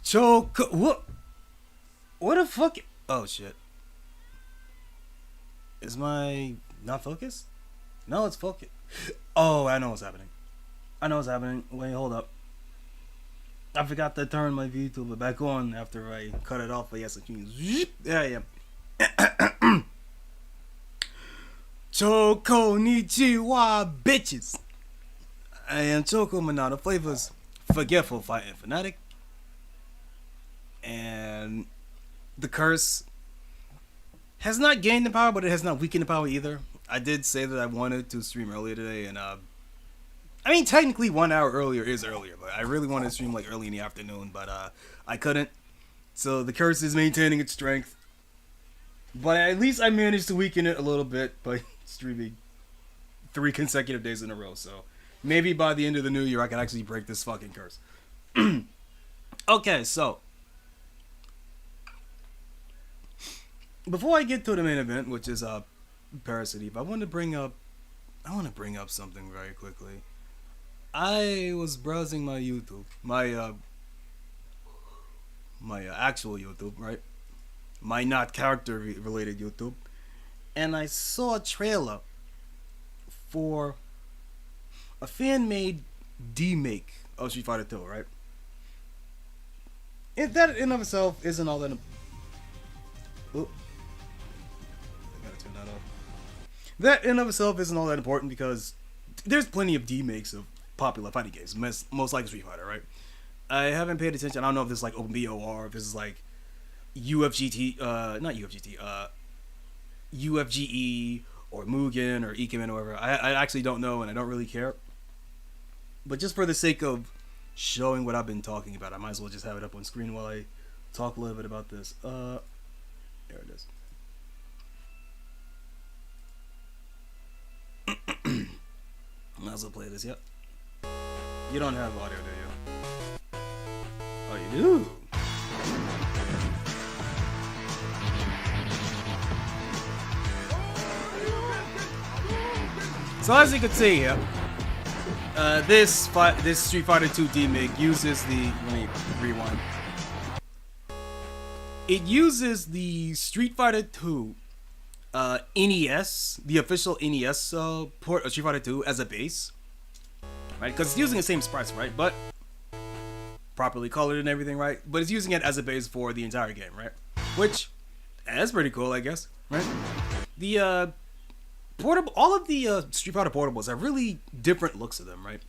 Choco. What? What the fuck? Oh shit. Is my not focused? No, it's focused. Oh, I know what's happening. I know what's happening. Wait, hold up. I forgot to turn my VTuber back on after I cut it off. But yes, there I am. Choconnichi bitches. I am Choco Minato, flavors forgetful, fighting fanatic, and the curse has not gained the power, but it has not weakened the power either. I did say that I wanted to stream earlier today, and I mean technically 1 hour earlier is earlier, but I really wanted to stream like early in the afternoon, but I couldn't. So the curse is maintaining its strength, but at least I managed to weaken it a little bit by streaming 3 consecutive days in a row. So maybe by the end of the new year I can actually break this fucking curse. Okay, so before I get to the main event, which is Parasite Eve, I want to bring up something very quickly. I was browsing my YouTube, my actual YouTube, right? My not character related YouTube, and I saw a trailer for a fan made demake of Street Fighter 2, right? If that in of itself isn't all that. Oh, I gotta turn that off. That in of itself isn't all that important because there's plenty of demakes of popular fighting games, most like Street Fighter, right? I haven't paid attention. I don't know if this is like OpenBO or if this is like UFGT, not UFGT, UFGE or Mugen or Ikemen or whatever. I actually don't know and I don't really care. But just for the sake of showing what I've been talking about, I might as well just have it up on screen while I talk a little bit about this. There it is. Might as well play this, yep. You don't have audio, do you? Oh, you do? So as you can see here, this Street Fighter 2 demake uses the, let me rewind. It uses the Street Fighter 2 NES, the official NES port of Street Fighter 2 as a base, right? Because it's using the same sprites, right? But properly colored and everything, right? But it's using it as a base for the entire game, right? Which that's pretty cool, I guess, right? The portable, all of the Street Fighter portables have really different looks to them, right?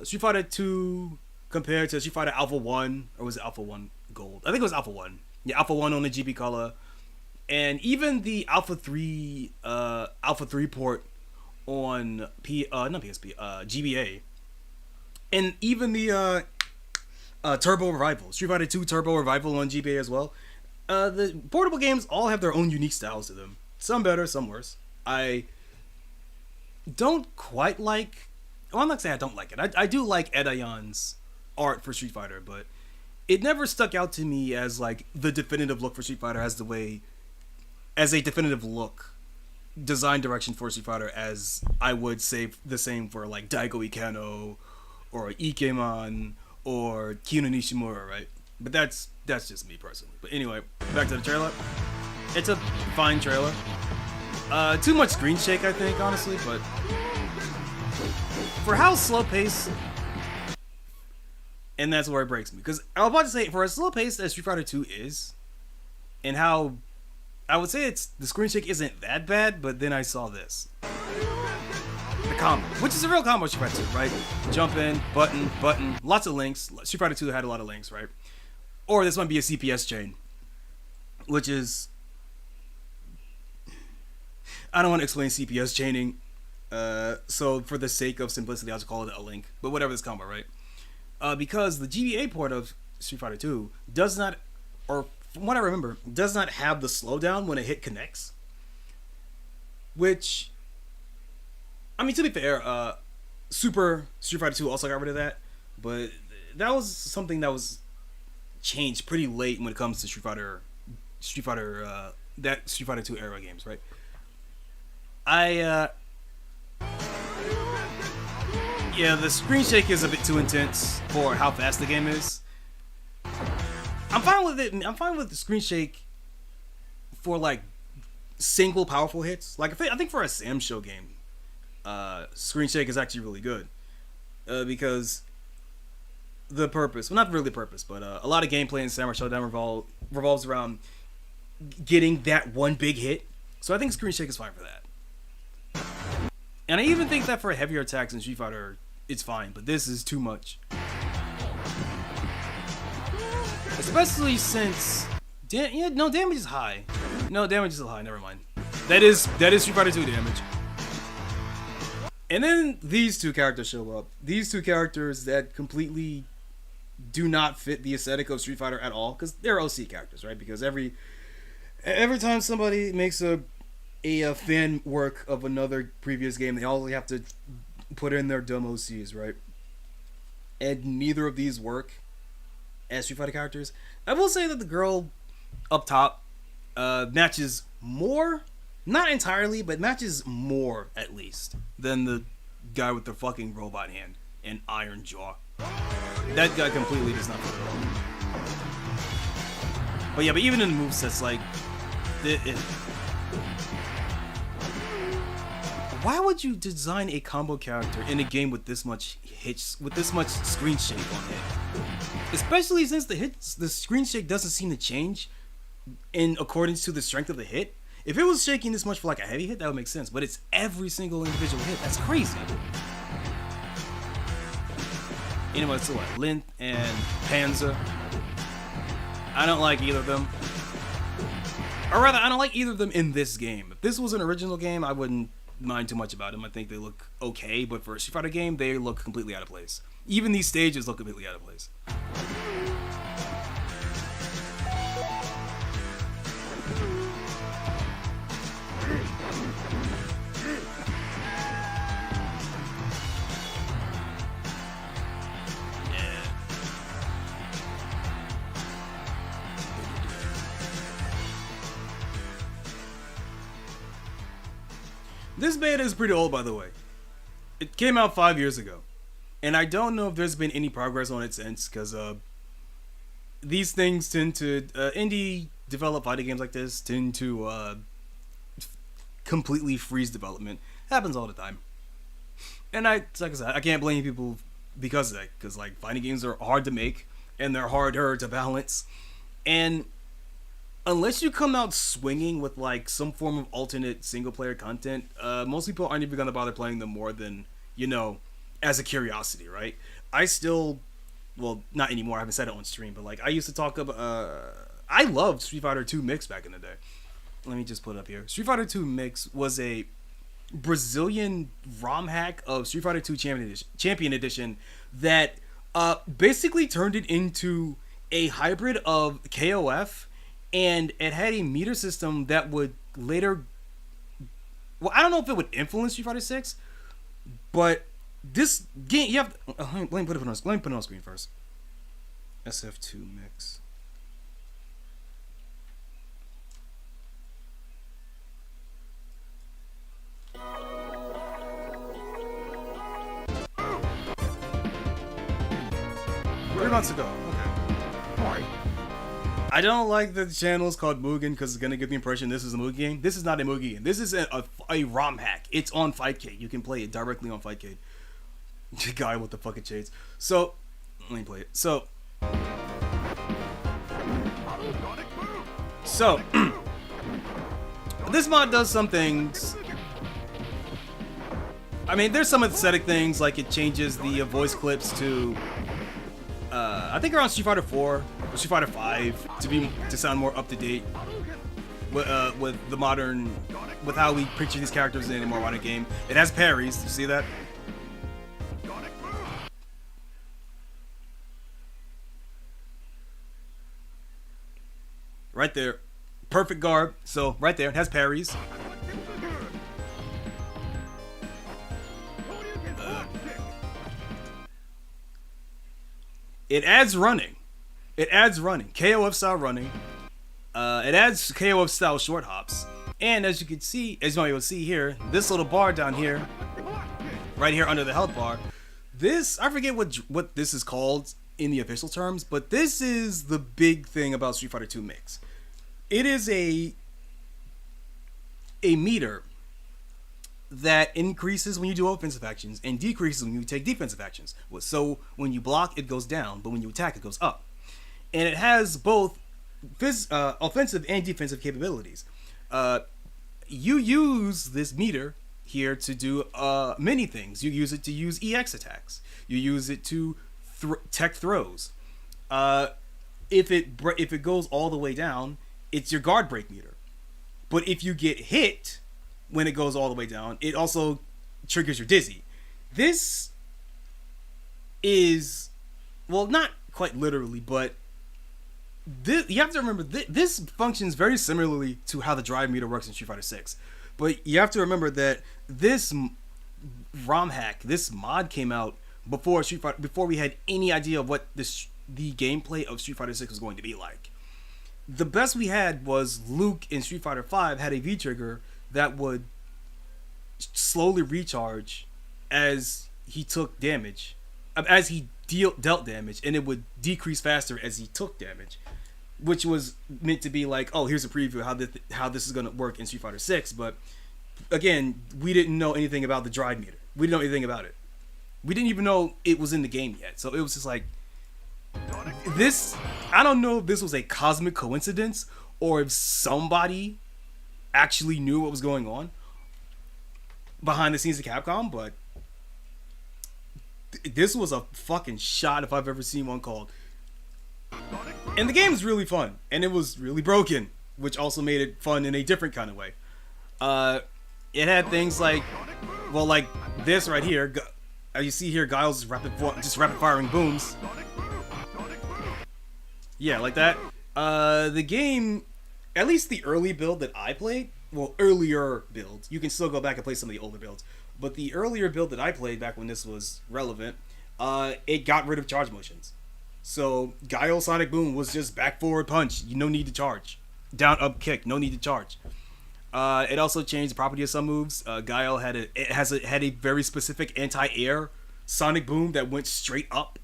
Street Fighter 2 compared to Street Fighter Alpha 1, or was it Alpha 1 Gold? I think it was Alpha 1. Yeah, Alpha 1 on the GB color. And even the Alpha 3 port on not PSP, GBA. And even the Turbo Revival, Street Fighter 2 Turbo Revival on GBA as well. The portable games all have their own unique styles to them. Some better, some worse. I don't quite like... Well, I'm not saying I don't like it. I do like Edayan's art for Street Fighter, but it never stuck out to me as like the definitive look for Street Fighter as a definitive look, design direction for Street Fighter as I would say the same for like Daigo Ikano or Ikemen or Kino Nishimura, right? But that's just me personally. But anyway, back to the trailer. It's a fine trailer. Too much screen shake, I think, honestly, but for how slow paced, and that's where it breaks me. Because I was about to say, for as slow paced as Street Fighter 2 is, and how I would say the screen shake isn't that bad, but then I saw this. The combo, which is a real combo Street Fighter 2, right? Jump in, button, lots of links. Street Fighter 2 had a lot of links, right? Or this might be a CPS chain, which is... I don't want to explain CPS chaining, so for the sake of simplicity, I'll just call it a link. But whatever this combo, right? Because the GBA port of Street Fighter 2 does not, or from what I remember, does not have the slowdown when a hit connects. Which, I mean, to be fair, Super Street Fighter 2 also got rid of that. But that was something that was changed pretty late when it comes to Street Fighter 2 era games, right? Yeah, the screen shake is a bit too intense for how fast the game is. I'm fine with it. I'm fine with the screen shake for like single powerful hits. Like I think for a Sam Show game, screen shake is actually really good because the purpose, well, not really the purpose, but a lot of gameplay in Samurai Showdown revolves around getting that one big hit. So I think screen shake is fine for that. And I even think that for heavier attacks in Street Fighter, it's fine. But this is too much. Especially since... damage is high. No, damage is high. Never mind. That is Street Fighter 2 damage. And then these two characters show up. These two characters that completely do not fit the aesthetic of Street Fighter at all. Because they're OC characters, right? Because every time somebody makes a fan work of another previous game, they all have to put in their dumb OCs, right? And neither of these work as Street Fighter characters. I will say that the girl up top matches more, not entirely, but matches more at least than the guy with the fucking robot hand and iron jaw. That guy completely does not fit at all. But yeah, but even in the movesets, like why would you design a combo character in a game with this much hits, with this much screen shake on it? Especially since the screen shake doesn't seem to change in accordance to the strength of the hit. If it was shaking this much for like a heavy hit, that would make sense. But it's every single individual hit. That's crazy. Anyway, so what? Lint and Panzer. I don't like either of them. Or rather, I don't like either of them in this game. If this was an original game, I wouldn't mind too much about them. I think they look okay, but for a Street Fighter game, they look completely out of place. Even these stages look completely out of place. This beta is pretty old, by the way. It came out 5 years ago. And I don't know if there's been any progress on it since, because these things tend to... indie developed fighting games like this tend to completely freeze development. Happens all the time. And like I said, I can't blame people because of that, because like fighting games are hard to make, and they're harder to balance. And unless you come out swinging with like some form of alternate single player content, most people aren't even gonna bother playing them more than, you know, as a curiosity, right? I still, well, not anymore. I haven't said it on stream, but like I used to talk about. I loved Street Fighter 2 Mix back in the day. Let me just put it up here. Street Fighter 2 Mix was a Brazilian ROM hack of Street Fighter 2 Champion Edition that basically turned it into a hybrid of KOF. And it had a meter system that would later... Well, I don't know if it would influence Street Fighter 6, but this game... You have... let me put it on screen first. SF2 Mix. Three months ago. Okay. Alright. I don't like that the channel is called Mugen because it's going to give the impression this is a Mugen game. This is not a Mugen game. This is a ROM hack. It's on Fightcade. You can play it directly on Fightcade. The guy with the fucking shades. So, let me play it. So, this mod does some things. I mean, there's some aesthetic things, like it changes the voice clips to... I think around Street Fighter 4 or Street Fighter 5 to sound more up to date with the modern, with how we picture these characters in a more modern game. It has parries. You see that? Right there, perfect guard. So right there, it has parries. It adds running. It adds running. KOF style running. It adds KOF style short hops. And as you can see, as you will see here, this little bar down here, right here under the health bar, this, I forget what this is called in the official terms, but this is the big thing about Street Fighter 2 Mix. It is a meter that increases when you do offensive actions and decreases when you take defensive actions. So when you block, it goes down, but when you attack, it goes up. And it has both offensive and defensive capabilities. You use this meter here to do many things. You use it to use EX attacks. You use it to tech throws. If it goes all the way down, it's your guard break meter. But if you get hit when it goes all the way down, it also triggers your dizzy. This is, well, not quite literally, but you have to remember this functions very similarly to how the drive meter works in Street Fighter 6. But you have to remember that this ROM hack, this mod came out before we had any idea of what the gameplay of Street Fighter 6 was going to be like. The best we had was Luke in Street Fighter 5 had a V-trigger that would slowly recharge as he took damage, as he dealt damage, and it would decrease faster as he took damage, which was meant to be like, oh, here's a preview of how this is going to work in Street Fighter 6. But again, we didn't know anything about the drive meter. We didn't know anything about it. We didn't even know it was in the game yet. So it was just like, this, I don't know if this was a cosmic coincidence or if somebody actually knew what was going on behind the scenes of Capcom, but this was a fucking shot if I've ever seen one called. And the game is really fun, and it was really broken, which also made it fun in a different kind of way. It had things like, well, like this right here. As you see here, Guile's just rapid firing booms. Yeah, like that. The game, at least the early build that I played, well, earlier builds, you can still go back and play some of the older builds, but the earlier build that I played back when this was relevant, it got rid of charge motions. So Guile Sonic Boom was just back forward punch, no need to charge. Down up kick, no need to charge. It also changed the property of some moves. Guile had a very specific anti-air Sonic Boom that went straight up.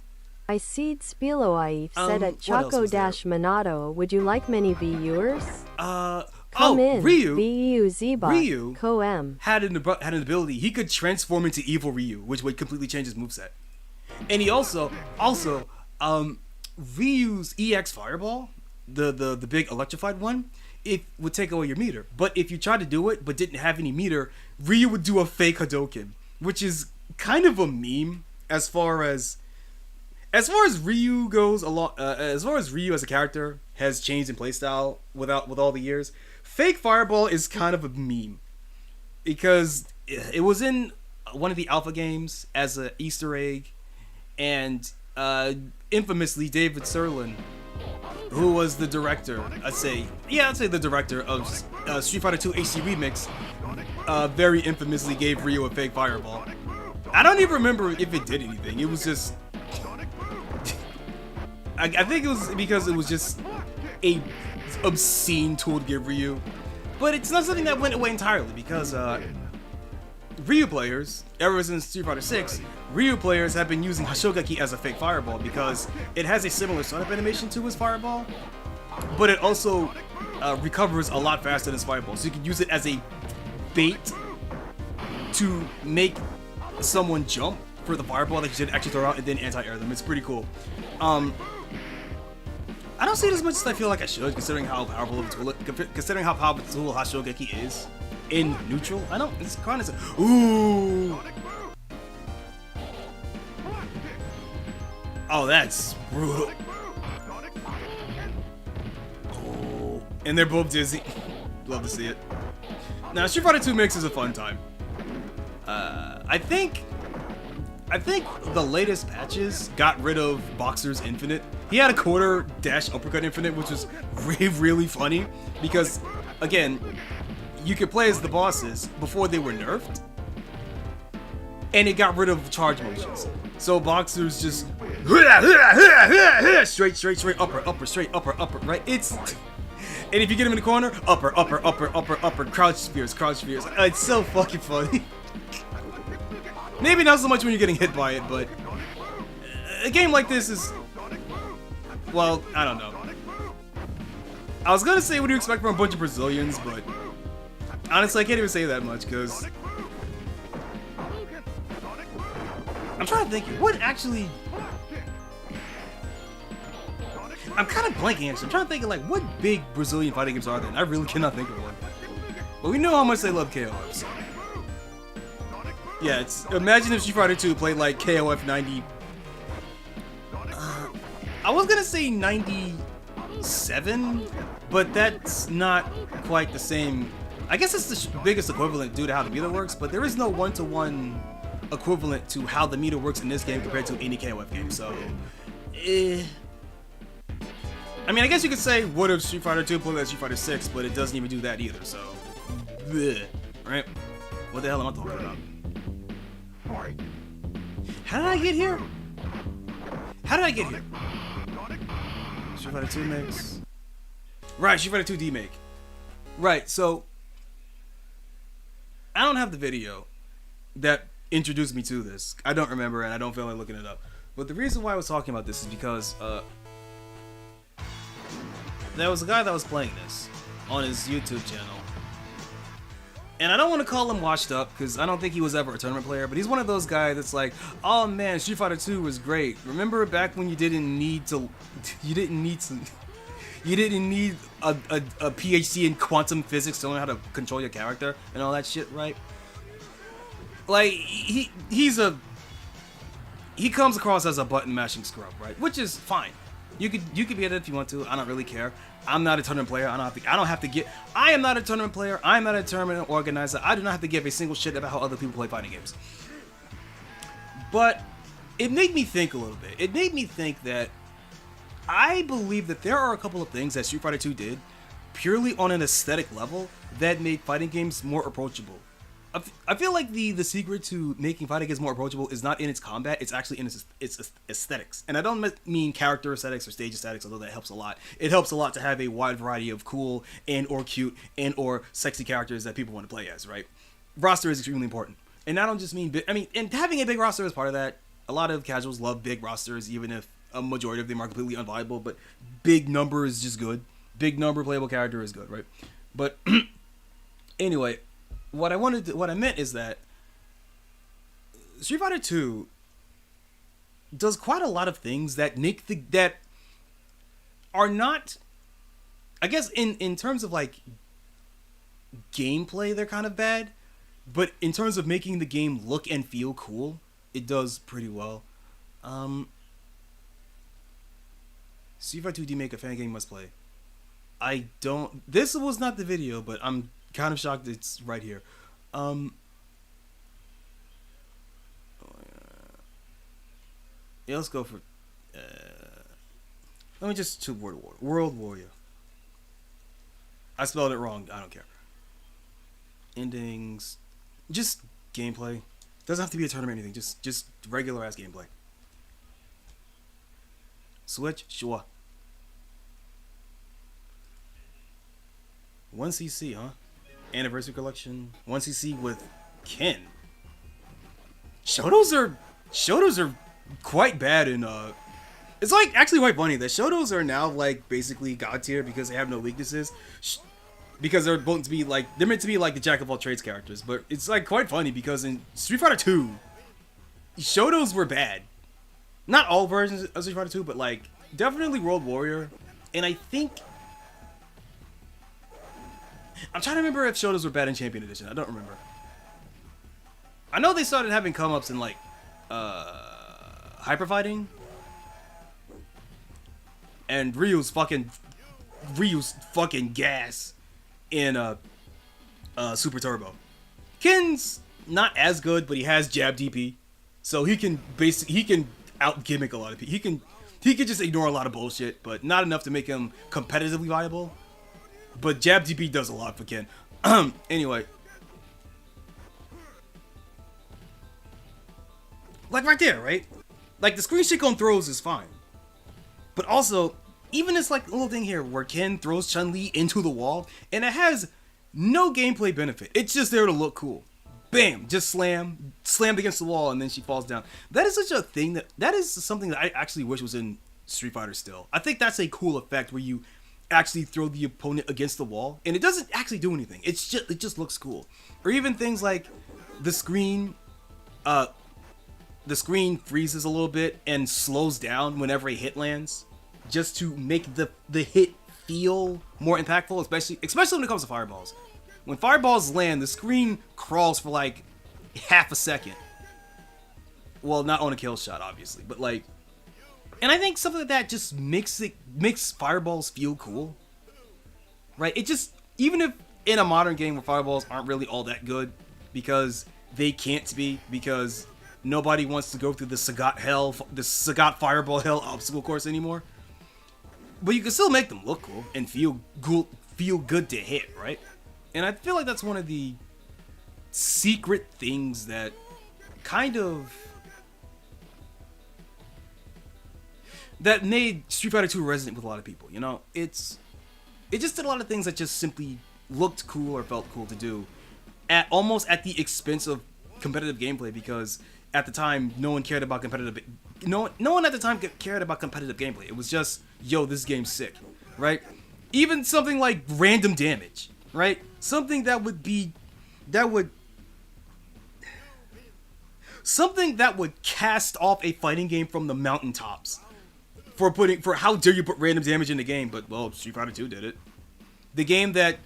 I see Spiloaif said at Choco Minato, would you like many viewers? Come in. Ryu Ziba, Koem had an ability. He could transform into evil Ryu, which would completely change his moveset. And he also Ryu's EX Fireball, the big electrified one, it would take away your meter. But if you tried to do it but didn't have any meter, Ryu would do a fake Hadouken, which is kind of a meme as far as Ryu goes. As far as Ryu as a character has changed in playstyle with all the years, fake Fireball is kind of a meme because it was in one of the alpha games as an Easter egg, and infamously David Sirlin, who was the director, I'd say the director of Street Fighter 2 HD Remix, very infamously gave Ryu a fake Fireball. I don't even remember if it did anything. It was just I think it was because it was just a obscene tool to give Ryu. But it's not something that went away entirely, because Ryu players, ever since Street Fighter 6, Ryu players have been using Hashogeki as a fake Fireball because it has a similar startup animation to his Fireball, but it also recovers a lot faster than his Fireball. So you can use it as a bait to make someone jump for the Fireball that you did actually throw out and then anti-air them. It's pretty cool. I don't see it as much as I feel like I should, considering how powerful Hashogeki is in neutral. I don't. It's kind of ooh. Oh, that's brutal. Oh, and they're both dizzy. Love to see it. Now, Street Fighter 2 Mix is a fun time. I think the latest patches got rid of Boxer's Infinite. He had a quarter dash uppercut infinite, which was really funny because, again, you could play as the bosses before they were nerfed, and it got rid of charge motions. So Boxer's just straight, upper, straight, upper, right? And if you get him in the corner, upper, crouch spears. It's so fucking funny. Maybe not so much when you're getting hit by it, but a game like this is well, I don't know. I was gonna say what do you expect from a bunch of Brazilians, but honestly, I can't even say that much because I'm trying to think what actually. I'm kind of blanking actually. I'm trying to think of like what big Brazilian fighting games are there, and I really cannot think of one. But we know how much they love KOF. So. Yeah, imagine if Street Fighter 2 played like KOF 90. I was gonna say 97, but that's not quite the same. I guess it's the biggest equivalent due to how the meter works, but there is no one-to-one equivalent to how the meter works in this game compared to any KOF game. So, I mean, I guess you could say, what if Street Fighter 2 played like Street Fighter 6, but it doesn't even do that either, so... Bleh. Right? What the hell am I talking about? How did I get here? How did I get here? Street Fighter 2 makes... Right, Street Fighter 2 D-Make. Right, so... I don't have the video that introduced me to this. I don't remember, and I don't feel like looking it up. But the reason why I was talking about this is because, there was a guy that was playing this on his YouTube channel. And I don't want to call him washed up because I don't think he was ever a tournament player, but he's one of those guys that's like, oh man, Street Fighter 2 was great. Remember back when you didn't need a PhD in quantum physics to learn how to control your character and all that shit, right? Like he comes across as a button mashing scrub, right? Which is fine. You could be at it if you want to. I don't really care. I'm not a tournament player. I am not a tournament player. I am not a tournament organizer. I do not have to give a single shit about how other people play fighting games. But it made me think a little bit. It made me think that I believe that there are a couple of things that Street Fighter 2 did purely on an aesthetic level that made fighting games more approachable. I feel like the secret to making fighting games more approachable is not in its combat, it's actually in its aesthetics. And I don't mean character aesthetics or stage aesthetics, although that helps a lot. It helps a lot to have a wide variety of cool and or cute and or sexy characters that people want to play as, right? Roster is extremely important. And I don't just mean, and having a big roster is part of that. A lot of casuals love big rosters, even if a majority of them are completely unviable, but big number is just good. Big number playable character is good, right? But anyway, what I meant is that Street Fighter 2 does quite a lot of things that that are not, I guess in terms of like gameplay, they're kind of bad, but in terms of making the game look and feel cool, it does pretty well. Street Fighter 2 D-Make a fan game must play. This was not the video, but I'm kind of shocked it's right here. Yeah, let's go for let me just choose World Warrior. I spelled it wrong, I don't care. Endings, just gameplay. Doesn't have to be a tournament or anything, just regular ass gameplay. Switch, sure. 1cc, huh? Anniversary collection. 1cc with Ken. Shotos are quite bad in it's like actually quite funny that Shotos are now like basically god tier because they have no weaknesses. Because they're meant to be like the jack of all trades characters, but it's like quite funny because in Street Fighter 2 Shotos were bad. Not all versions of Street Fighter 2, but like definitely World Warrior. And I think I'm trying to remember if Shotos were bad in Champion Edition. I don't remember. I know they started having come-ups in like Hyper Fighting. And Ryu's fucking gas in Super Turbo. Ken's not as good, but he has jab DP. So he can out gimmick a lot of people. He can just ignore a lot of bullshit, but not enough to make him competitively viable. But jab DP does a lot for Ken. Anyway. Like right there, right? Like the screen shake on throws is fine. But also, even this like little thing here where Ken throws Chun-Li into the wall, and it has no gameplay benefit. It's just there to look cool. Bam! Just slammed against the wall, and then she falls down. That is such a thing that is something that I actually wish was in Street Fighter still. I think that's a cool effect where you actually throw the opponent against the wall and it doesn't actually do anything. It just looks cool. Or even things like the screen freezes a little bit and slows down whenever a hit lands, just to make the hit feel more impactful, especially when it comes to fireballs. When fireballs land, the screen crawls for like half a second. Well, not on a kill shot, obviously, but like, and I think something like that just makes fireballs feel cool, right? It just, even if in a modern game where fireballs aren't really all that good because they can't be, because nobody wants to go through the Sagat fireball hell obstacle course anymore. But you can still make them look cool and feel good to hit, right? And I feel like that's one of the secret things that kind of that made Street Fighter 2 resonant with a lot of people. You know, it just did a lot of things that just simply looked cool or felt cool to do, almost at the expense of competitive gameplay, because at the time no one cared about competitive. No one at the time cared about competitive gameplay. It was just, yo, this game's sick, right? Even something like random damage, right? Something that would cast off a fighting game from the mountaintops for how dare you put random damage in the game. But well, Street Fighter 2 did it. The game that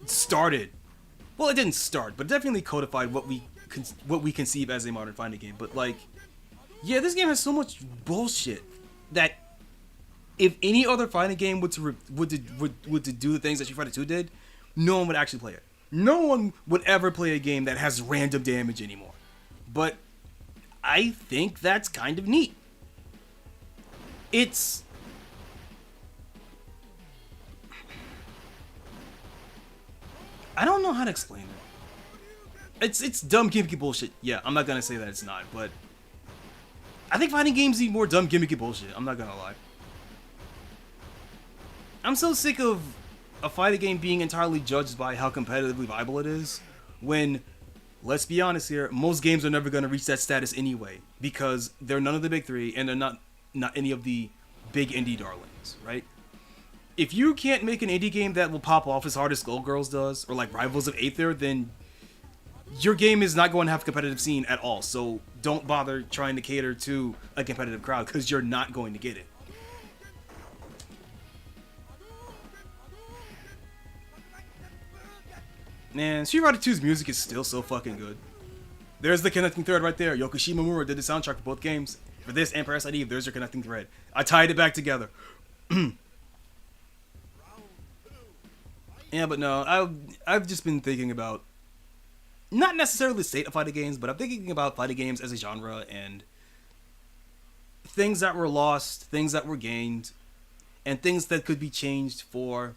started, well, it didn't start, but definitely codified what we conceive as a modern fighting game. But like, yeah, this game has so much bullshit that if any other fighting game would do the things that Street Fighter 2 did, no one would actually play it. No one would ever play a game that has random damage anymore. But I think that's kind of neat. I don't know how to explain it. It's dumb gimmicky bullshit. Yeah, I'm not gonna say that it's not, but I think fighting games need more dumb gimmicky bullshit. I'm not gonna lie. I'm so sick of a fighting game being entirely judged by how competitively viable it is, when, let's be honest here, most games are never gonna reach that status anyway, because they're none of the big three and they're not any of the big indie darlings, right? If you can't make an indie game that will pop off as hard as Skullgirls does, or like Rivals of Aether, then your game is not going to have a competitive scene at all. So don't bother trying to cater to a competitive crowd, because you're not going to get it. Man, Street Fighter 2's music is still so fucking good. There's the connecting thread right there. Yoko Shimomura did the soundtrack for both games. For this and Parasite Eve, there's your connecting thread. I tied it back together. Yeah, but no, I've just been thinking about, not necessarily the state of fighting games, but I'm thinking about fighting games as a genre and things that were lost, things that were gained, and things that could be changed for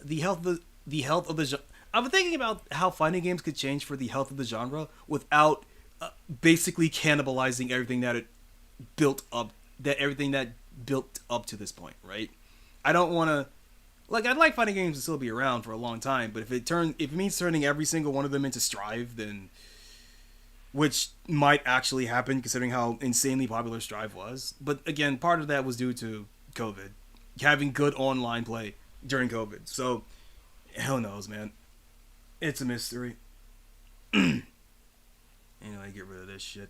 the health of the genre. I've been thinking about how fighting games could change for the health of the genre without basically cannibalizing everything that built up to this point, right? I don't want to, like, I'd like fighting games to still be around for a long time, but if it means turning every single one of them into Strive, then, which might actually happen considering how insanely popular Strive was. But again, part of that was due to COVID, having good online play during COVID. So, who knows, man? It's a mystery. Anyway, get rid of this shit.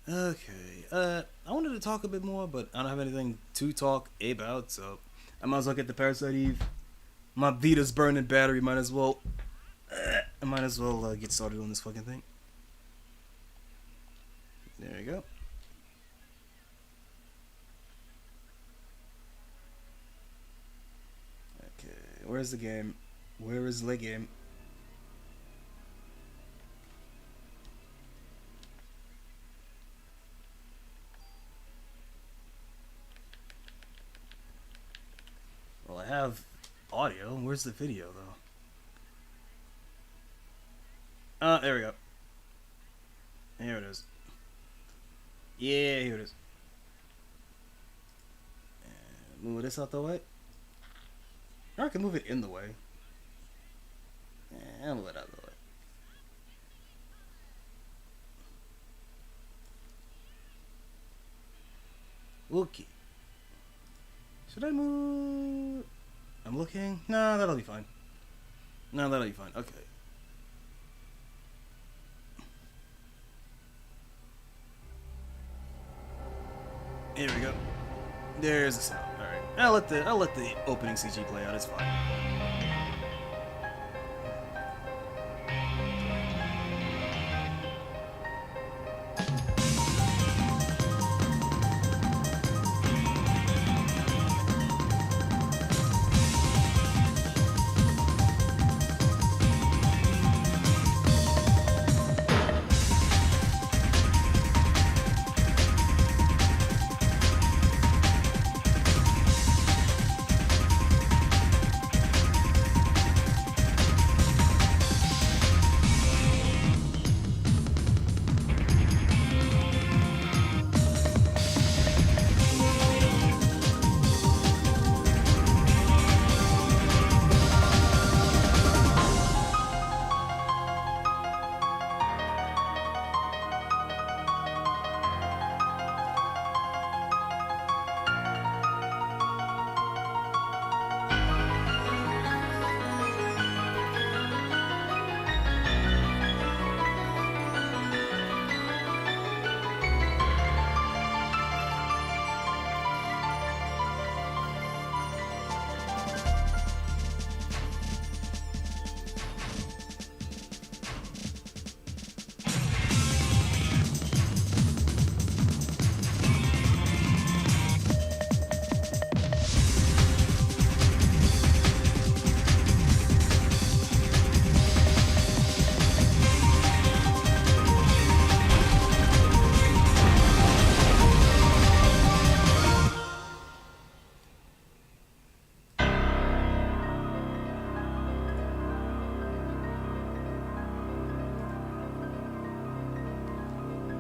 Okay, I wanted to talk a bit more, but I don't have anything to talk about, so I might as well get the Parasite Eve. My Vita's burning battery, might as well get started on this fucking thing. There you go. Okay, where's the game? Where is the game? Well, I have audio. Where's the video, though? There we go. Here it is. Yeah, here it is. And move this out the way. Or I can move it in the way. And move it out of the way. Okay. Should I move? I'm looking. Nah, that'll be fine. No, that'll be fine. Okay. Here we go. There's the sound. All right. I'll let the opening CG play out. It's fine.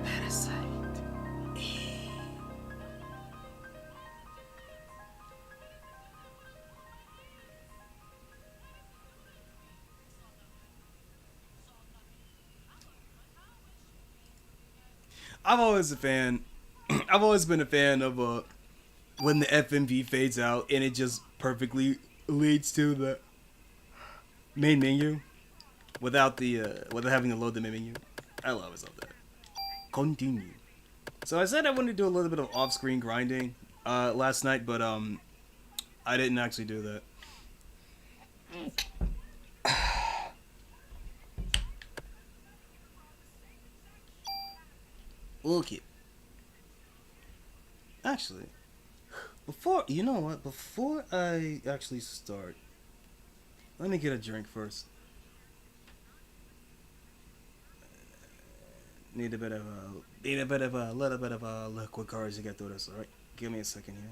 Parasite Eve. I've always a fan. I've always been a fan of when the FMV fades out and it just perfectly leads to the main menu without having to load the main menu. I always love that. Continue. So I said I wanted to do a little bit of off-screen grinding last night, but I didn't actually do that. Okay. Actually, before I actually start, let me get a drink first. Need a little bit of a liquid courage to get through this. All right, give me a second here.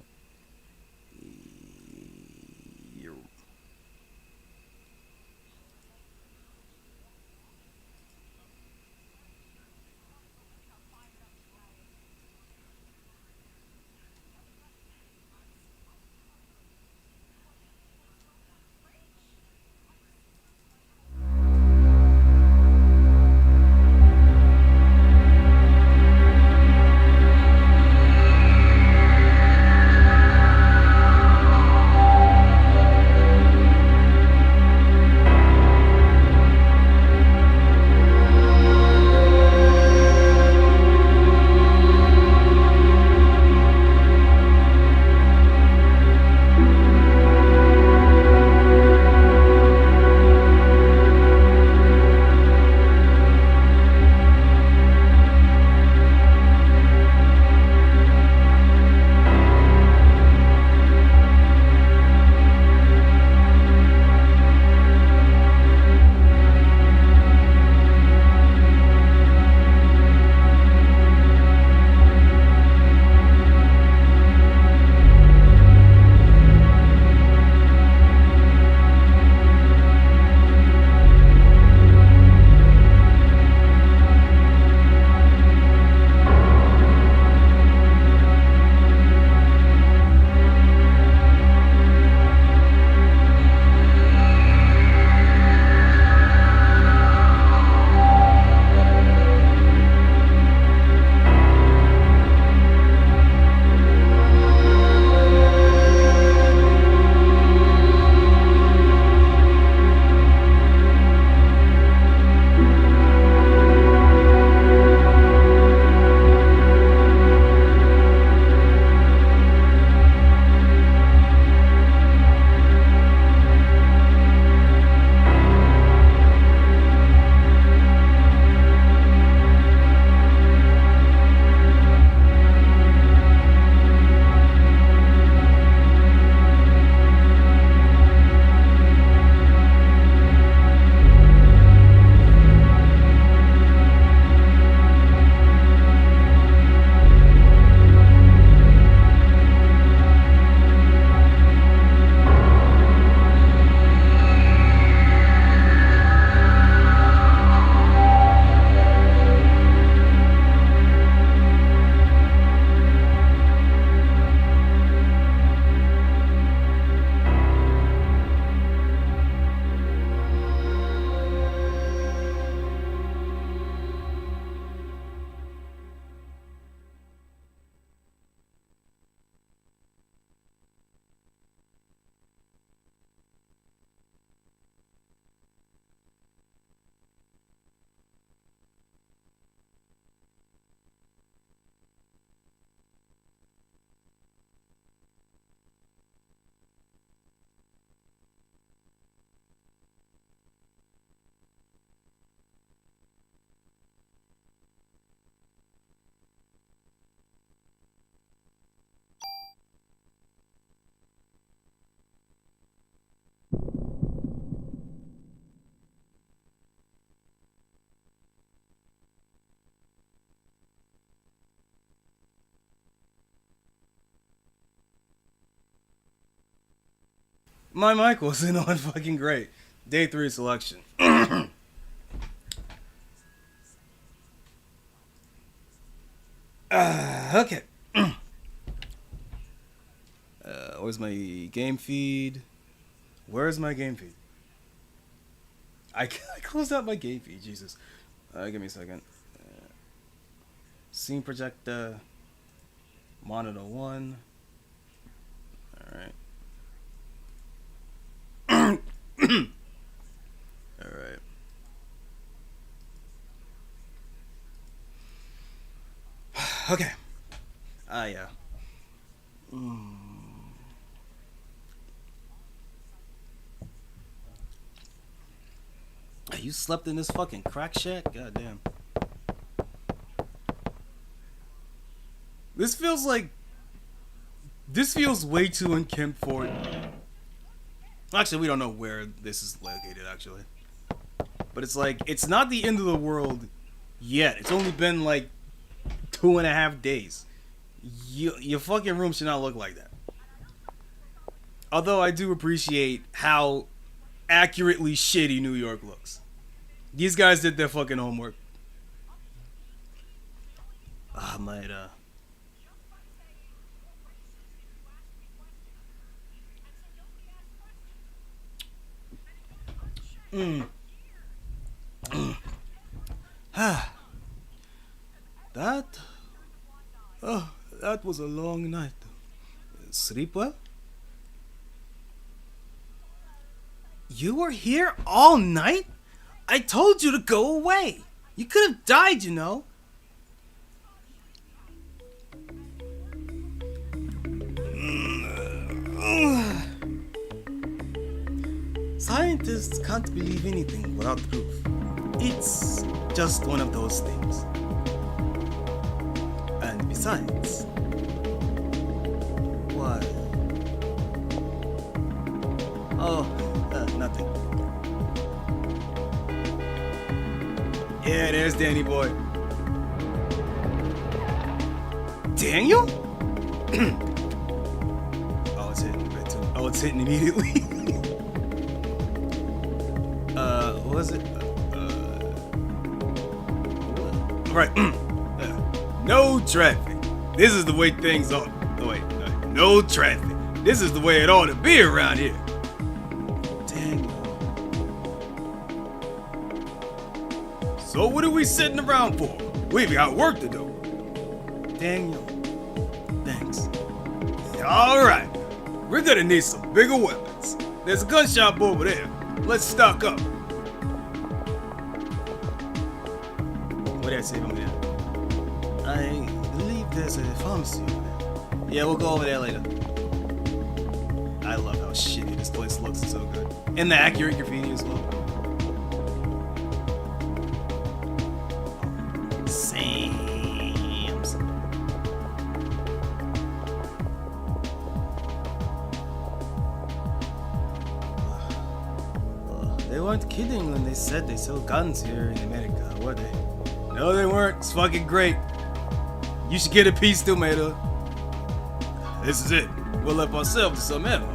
My mic wasn't on fucking great. Day 3 selection. Okay. Where's my game feed? Where's my game feed? I closed out my game feed. Jesus. Give me a second. Scene projector. Monitor 1. Alright. Alright. Okay. Yeah. You slept in this fucking crack shack? God damn. This feels way too unkempt for it. Actually, we don't know where this is located, actually. But it's like, it's not the end of the world yet. It's only been like 2.5 days. Your fucking room should not look like that. Although I do appreciate how accurately shitty New York looks. These guys did their fucking homework. I might, That was a long night. Sleep well? You were here all night? I told you to go away. You could have died, you know. Scientists can't believe anything without proof. It's just one of those things. And besides, what? Oh, nothing. Yeah, there's Danny boy. Daniel? Oh, it's hitting red too. Oh, it's hitting immediately. What was it? Right. No traffic. This is the way things are. Oh, wait. No traffic. This is the way it ought to be around here. Daniel. So what are we sitting around for? We've got work to do. Daniel. Thanks. Alright. We're gonna need some bigger weapons. There's a gun shop over there. Let's stock up. What did I say over there? I believe there's a pharmacy over there. Yeah, we'll go over there later. I love how shitty this place looks. It's so good. And the accurate graffiti as well. Sam's. They weren't kidding when they said they sell guns here in America, were they? No, they weren't. It's fucking great. You should get a piece, tomato. This is it. We'll help ourselves to some ammo.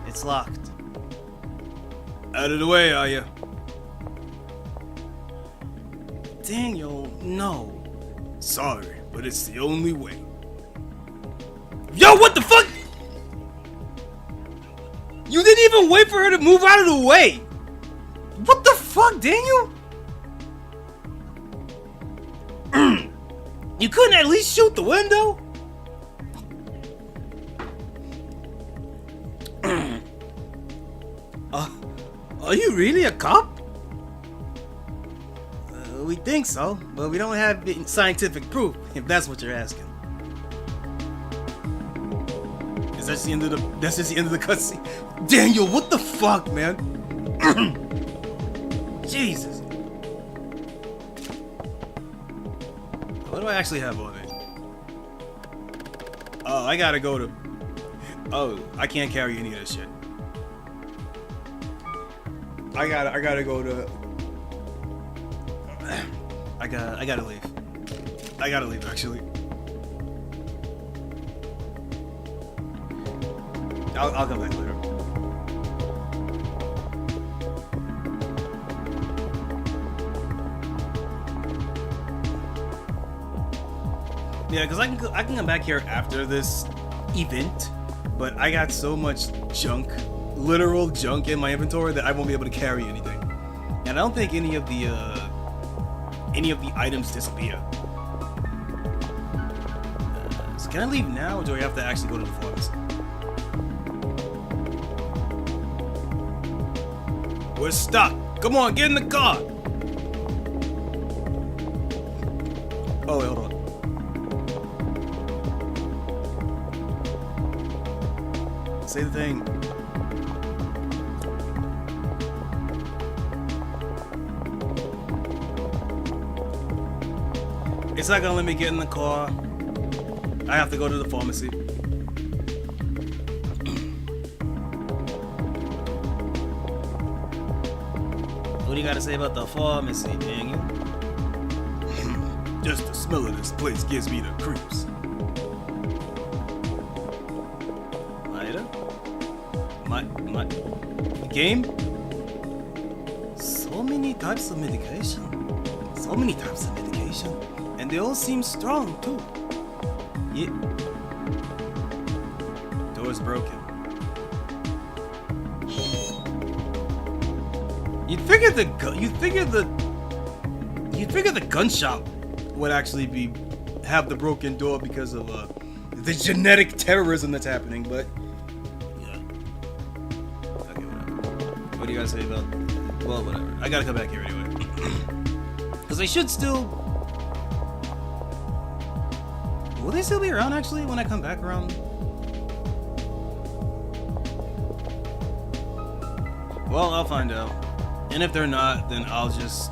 It's locked. Out of the way, are you? Daniel, no. Sorry, but it's the only way. Yo, what the fuck? You didn't even wait for her to move out of the way. What the fuck, Daniel? You couldn't at least shoot the window? Are you really a cop? We think so, but we don't have scientific proof, if that's what you're asking. Is that the end of that's just the end of the cutscene? Daniel, what the fuck, man? Jesus. What do I actually have on it? Oh, I gotta go to... Oh, I can't carry any of this shit. I gotta go to... I gotta leave. I gotta leave, actually. I'll come back later. Yeah, because I can come back here after this event, but I got so much junk, literal junk in my inventory that I won't be able to carry anything. And I don't think any of the items disappear. So can I leave now, or do I have to actually go to the pharmacy? We're stuck. Come on, get in the car. Oh, wait, hold on. Say the thing. It's not gonna let me get in the car. I have to go to the pharmacy. What do you gotta say about the pharmacy, Daniel? Just the smell of this place gives me the creeps. My game? So many types of medication. So many types of medication. And they all seem strong too. Yeah. Door's broken. You'd figure the gun shop would actually have the broken door because of the genetic terrorism that's happening, but yeah. Okay, whatever. What do you guys say about? Well, whatever. I gotta come back here anyway, because they should still. Will they still be around actually when I come back around? Well, I'll find out. And if they're not, then I'll just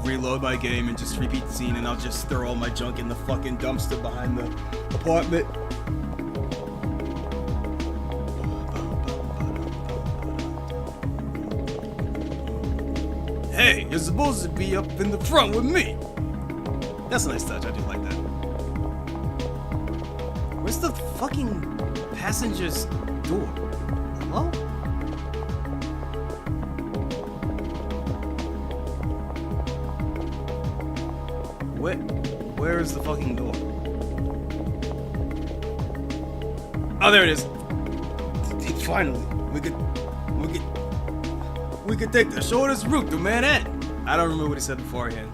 reload my game and just repeat the scene, and I'll just throw all my junk in the fucking dumpster behind the apartment. Hey, you're supposed to be up in the front with me. That's a nice touch, I do like that. Where's the fucking passenger's door? Hello? Where is the fucking door? Oh, there it is. Finally, we could take the shortest route to Manhattan. I don't remember what he said beforehand.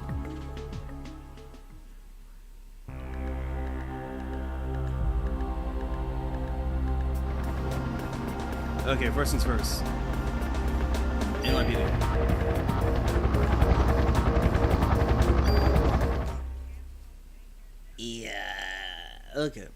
Okay, first things first. NYPD. Yeah. Okay.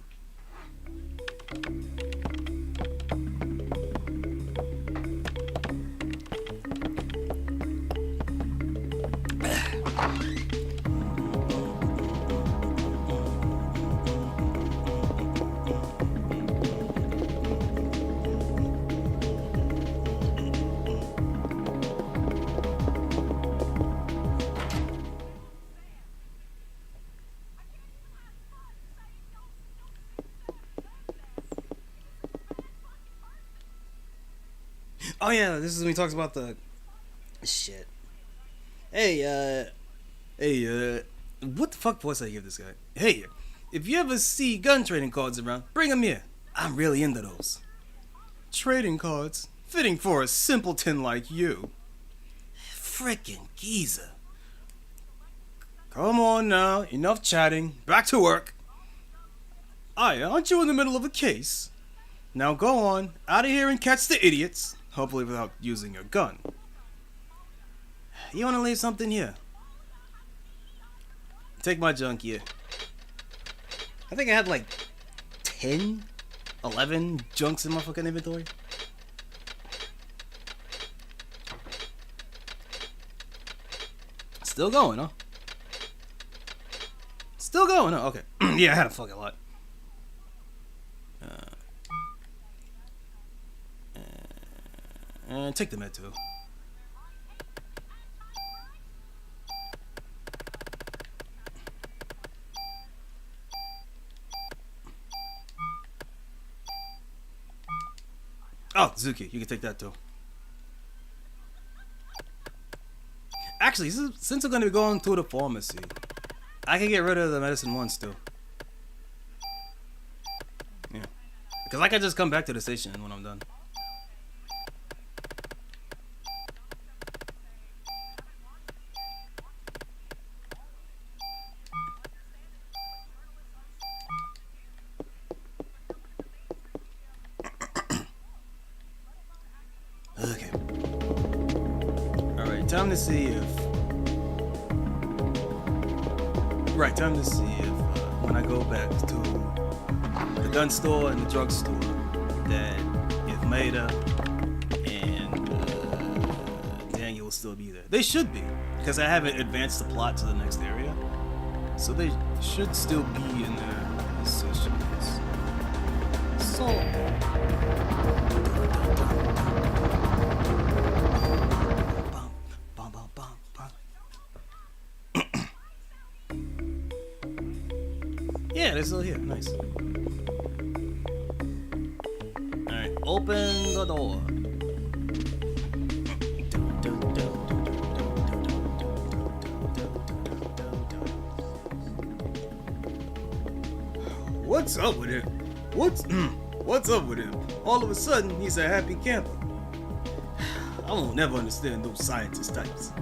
Oh yeah, this is when he talks about the shit. Hey, what the fuck voice I give this guy? Hey, if you ever see gun trading cards around, bring them here. I'm really into those. Trading cards? Fitting for a simpleton like you. Frickin' geezer. Come on now, enough chatting. Back to work. Aye, aren't you in the middle of a case? Now go on, out of here and catch the idiots. Hopefully without using your gun. You wanna leave something here? Take my junk here. I think I had like 10, 11 junks in my fucking inventory. Still going, huh? Still going, huh? Okay. Yeah, I had a fucking lot. And take the med too. Oh, Zuki, you can take that too. Actually, since I'm going to be going to the pharmacy, I can get rid of the medicine once too. Yeah. Because I can just come back to the station when I'm done. Okay. Alright, time to see if... Right, time to see if when I go back to the gun store and the drug store, that if Maida and Daniel will still be there. They should be, because I haven't advanced the plot to the next area. So they should still be in their positions. So... Yeah, they're still here. Nice. Alright, open the door. What's up with him? What's up with him? All of a sudden, he's a happy camper. I won't never understand those scientist types.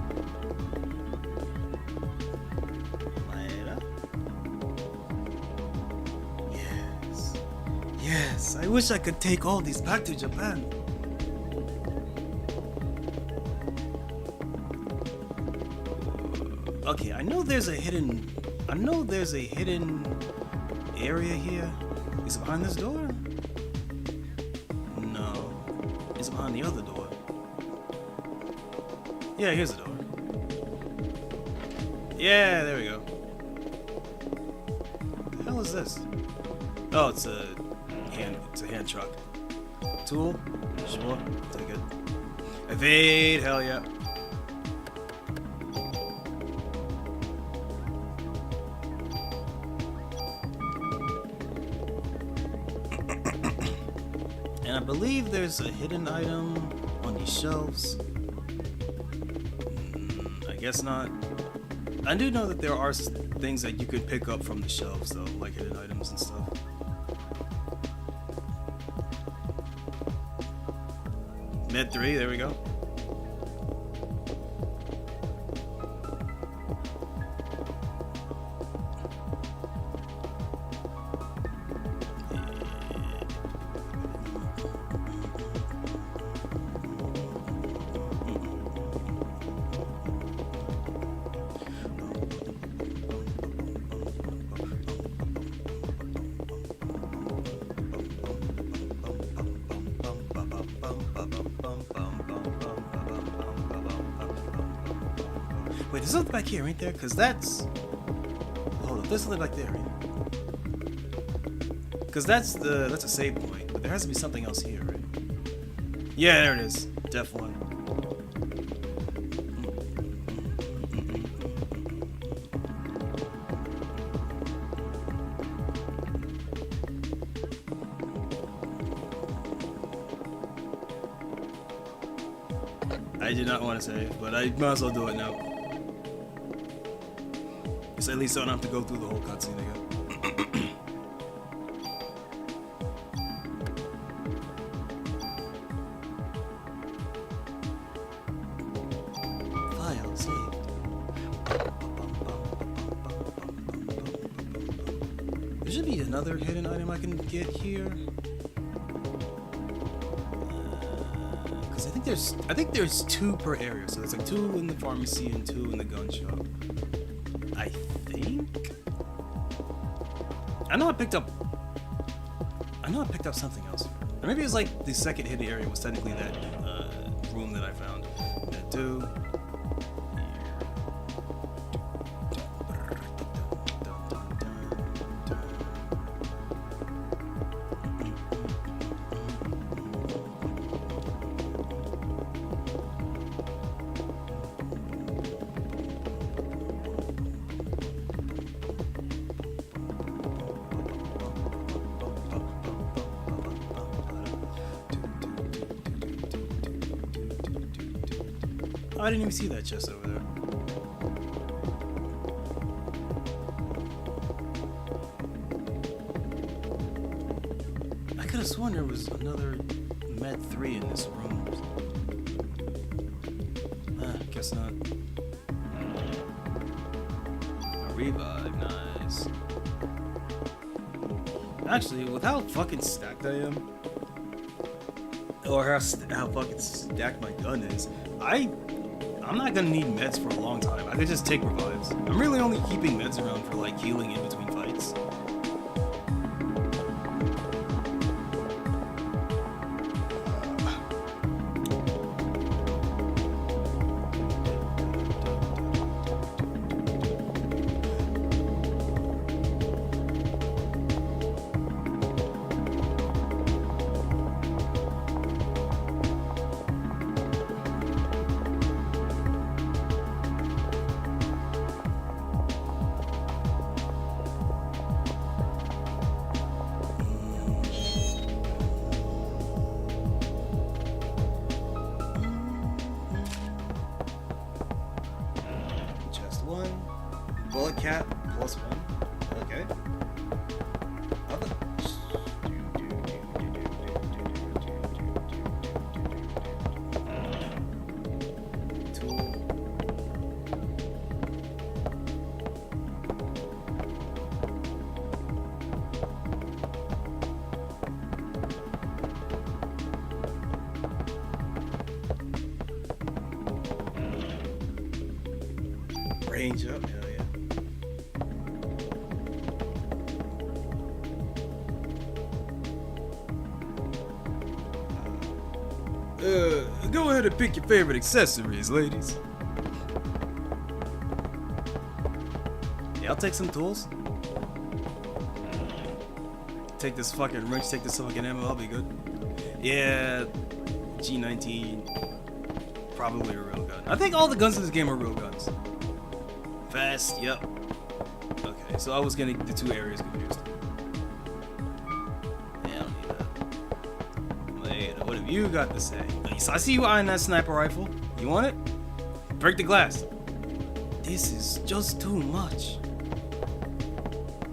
Yes, I wish I could take all these back to Japan. Okay, I know there's a hidden area here. Is it behind this door? No. Is it behind the other door? Yeah, here's the door. Yeah, there we go. What the hell is this? Oh, it's a hand truck. Tool? Sure, take it. Evade, hell yeah. And I believe there's a hidden item on these shelves. I guess not. I do know that there are things that you could pick up from the shelves though, like hidden items and stuff. Med 3, there we go. Wait, there's something back here, ain't there? Because that's... Hold up, there's something back there, right? Because that's a save point, but there has to be something else here, right? Yeah, there it is. Def 1. I did not want to save, but I might as well do it now. So at least I don't have to go through the whole cutscene again. File saved. There should be another hidden item I can get here. Because I think there's 2 per area, so there's like 2 in the pharmacy and 2 in the gun shop. I think. I know I picked up something else. Or maybe it was like the second hidden area was technically that room that I found. That 2. I didn't even see that chest over there. I could have sworn there was another Med 3 in this room. Guess not. A revive, nice. Actually, with how fucking stacked I am, or how fucking stacked my gun is, I'm not gonna need meds for a long time. I could just take revives. I'm really only keeping meds around for like healing in between fights. Bullet cap +1. Okay. Tool. Range up. Hell yeah. Go ahead and pick your favorite accessories, ladies. Yeah, I'll take some tools. Take this fucking wrench, take this fucking ammo, I'll be good. Yeah, G19, probably a real gun. I think all the guns in this game are real guns. Fast, yep. Okay, so I was getting the two areas confused. What have you got to say? I see you eyeing that sniper rifle. You want it? Break the glass. This is just too much.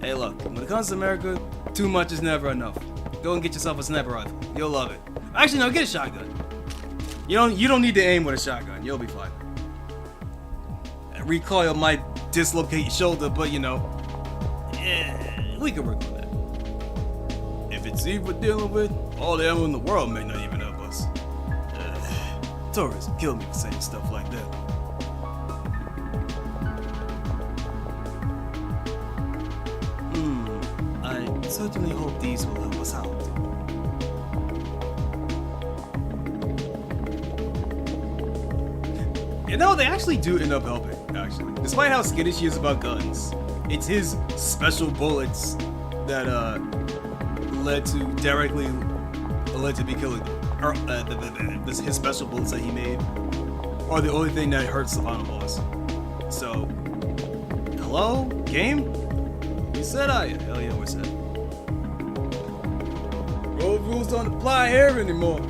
Hey look, when it comes to America, too much is never enough. Go and get yourself a sniper rifle. You'll love it. Actually, no, get a shotgun. You don't need to aim with a shotgun. You'll be fine. And recoil might dislocate your shoulder, but you know, we can work on that. If it's Eve we're dealing with, all the ammo in the world may not even help us. Tourists kill me for saying stuff like that. I certainly hope these will help us out. You know, they actually do end up helping, actually. Despite how skittish he is about guns, it's his special bullets that led to be killing them. Or his special bullets that he made are the only thing that hurts the final boss. So, hello, game? We said hell yeah, we're set. Road rules don't apply here anymore.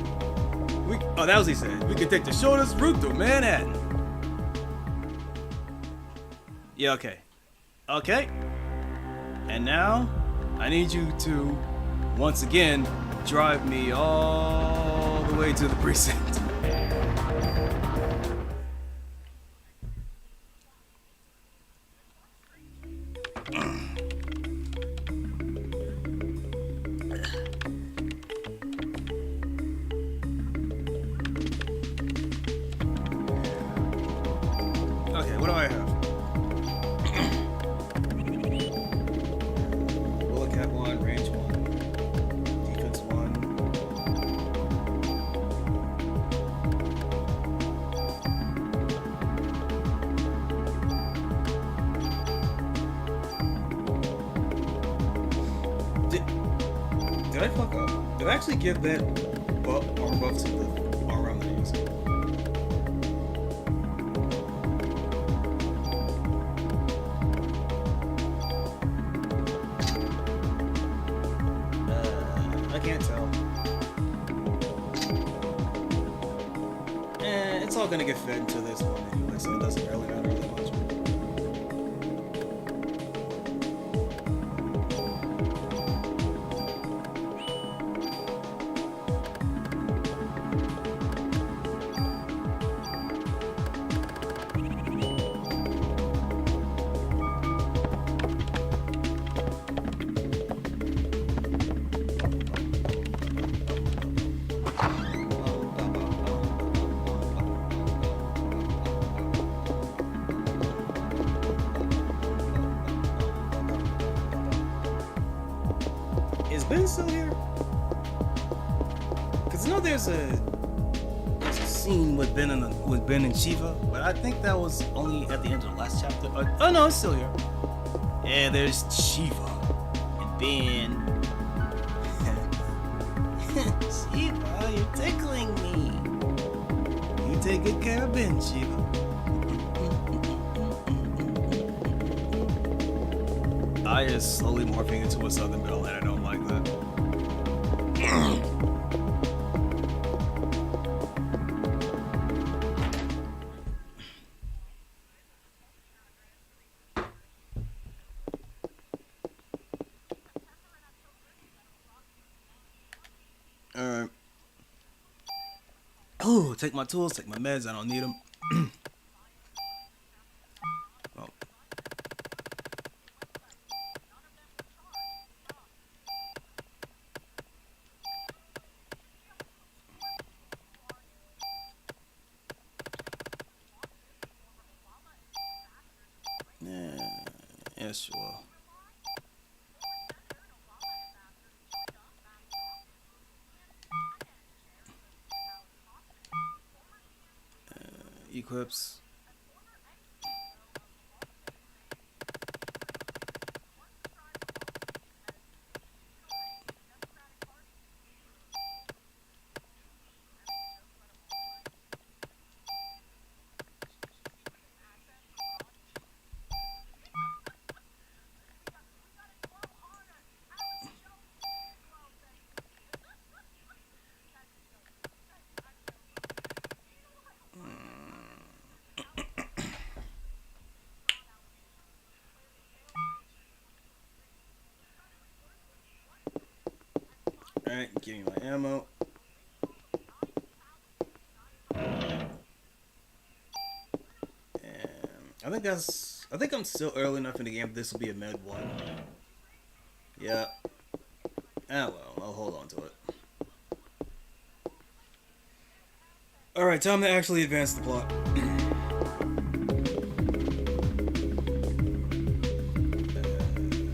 That was he said. We can take the shortest route to Manhattan. Yeah, okay. Okay. And now, I need you to, once again, drive me all the way to the precinct. Okay, what do I have? Bullet cap 1, range 1, defense 1. Did I fuck up? Did I actually give that armor buff to the armor I'm gonna use? I can't tell. It's all gonna get fed into this one anyway, so it doesn't really matter that much. Is Ben still here? Cause I know there's a scene with Ben and Shiva, but I think that was only at the end of the last chapter. Oh no, it's still here. Yeah, there's Shiva and Ben. Shiva, you're tickling me. You take good care of Ben, Shiva. I is slowly morphing into a Southern Belle, and I don't like that. Alright. Oh, take my tools, take my meds, I don't need them. Oh. Yeah, sure. Equips. Alright, give me my ammo. And I think I'm still early enough in the game. This will be a med one. Yeah. Ah well, I'll hold on to it. Alright, time to actually advance the plot.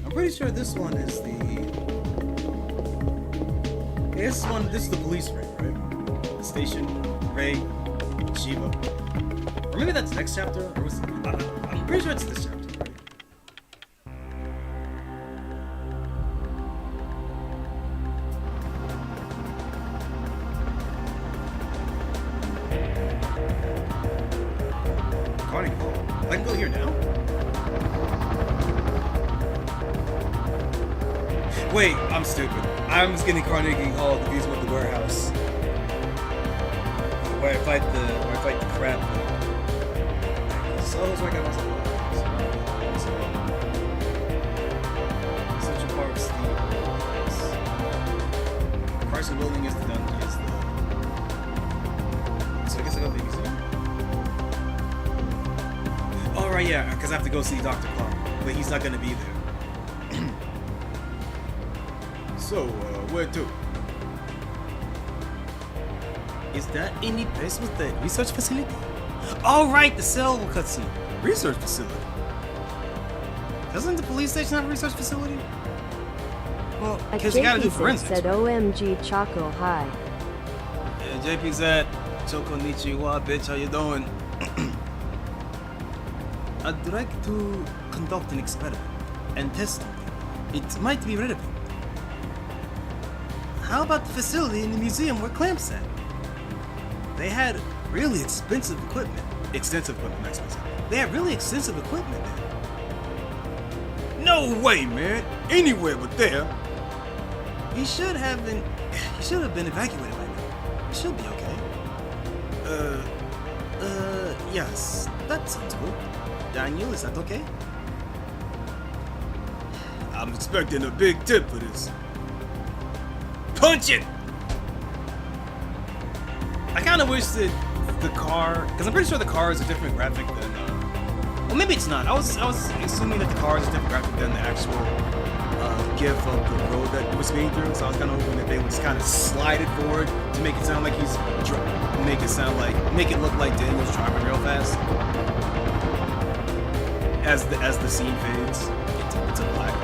I'm pretty sure this one is the... This is the police ring, right? The station, Ray, Shiva. Or maybe that's next chapter, or was I'm pretty sure it's this chapter, right? Carnegie Hall. I can go here now? Wait, I'm stupid. I'm just getting Carnegie Hall confused with the warehouse. Where I fight the crab. So it's like I was Central Park Steve. Carson Building is the dungeon. So I guess I go to the museum? Oh right, yeah, because I have to go see Dr. Clark. But he's not gonna be there. So, where to? Is that any place with the research facility? Oh, right, the cell cutscene. Research facility? Doesn't the police station have a research facility? Well, because you gotta do forensics. Said OMG Choco, hi. Yeah, JPZ, Choconnichi, what bitch, how you doing? I'd like to conduct an experiment and test something. It might be relevant. How about the facility in the museum where Clamp's at? They had really expensive equipment. Extensive equipment, not expensive. They had really extensive equipment there. No way, man. Anywhere but there. He should have been evacuated by now. He should be okay. Yes, that sounds good. Daniel, is that okay? I'm expecting a big tip for this. Punch it! I kind of wish that the car, because I'm pretty sure the car is a different graphic than, well, maybe it's not. I was assuming that the car is a different graphic than the actual GIF of the road that it was speeding through. So I was kind of hoping that they would just kind of slide it forward to make it sound like make it look like Daniel's driving real fast. As the scene fades into black.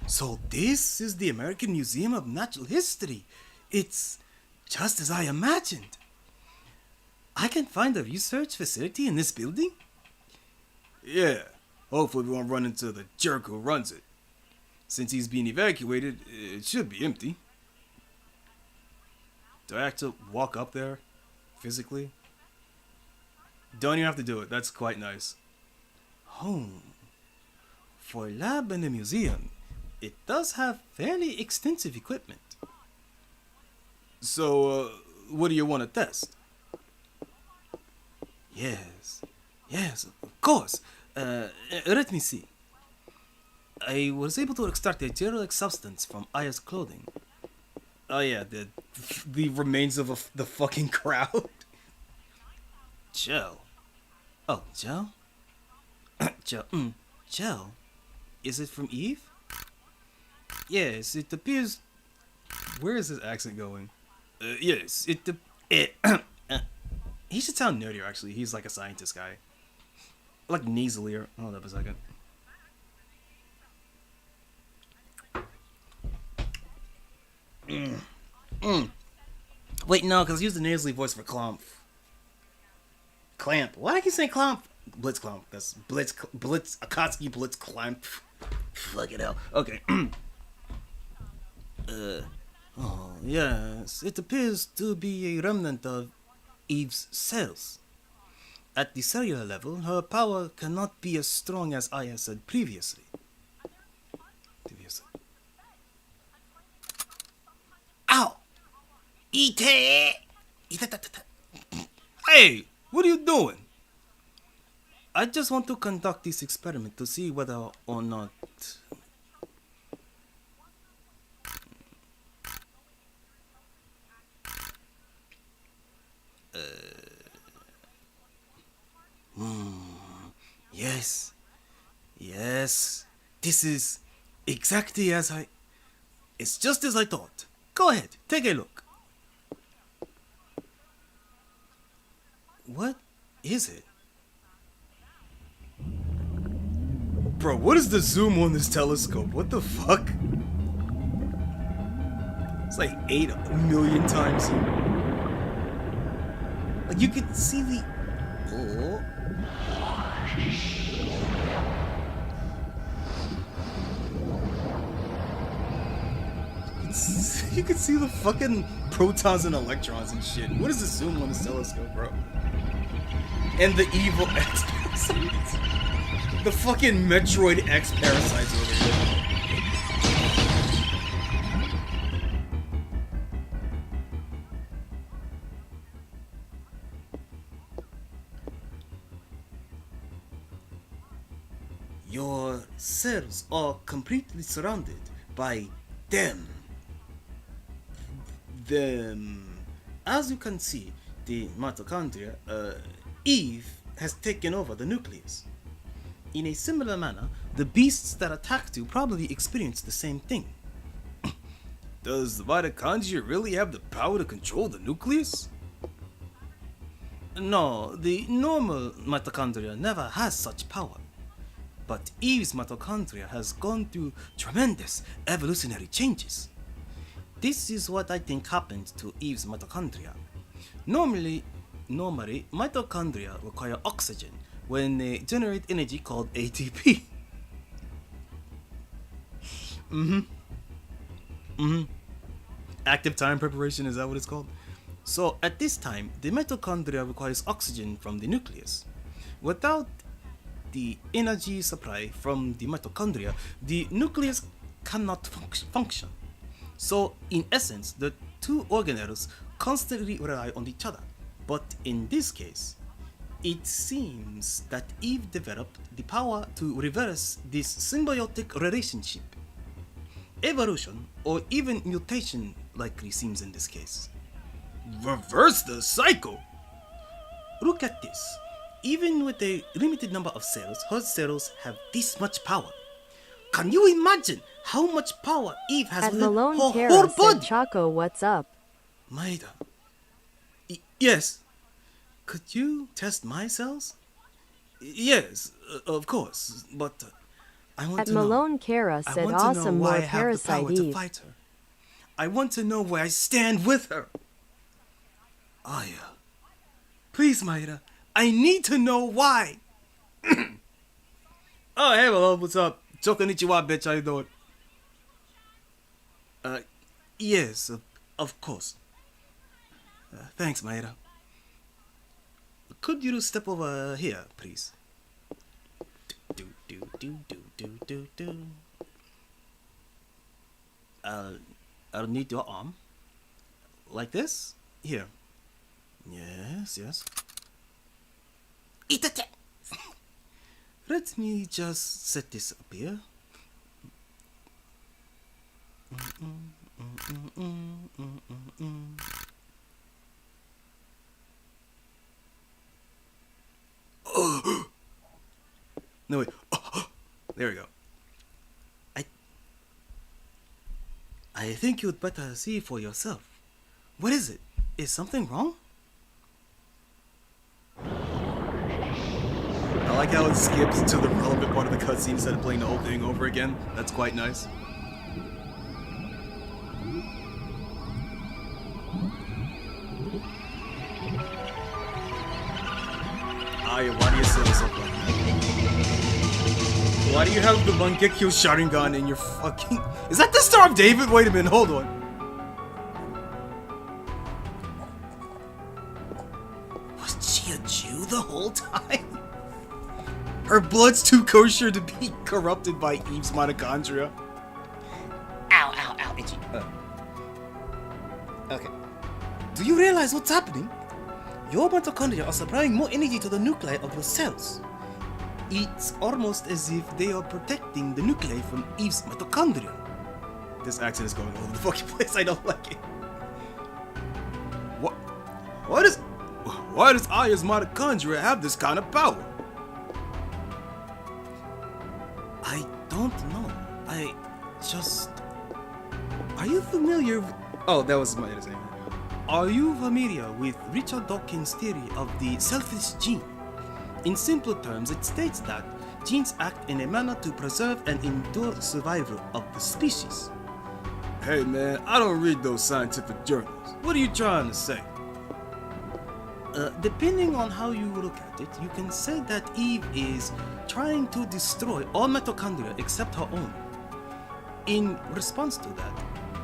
So this is the American Museum of Natural History. It's just as I imagined. I can find a research facility in this building? Yeah, hopefully we won't run into the jerk who runs it. Since he's being evacuated, it should be empty. Do I have to walk up there? Physically? Don't even have to do it, that's quite nice. Home. For a lab in a museum, it does have fairly extensive equipment. So, what do you want to test? Yes, of course. Let me see. I was able to extract a gel-like substance from Aya's clothing. Oh yeah, the remains of the fucking crowd. Gel. Oh, gel? Gel? Is it from Eve? Yes, it appears... Where is his accent going? Yes, he should sound nerdier, actually. He's like a scientist guy. Like nasalier. Hold up a second. Wait, no, because I used the nasally voice for Clamp. Clamp. Why do I keep saying Clamp? Blitz Clamp. That's Akatsuki Blitz Clamp. Fucking hell. Okay. Oh, yes. It appears to be a remnant of Eve's cells. At the cellular level, her power cannot be as strong as I had said previously. Ow! Ite! Hey! What are you doing? I just want to conduct this experiment to see whether or not... Yes. This is exactly as I... It's just as I thought. Go ahead, take a look. What is it? Bro, what is the zoom on this telescope? What the fuck? It's like 8 million times. Like you could see the... Oh. You can see the fucking protons and electrons and shit. What is the zoom on this telescope, bro? And the evil X parasites. The fucking Metroid X parasites over here. Your cells are completely surrounded by them. As you can see, the mitochondria, Eve has taken over the nucleus. In a similar manner, the beasts that attacked you probably experienced the same thing. Does the mitochondria really have the power to control the nucleus? No, the normal mitochondria never has such power. But Eve's mitochondria has gone through tremendous evolutionary changes. This is what I think happened to Eve's mitochondria. Normally, mitochondria require oxygen when they generate energy called ATP. Active time preparation, is that what it's called? So at this time, the mitochondria requires oxygen from the nucleus. Without the energy supply from the mitochondria, the nucleus cannot function. So in essence, the two organelles constantly rely on each other. But in this case, it seems that Eve developed the power to reverse this symbiotic relationship. Evolution, or even mutation, likely seems in this case. Reverse the cycle? Look at this. Even with a limited number of cells, her cells have this much power. Can you imagine how much power Eve has At within her Malone whole Kara said, body? Choco, what's up? Maida. Yes. Could you test my cells? Yes, of course, but I want At to Malone know. Kara I said, want to know awesome, why more I have the Parasite power to Eve. fight her. I want to know where I stand with her. Aya. Please, Maida. I need to know why. Oh, hey, hello, what's up? Choconnichi, bitch, how you doing? Yes, of course. Thanks, Maida. Could you step over here, please? Do. I'll need your arm. Like this? Here. Yes. Itate! Let me just set this up here. Oh. No, wait. Oh. There we go. I think you'd better see for yourself. What is it? Is something wrong? I like how it skips to the relevant part of the cutscene instead of playing the whole thing over again. That's quite nice. Aya, why do you say so funny? Why do you have the Mangekyo Sharingan in your fucking... Is that the Star of David? Wait a minute, hold on. Was she a Jew the whole time? Her blood's too kosher to be corrupted by Eve's mitochondria. Ow, itchy. Okay. Do you realize what's happening? Your mitochondria are supplying more energy to the nuclei of your cells. It's almost as if they are protecting the nuclei from Eve's mitochondria. This accent is going all over the fucking place. I don't like it. Why does Aya's mitochondria have this kind of power? I don't know. Are you familiar with... Oh, that was my other name. Are you familiar with Richard Dawkins' theory of the selfish gene? In simple terms, it states that genes act in a manner to preserve and endure survival of the species. Hey man, I don't read those scientific journals. What are you trying to say? Depending on how you look at it, you can say that Eve is trying to destroy all mitochondria except her own. In response to that,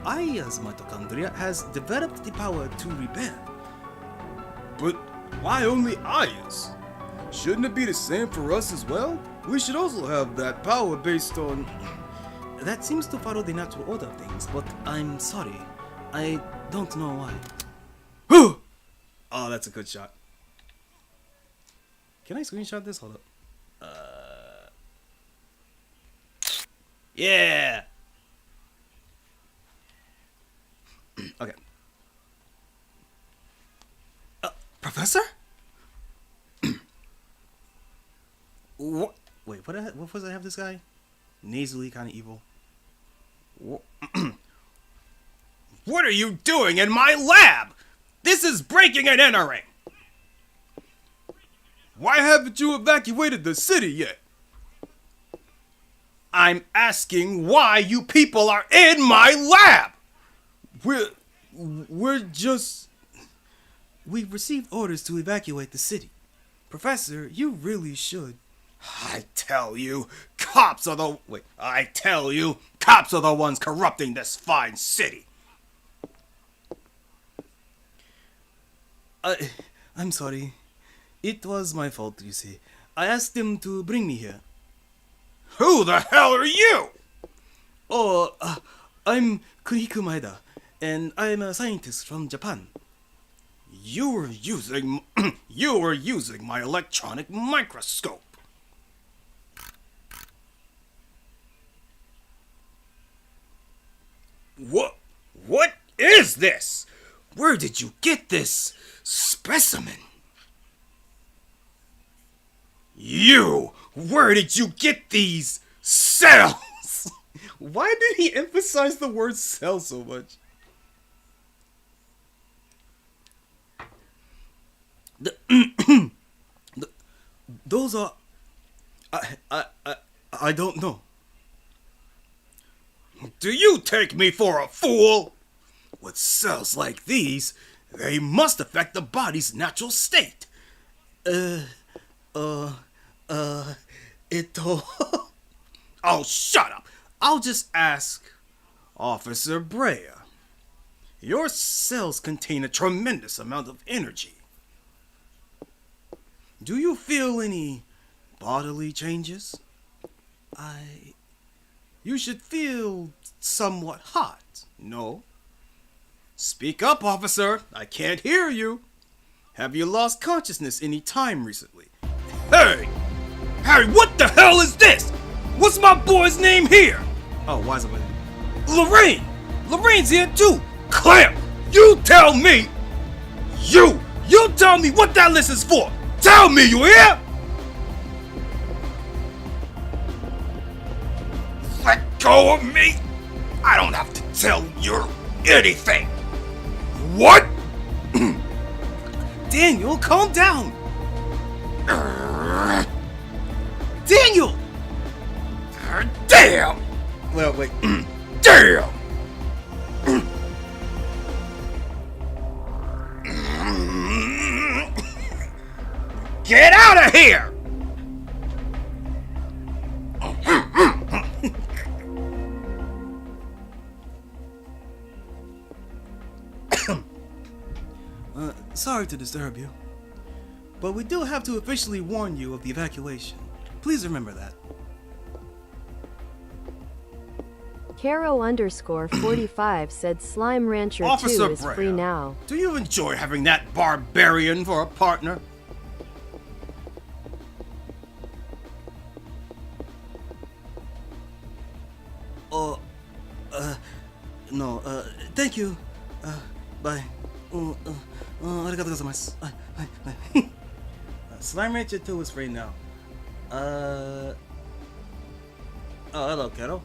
Aya's mitochondria has developed the power to rebel. But why only Aya's? Shouldn't it be the same for us as well? We should also have that power based on... That seems to follow the natural order of things, but I'm sorry. I don't know why. Oh, that's a good shot. Can I screenshot this? Hold up. Yeah! Okay. Professor? What? Wait, what was I have this guy? Nasally, kind of evil. What are you doing in my lab? This is breaking and entering! Why haven't you evacuated the city yet? I'm asking why you people are in my lab. We're just... We've received orders to evacuate the city. Professor, you really should. I tell you, cops are the ones corrupting this fine city. I'm sorry. It was my fault, you see. I asked them to bring me here. Who the hell are you? Oh, I'm Kunihiko Maeda, and I'm a scientist from Japan. You were using my electronic microscope. What is this? Where did you get this specimen? Where did you get these cells? Why did he emphasize the word cell so much? Those are... I don't know. Do you take me for a fool? With cells like these, they must affect the body's natural state. Oh, shut up. I'll just ask Officer Brea. Your cells contain a tremendous amount of energy. Do you feel any bodily changes? You should feel somewhat hot, no? Speak up, officer. I can't hear you. Have you lost consciousness any time recently? Hey! Harry, what the hell is this? What's my boy's name here? Oh, why is it with him? Lorraine! Lorraine's here too! Clamp! You tell me! You tell me what that list is for! Tell me, you hear? Let go of me! I don't have to tell you anything! What? Daniel, calm down! Daniel! Damn! Well, wait. Damn! Get out of here! Sorry to disturb you, but we do have to officially warn you of the evacuation. Please remember that. Caro_45 said Slime Rancher Officer 2 is Brea, free now. Do you enjoy having that barbarian for a partner? No, thank you. Bye. Arigatou gozaimasu. Slime Rancher 2 is free now. Oh, hello, Kero.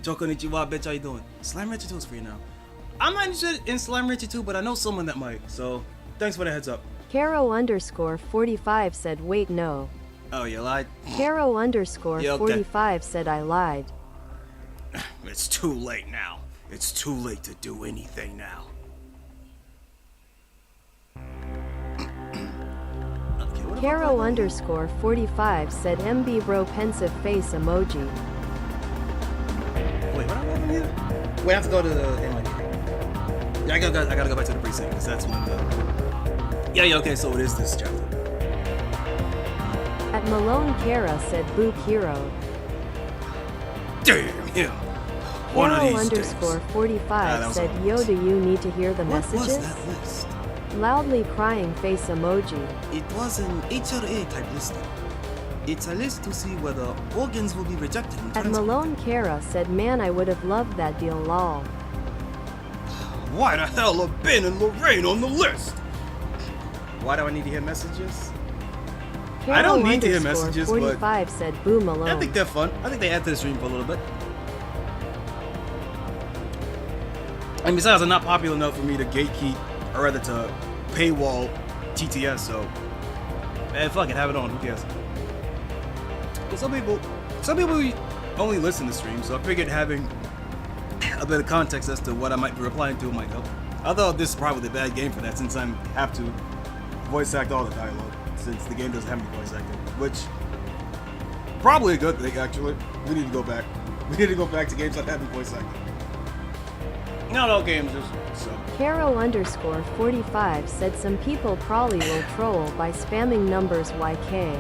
Choconnichi, bitch, how you doing? Slime Rancher 2 is free now. I'm not interested in Slime Rancher 2, but I know someone that might, so thanks for the heads up. Caro_45 said wait no. Oh, you lied? Caro_45 said I lied. It's too late now. It's too late to do anything now. Caro_45 said MB bro pensive face emoji. Wait, what am I doing here? Wait, I have to go to the MIT. Yeah, I gotta go back to the precinct, because that's when the... Yeah, okay, so it is this chapter. At Malone Kara said Book Hero. Damn him! One of these days. Caro_45 said yo, do you need to hear the messages? What was that list? Loudly crying face emoji. It was an HRA type listing. It's a list to see whether organs will be rejected and At Malone Kara said man I would have loved that deal lol. Why the hell are Ben and Lorraine on the list? Why do I need to hear messages? I don't need to hear messages, but 45 said boo Malone. I think they're fun. I think they add to the stream for a little bit. And besides, they're not popular enough for me to gatekeep, or rather to paywall TTS, so fuck it, have it on, who cares? But some people only listen to streams, so I figured having a bit of context as to what I might be replying to might help. Although this is probably a bad game for that, since I have to voice act all the dialogue, since the game doesn't have any voice acting, which probably a good thing actually. We need to go back. We need to go back to games that have voice acting. Not all games just so. Caro_45 said some people probably will troll by spamming numbers YK.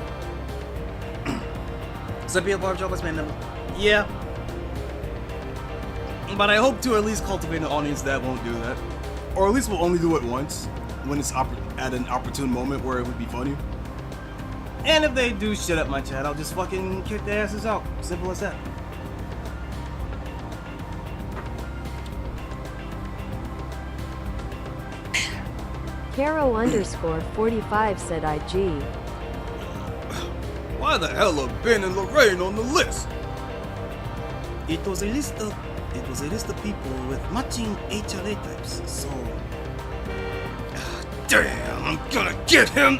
Some people are troll by spamming numbers. Yeah. But I hope to at least cultivate an audience that won't do that. Or at least will only do it once, when it's at an opportune moment where it would be funny. And if they do shit up my chat, I'll just fucking kick their asses out. Simple as that. Caro_45 said IG. Why the hell are Ben and Lorraine on the list? It was a list of people with matching HLA types, so damn, I'm gonna get him!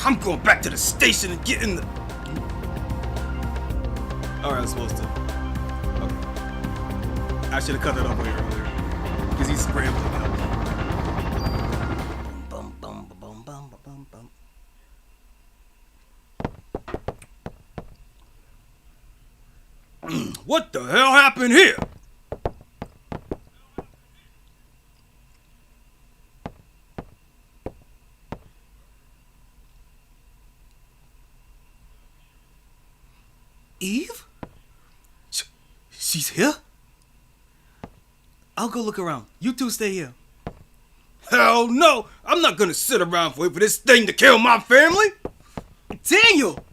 I'm going back to the station and getting the... Alright, I'm supposed to. Okay. I should have cut that off way earlier. Because he's scrambling now. Bum, bum, bum, bum, bum, bum. What the hell happened here? Eve? She's here? I'll go look around. You two stay here. Hell no! I'm not gonna sit around and wait for this thing to kill my family! Daniel!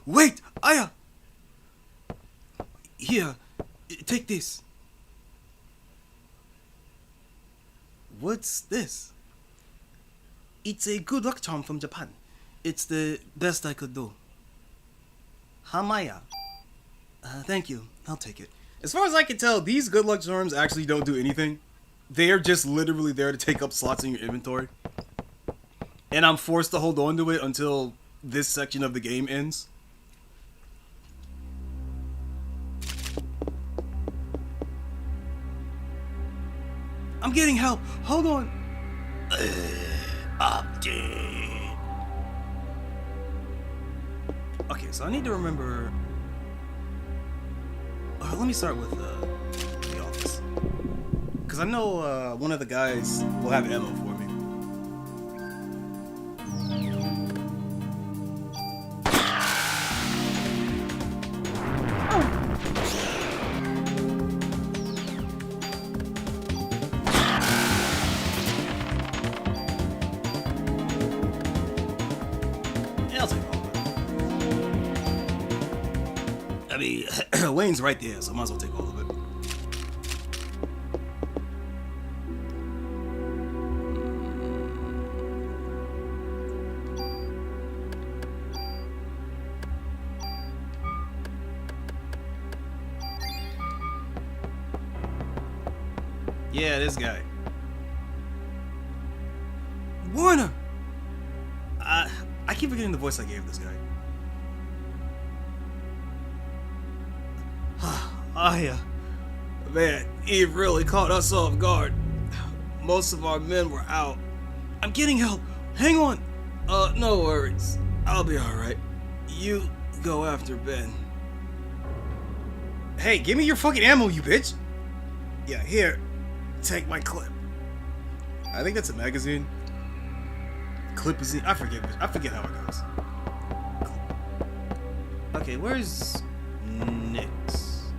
Wait, Aya! Here, take this. What's this? It's a good luck charm from Japan. It's the best I could do. Hamaya. Thank you. I'll take it. As far as I can tell, these good luck charms actually don't do anything. They're just literally there to take up slots in your inventory. And I'm forced to hold on to it until this section of the game ends. I'm getting help. Hold on. Update. Okay, so I need to remember. Let me start with the office, because I know one of the guys will have ammo for me. I mean, Wayne's right there, so I might as well take all of it. Yeah, this guy. Warner! I keep forgetting the voice I gave this guy. Man, Eve really caught us off guard. Most of our men were out. I'm getting help. Hang on. No worries. I'll be alright. You go after Ben. Hey, give me your fucking ammo, you bitch. Yeah, here. Take my clip. I think that's a magazine. Clip is in. I forget how it goes. Okay, where's Nyx?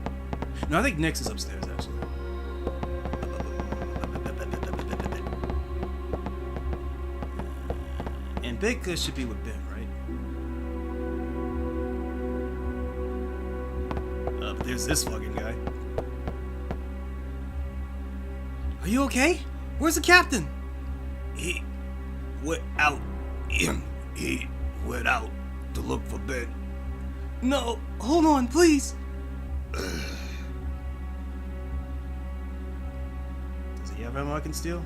No, I think Nyx is upstairs, actually. And Big should be with Ben, right? But there's this fucking guy. Are you okay? Where's the captain? He went out. He went out to look for Ben. No, hold on, please. Does he have ammo I can steal?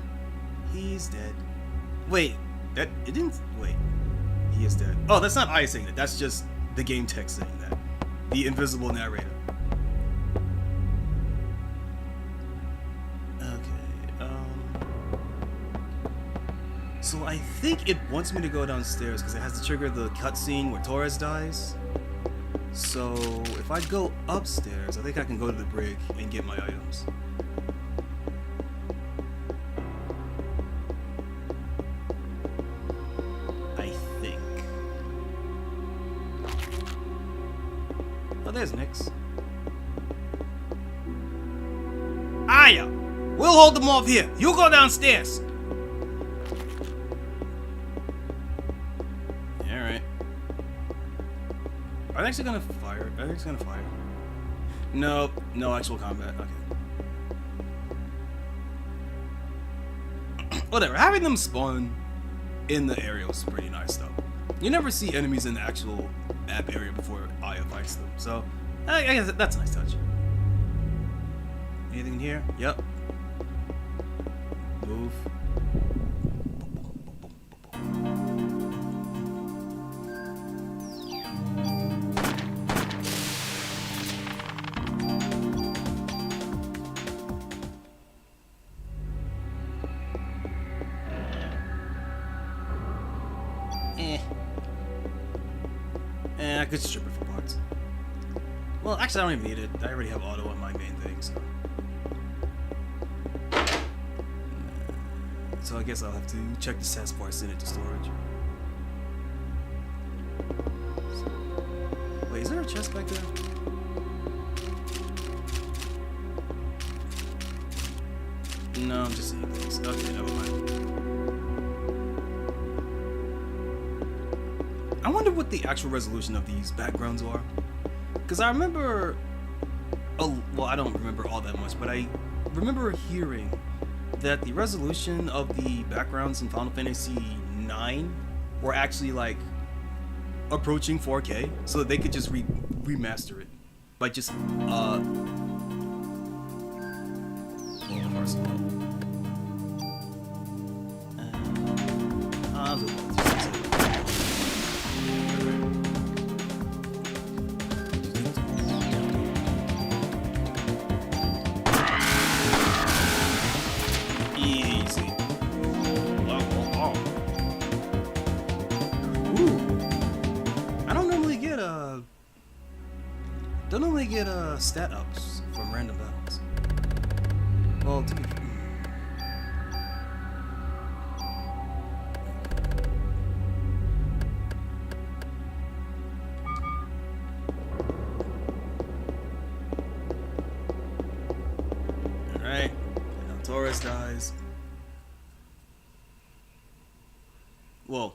He's dead. Wait, it didn't. Wait, he is dead. Oh, that's not I saying it. That's just the game text saying that. The invisible narrator. Okay, so I think it wants me to go downstairs because it has to trigger the cutscene where Torres dies. So if I go upstairs, I think I can go to the brig and get my items. I think. Oh, there's Nyx. Aya! We'll hold them off here. You go downstairs. Are they actually gonna fire? Are they actually gonna fire? No, no actual combat. Okay. Whatever. Having them spawn in the area was pretty nice, though. You never see enemies in the actual map area before Aya fights them, so I guess that's a nice touch. Anything in here? Yep. Move. I could strip it for parts. Well, actually, I don't even need it. I already have auto on my main thing, so. So I guess I'll have to check the stats before I send it to storage. Wait, is there a chest back there? No, I'm just seeing things. Okay, never mind. I wonder what the actual resolution of these backgrounds are. Because I remember... Oh, well, I don't remember all that much, but I remember hearing that the resolution of the backgrounds in Final Fantasy IX were actually, like, approaching 4K, so that they could just remaster it. By just, well, first of all... I'll do it. Don't normally get stat ups from random battles. Well, to be alright, now Torres dies. Whoa.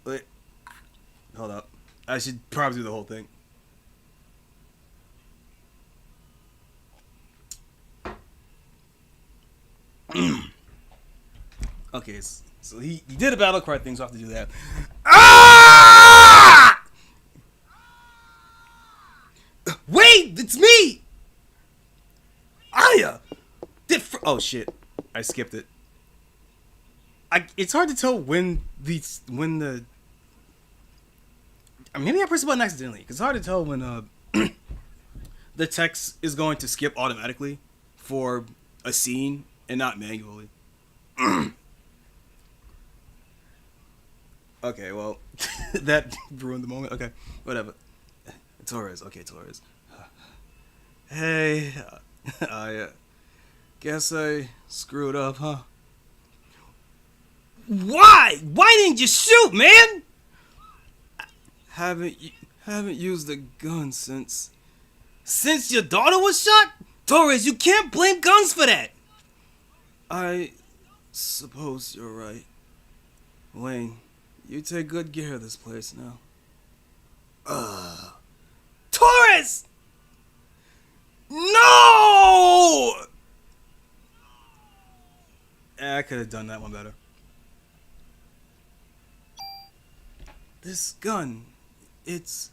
Wait. Hold up. I should probably do the whole thing. Okay, so he did a battle cry thing, so I have to do that. Ah! Wait, it's me! Aya! Oh shit, I skipped it. It's hard to tell when the maybe I pressed the button accidentally, because it's hard to tell when the text is going to skip automatically for a scene and not manually. Okay, well, that ruined the moment. Okay, whatever. Torres, okay, Torres. Hey, I guess I screwed up, huh? Why? Why didn't you shoot, man? Haven't used a gun since your daughter was shot? Torres, you can't blame guns for that. I suppose you're right. Wayne, you take good care of this place now. Torres! No! I could have done that one better. This gun, it's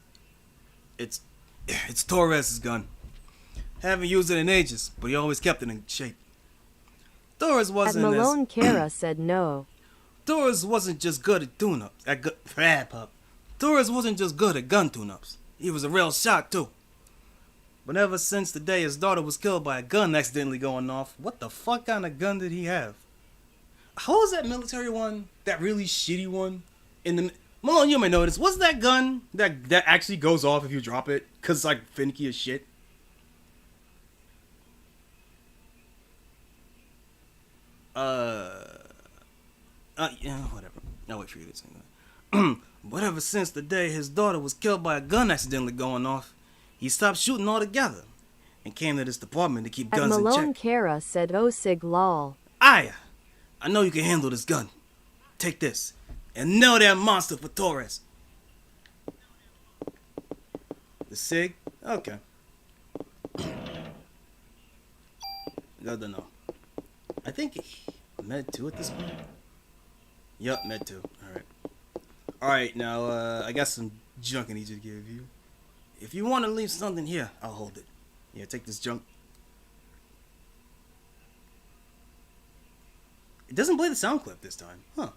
Torres' gun. Haven't used it in ages, but he always kept it in shape. Torres wasn't Malone Kara said no. Torres wasn't just good at doing up. Torres wasn't just good at gun tune-ups. He was a real shot, too. But ever since the day his daughter was killed by a gun accidentally going off, what the fuck kind of gun did he have? How was that military one? That really shitty one? Malone, you may notice, what's that gun that actually goes off if you drop it? Cause it's like finicky as shit. Yeah, whatever. I'll wait for you to say that. But ever since the day his daughter was killed by a gun accidentally going off, he stopped shooting altogether and came to this department to keep guns in check. Malone Kara said, "Oh sig lol. I know you can handle this gun. Take this and nail that monster for Torres." The SIG? Okay. Good to know. I think Med 2 at this point. Yup, Med 2. Alright, now, I got some junk I need you to give you. If you want to leave something here, I'll hold it. Yeah, take this junk. It doesn't play the sound clip this time. Huh.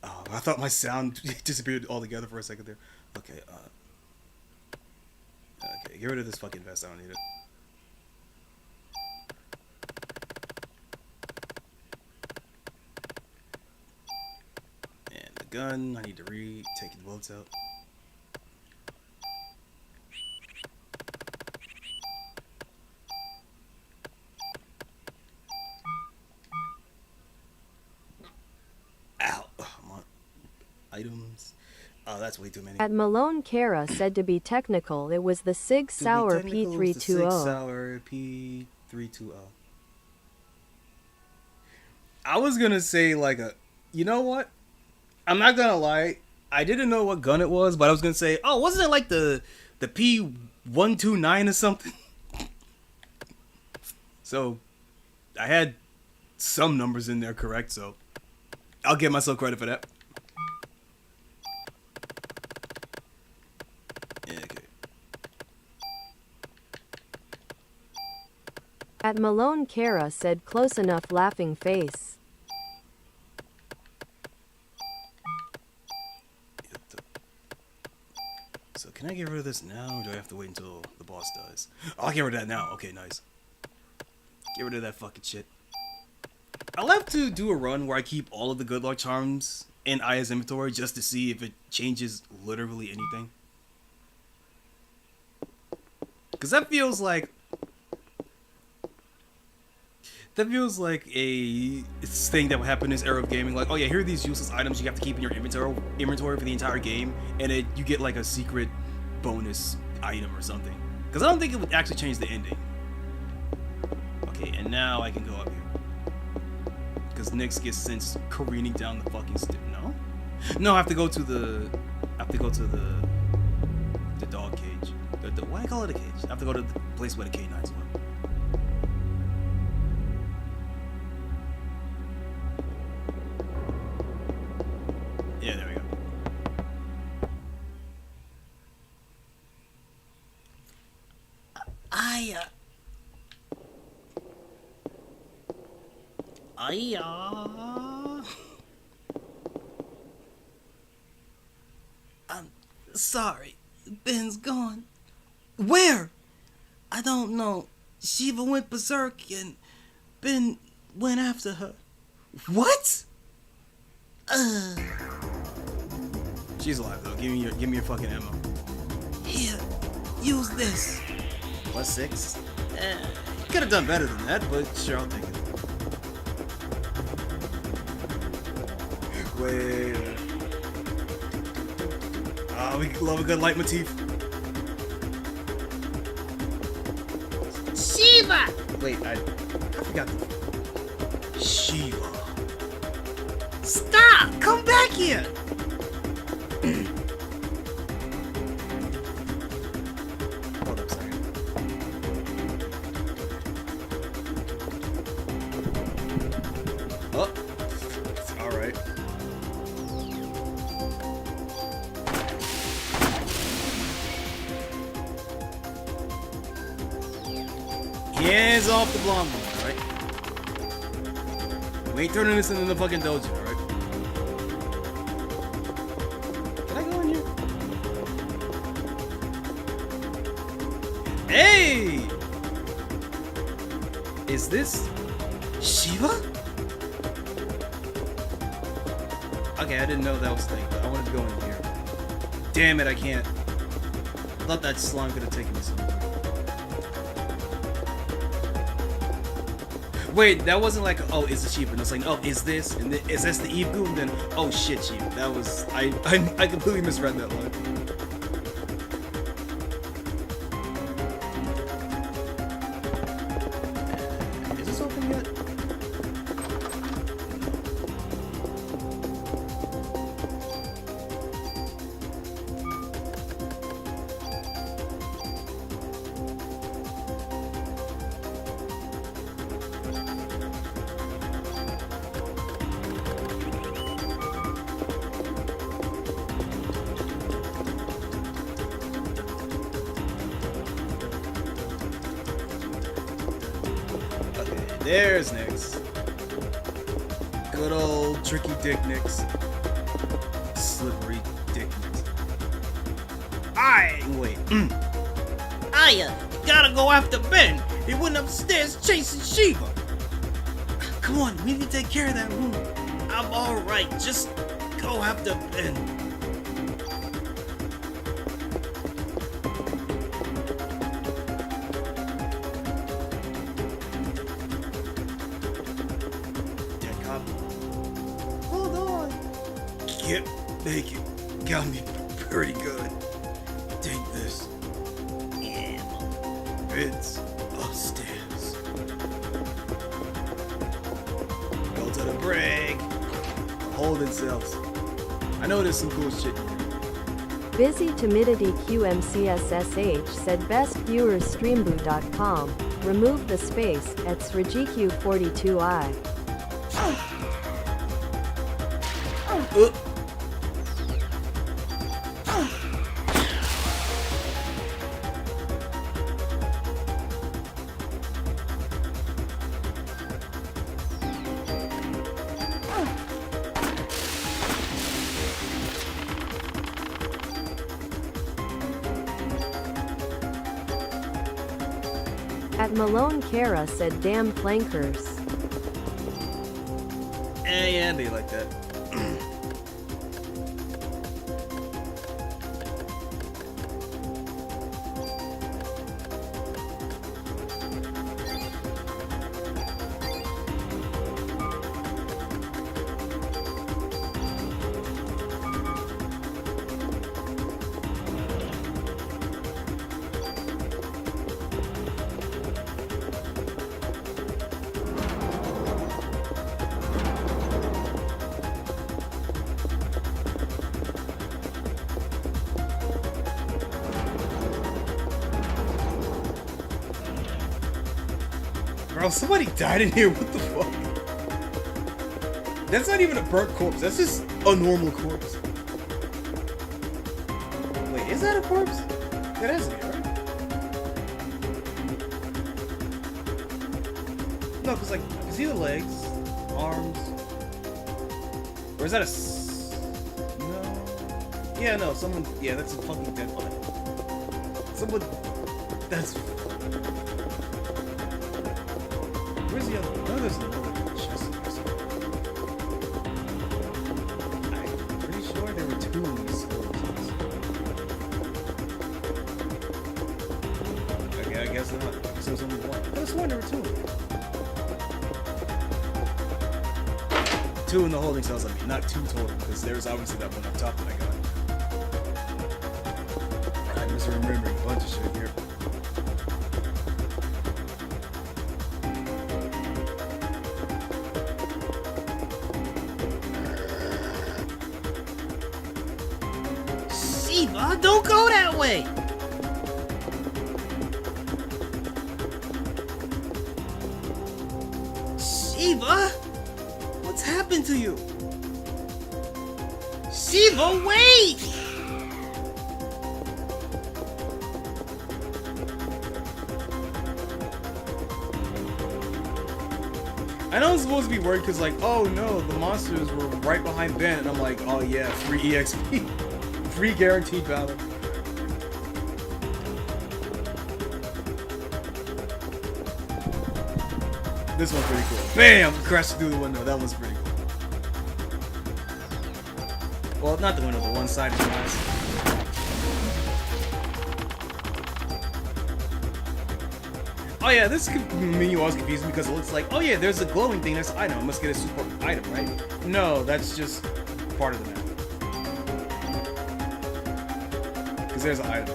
Oh, I thought my sound disappeared altogether for a second there. Okay, okay, get rid of this fucking vest. I don't need it. And the gun, I need to take the bullets out. Items. Oh, that's way too many. At Malone Kara said to be technical, it was the Sig Sauer P320. Sig Sauer P320. I was gonna say like you know what? I'm not gonna lie. I didn't know what gun it was, but I was gonna say, oh, wasn't it like the P129 or something? So I had some numbers in there correct, so I'll give myself credit for that. At Malone Kara said close enough laughing face. So can I get rid of this now, or do I have to wait until the boss dies? I'll get rid of that now. Okay, nice. Get rid of that fucking shit. I'll have to do a run where I keep all of the good luck charms in Aya's inventory just to see if it changes literally anything. Because that feels like a thing that would happen in this era of gaming. Like, oh yeah, here are these useless items you have to keep in your inventory for the entire game, and you get like a secret bonus item or something. Because I don't think it would actually change the ending. Okay, and now I can go up here. Because Nyx gets sent careening down the fucking No, I have to go to the dog cage. Why do I call it a cage? I have to go to the place where the canines were. Yeah, there we go. I'm sorry. Ben's gone. Where? I don't know. Shiva went berserk and Ben went after her. What? She's alive though. Give me your fucking ammo. Here, use this. +6? Could have done better than that, but sure, I'll take it. Wait. Oh, we love a good leitmotif. Shiva! Wait, I forgot the... Shiva. Stop! Come back here! Hold up a second. Oh. Alright. Hands off the blonde one, alright? We ain't turning this into the fucking dojo, alright? Is this Shiva? Okay, I didn't know that was the thing. I wanted to go in here. Damn it, I can't. I thought that slime could have taken me somewhere. Wait, that wasn't like, oh, is it Shiva? And it's like, oh, is this? And is this the Eve goo? And then, oh shit, Shiva. That was, I completely misread that line. Is this open yet? There's Nyx. Good old tricky dick Nyx. Slippery dick Nyx. Wait. Aya, you gotta go after Ben. He went upstairs chasing Shiva. Come on, we need to take care of that room. I'm alright, just go after Ben. Get naked. Got me pretty good. Take this. Yeah. It's upstairs. Go to the break. Holding cells. I know there's some cool shit here. Busy Timidity QMCSSH said best viewers streamboo.com. Remove the space at SRGQ42i. At Malone Kara said damn plankers. Yeah, they like that. Bro, somebody died in here. What the fuck? That's not even a burnt corpse. That's just a normal corpse. Wait, is that a corpse? That isn't it, right? No, because, like, you see the legs, arms. Or is that a... No. Yeah, no, someone... Yeah, that's a fucking dead body. Someone... That's... Where's the other one? No, there's another chest in there somewhere. I'm pretty sure there were two in these skeletons. Okay, I guess not. I guess there was only one. I could have sworn there were two. Two in the holding cells, I mean, not two total, because there's obviously that one up top that I got. I'm just remembering a bunch of shit here. Shiva, don't go that way! Shiva? What's happened to you? Shiva, wait! I know I'm supposed to be worried because, like, oh no, the monsters were right behind Ben, and I'm like, oh yeah, free EXP. Free guaranteed valor. This one's pretty cool. Bam! Crashed through the window. That one's pretty cool. Well, not the window, the one side of the glass. Oh yeah, this menu was confusing because it looks like, oh yeah, there's a glowing thing next to item. I must get a super item, right? No, that's just part of the map. Because there's an item.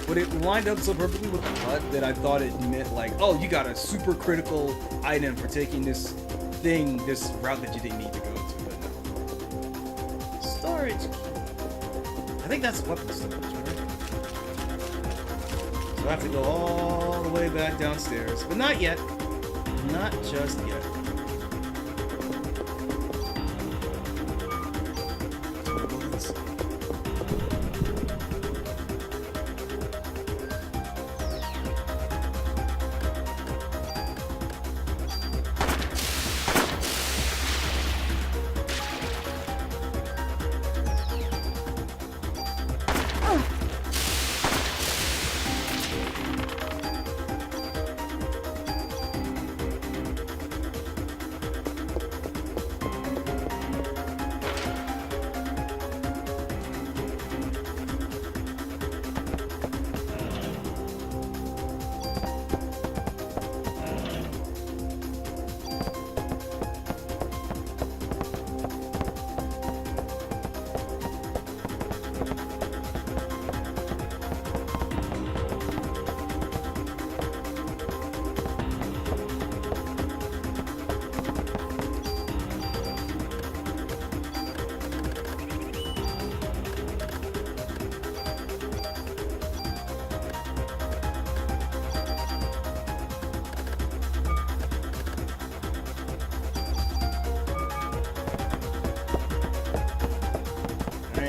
But it lined up so perfectly with the HUD that I thought it meant like, oh, you got a super critical item for taking this thing, this route that you didn't need to go to. But no. Storage key. I think that's weapon storage, right? So I have to go all the way back downstairs. But not yet. Not just yet.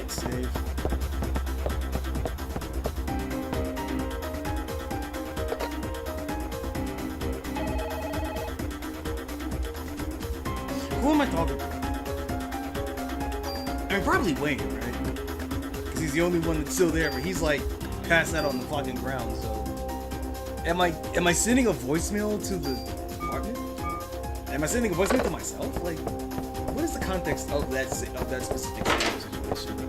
Save. Who am I talking to? I mean, probably Wayne, right? Because he's the only one that's still there, but he's like passed out on the fucking ground. So, am I sending a voicemail to the apartment? Am I sending a voicemail to myself? Like, what is the context of that specific situation?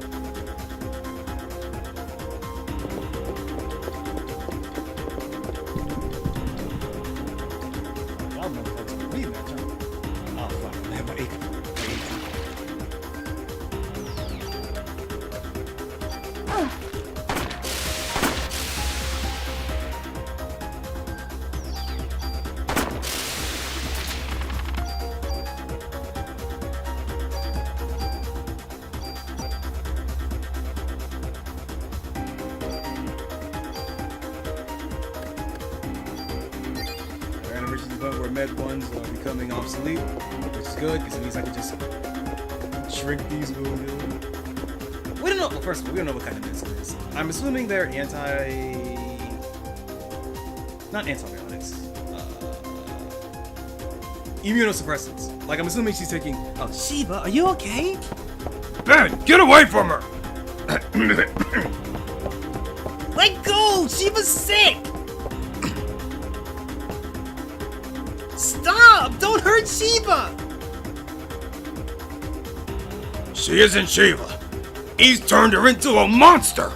Where med ones are becoming obsolete, which is good because it means I can just shrink these wounded. We don't know. Well, first of all, we don't know what kind of medicine it is. I'm assuming they're not antibiotics, immunosuppressants. Like I'm assuming she's taking. Oh, Shiba, are you okay? Ben, get away from her! Let go! Shiba's sick! Stop! Don't hurt Shiba! She isn't Shiva. He's turned her into a monster!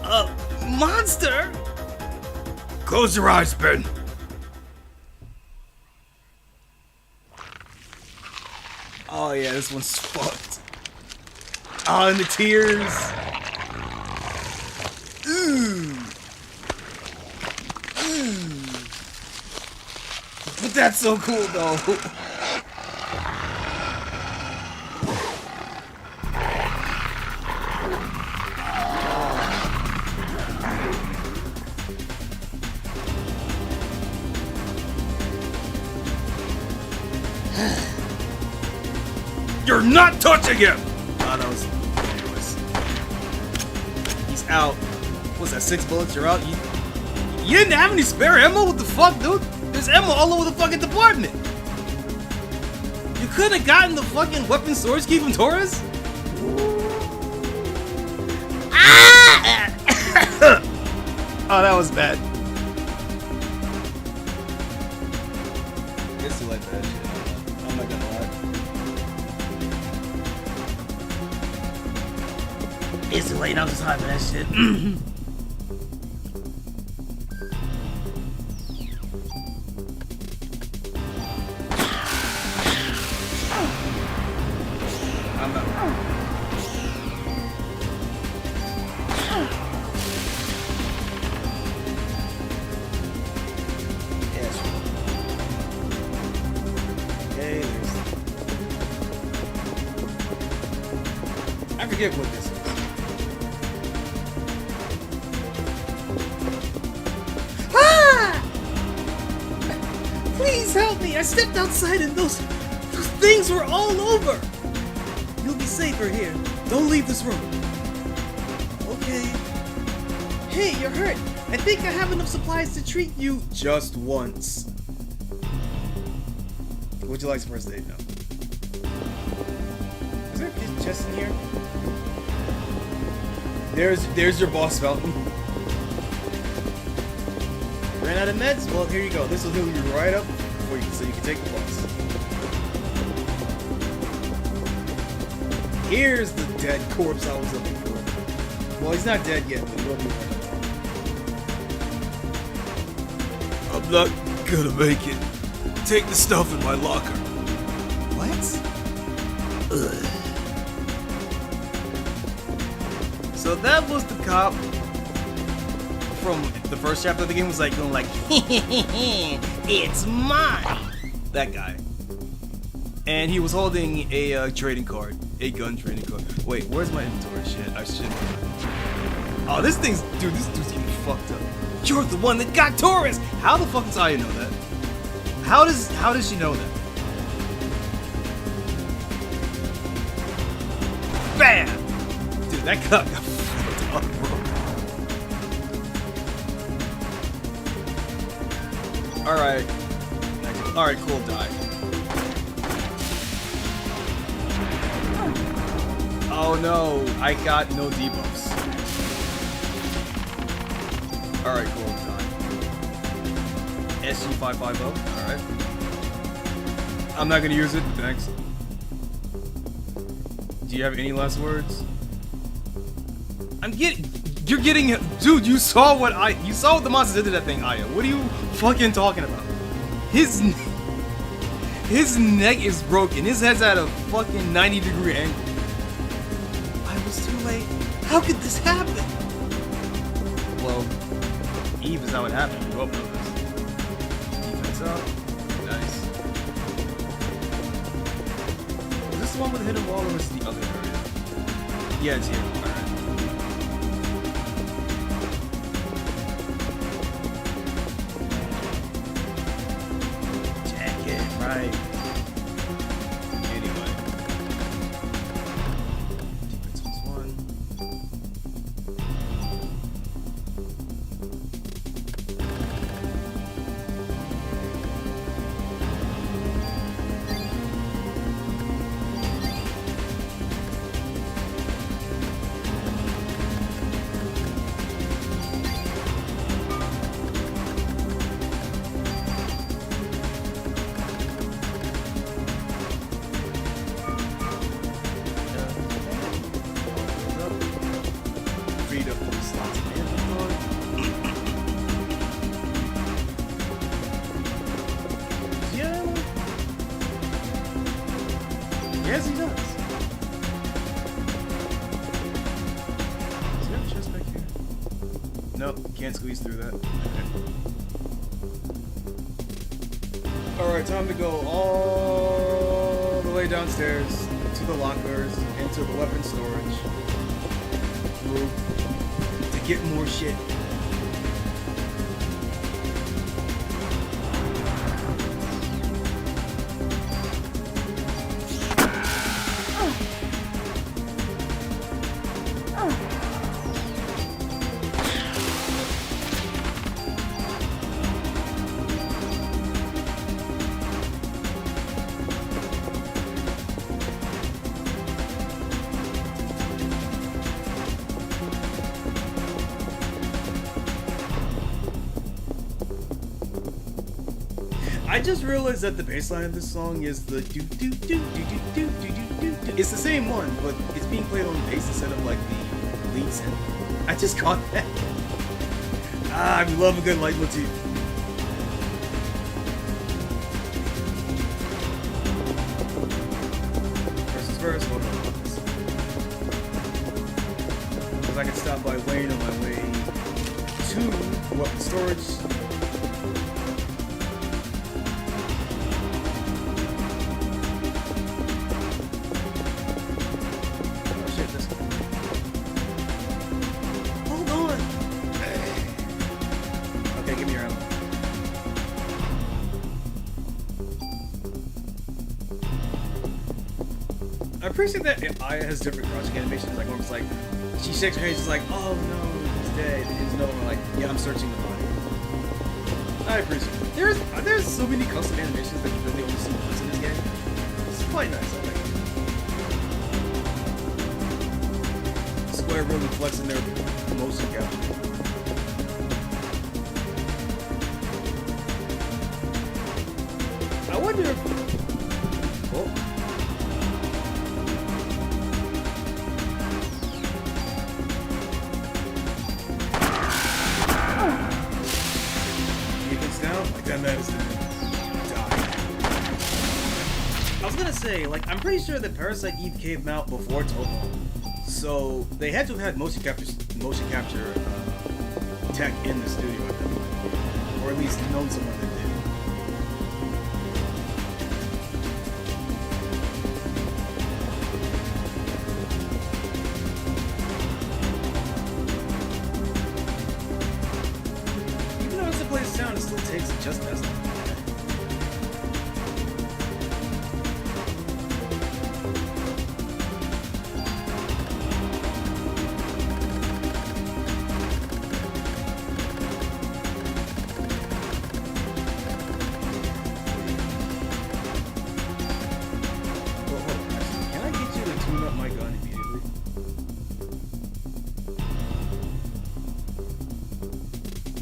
A monster? Close your eyes, Ben. Oh yeah, this one's fucked. Oh, and the tears. Ooh. Ooh. But that's so cool though. You're not touching him! Oh, that was... Anyways. He's out. What's that, 6 bullets? You're out? You didn't have any spare ammo? What the fuck, dude? There's ammo all over the fucking department! You could have gotten the fucking weapon storage key from Torres? Ah! Oh, that was bad. too late for that shit. I'm not gonna lie. It's too late. I'm just hyping that shit. I'm not. Yes. Okay, I forget what this is. Please help me! I stepped outside and those things were all over! You'll be safer here. Don't leave this room. Okay. Hey, you're hurt. I think I have enough supplies to treat you just once. Would you like some first aid? No. Is there a chest in here? There's your boss fountain. Ran out of meds? Well, here you go. This will heal you right up before so you can take the boss. Here's the dead corpse I was looking for. Well, he's not dead yet, but he will be right. I'm not gonna make it. Take the stuff in my locker. What? Ugh. So that was the cop from the first chapter of the game, was like going like, it's mine. That guy. And he was holding a trading card, a gun trading card. Wait, where's my inventory? Shit, I should. Oh, this dude's getting fucked up. You're the one that got Taurus. How the fuck does Aya know that? How does she know that? Bam! Dude, that cop got fucked up, bro. Alright. Alright, cool, die. Oh no, I got no debuffs. Alright, cool, die. SG550, alright. I'm not gonna use it, thanks. Do you have any last words? You're getting, dude, you saw what the monster did to that thing, Aya. What are you fucking talking about? His neck is broken. His head's at a fucking 90-degree angle. I was too late. How could this happen? Well, Eve is how it happened. You both know this. Defense up. Nice. Is this the one with the hidden wall or is it the other area? Yeah, it's here. Alright. Right. Anyway. Defense plus 1. Yes, he does. Is there a chest back here? Nope, can't squeeze through that. Okay. Alright, time to go all the way downstairs to the lockers, into the weapon storage room to get more shit. I just realized that the bass line of this song is the do do do do do do do do do. It's the same one, but it's being played on bass instead of like the lead synth. I just caught that. I love a good leitmotif. First, hold on. Because I can stop by Wayne on my way to weapon storage. Oh shit, this one. Hold on! Okay, give me your ammo. I appreciate that Aya has different crouching animations. Like, almost like she shakes her head, she's like, "Oh no, he's dead." And there's another one like, "Yeah, I'm searching the body." I appreciate it. There's so many custom animations that you really only see once in this game. It's quite nice. I like it. Square really flexing their motion capture. I wonder if. Oh. I was gonna say, like, I'm pretty sure that Parasite Eve came out before Toho, so they had to have had motion capture tech in the studio, I think. Or at least known someone that did. Even though it's a place sound, it still takes just as long.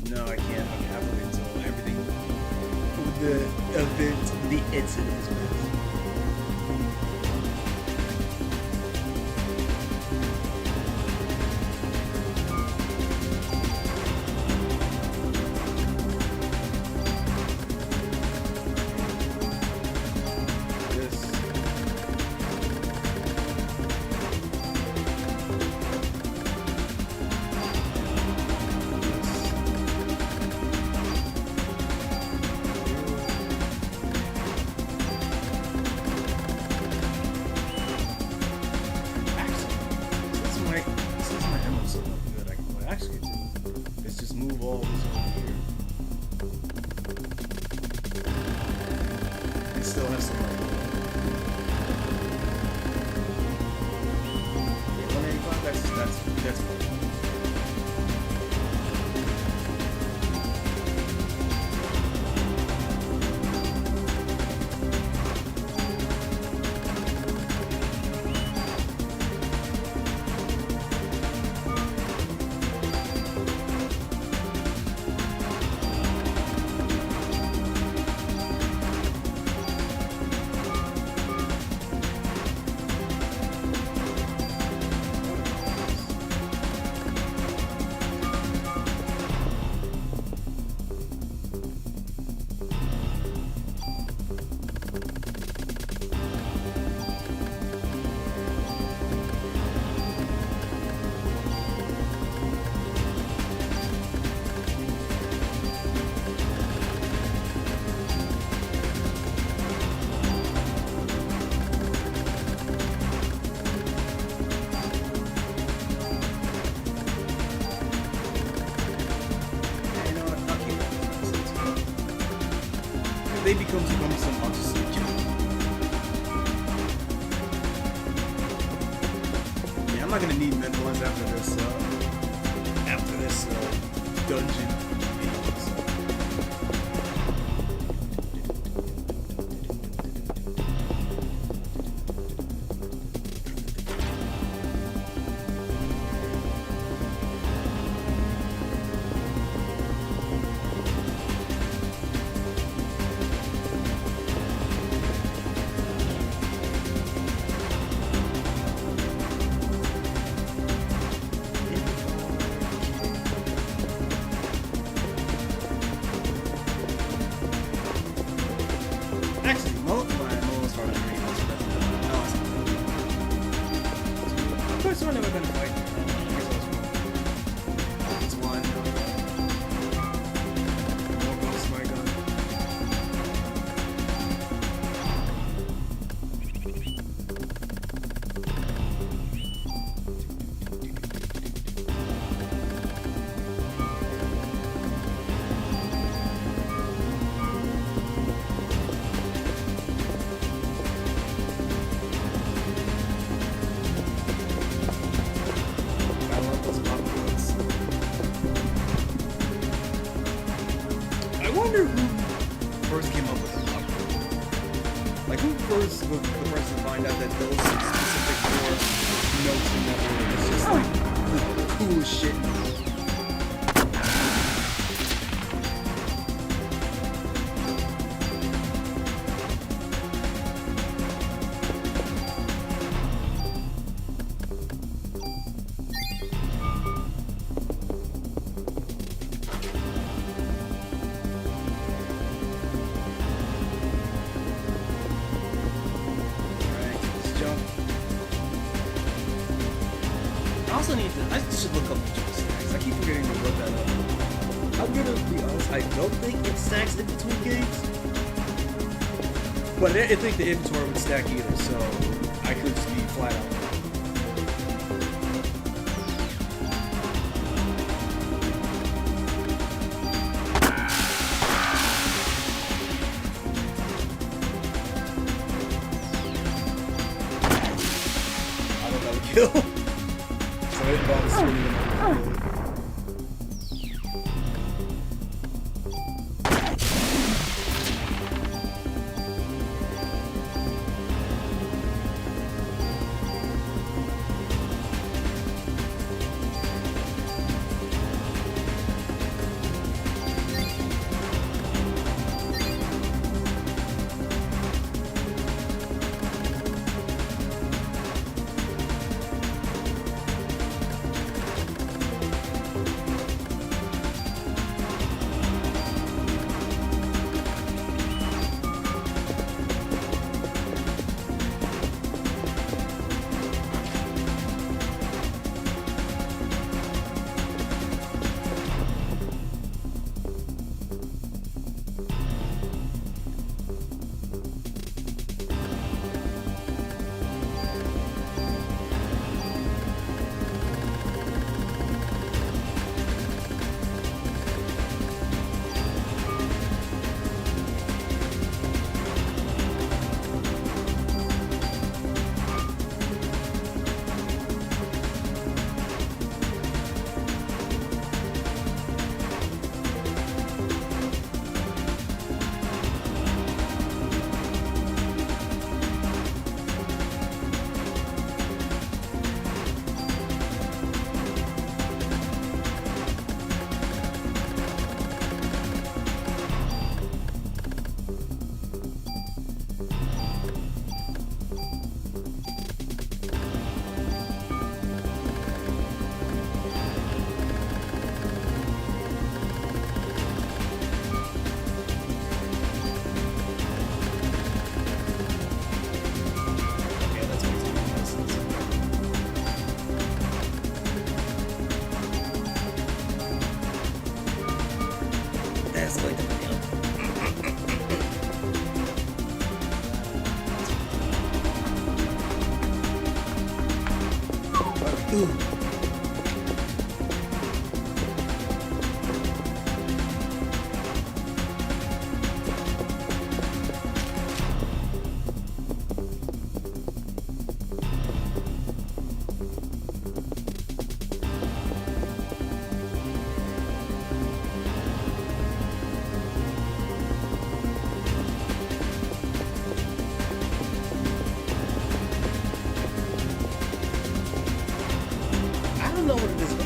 No, I can't. I have to wait until everything. The incident is passed. Still has some money. 185, that's fine. They become some autistic kid. Yeah, I'm not gonna need mental ones after this dungeon. Actually, Mullet's probably green. Of course, we're never gonna fight. It's one. More ghost, my gun. I wonder who first came up with the popcorn. Like, who first was the person to find out that those specific four notes in that order is just like the coolest shit in the world. I should look up the stacks. I keep forgetting to look that up. I'm gonna be honest, I don't think it stacks in between games. But I didn't think the inventory would stack either, so I could just be flat out. I don't know, kill. So it involves swinging them.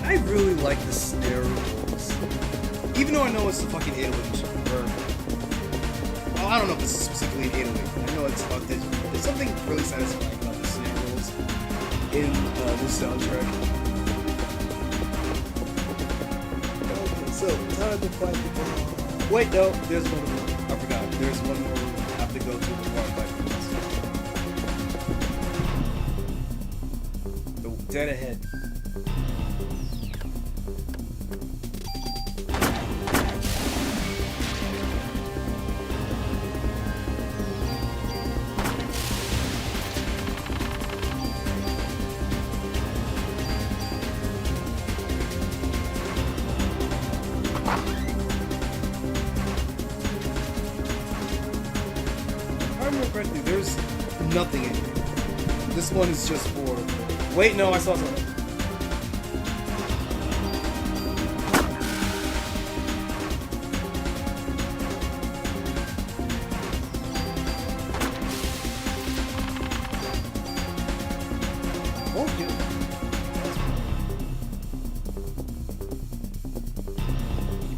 I really like the snare rolls. Even though I know it's the fucking 808 I don't know if this is specifically an 808. I know it's there's something really satisfying about the snare rolls in this soundtrack. Okay, so time to fight the boss. Wait, no, there's one more. I forgot. There's one more we have to go to. bar fight. The dead ahead. Correctly, there's nothing in here. This one is just for... Wait, no, I saw something. Won't do.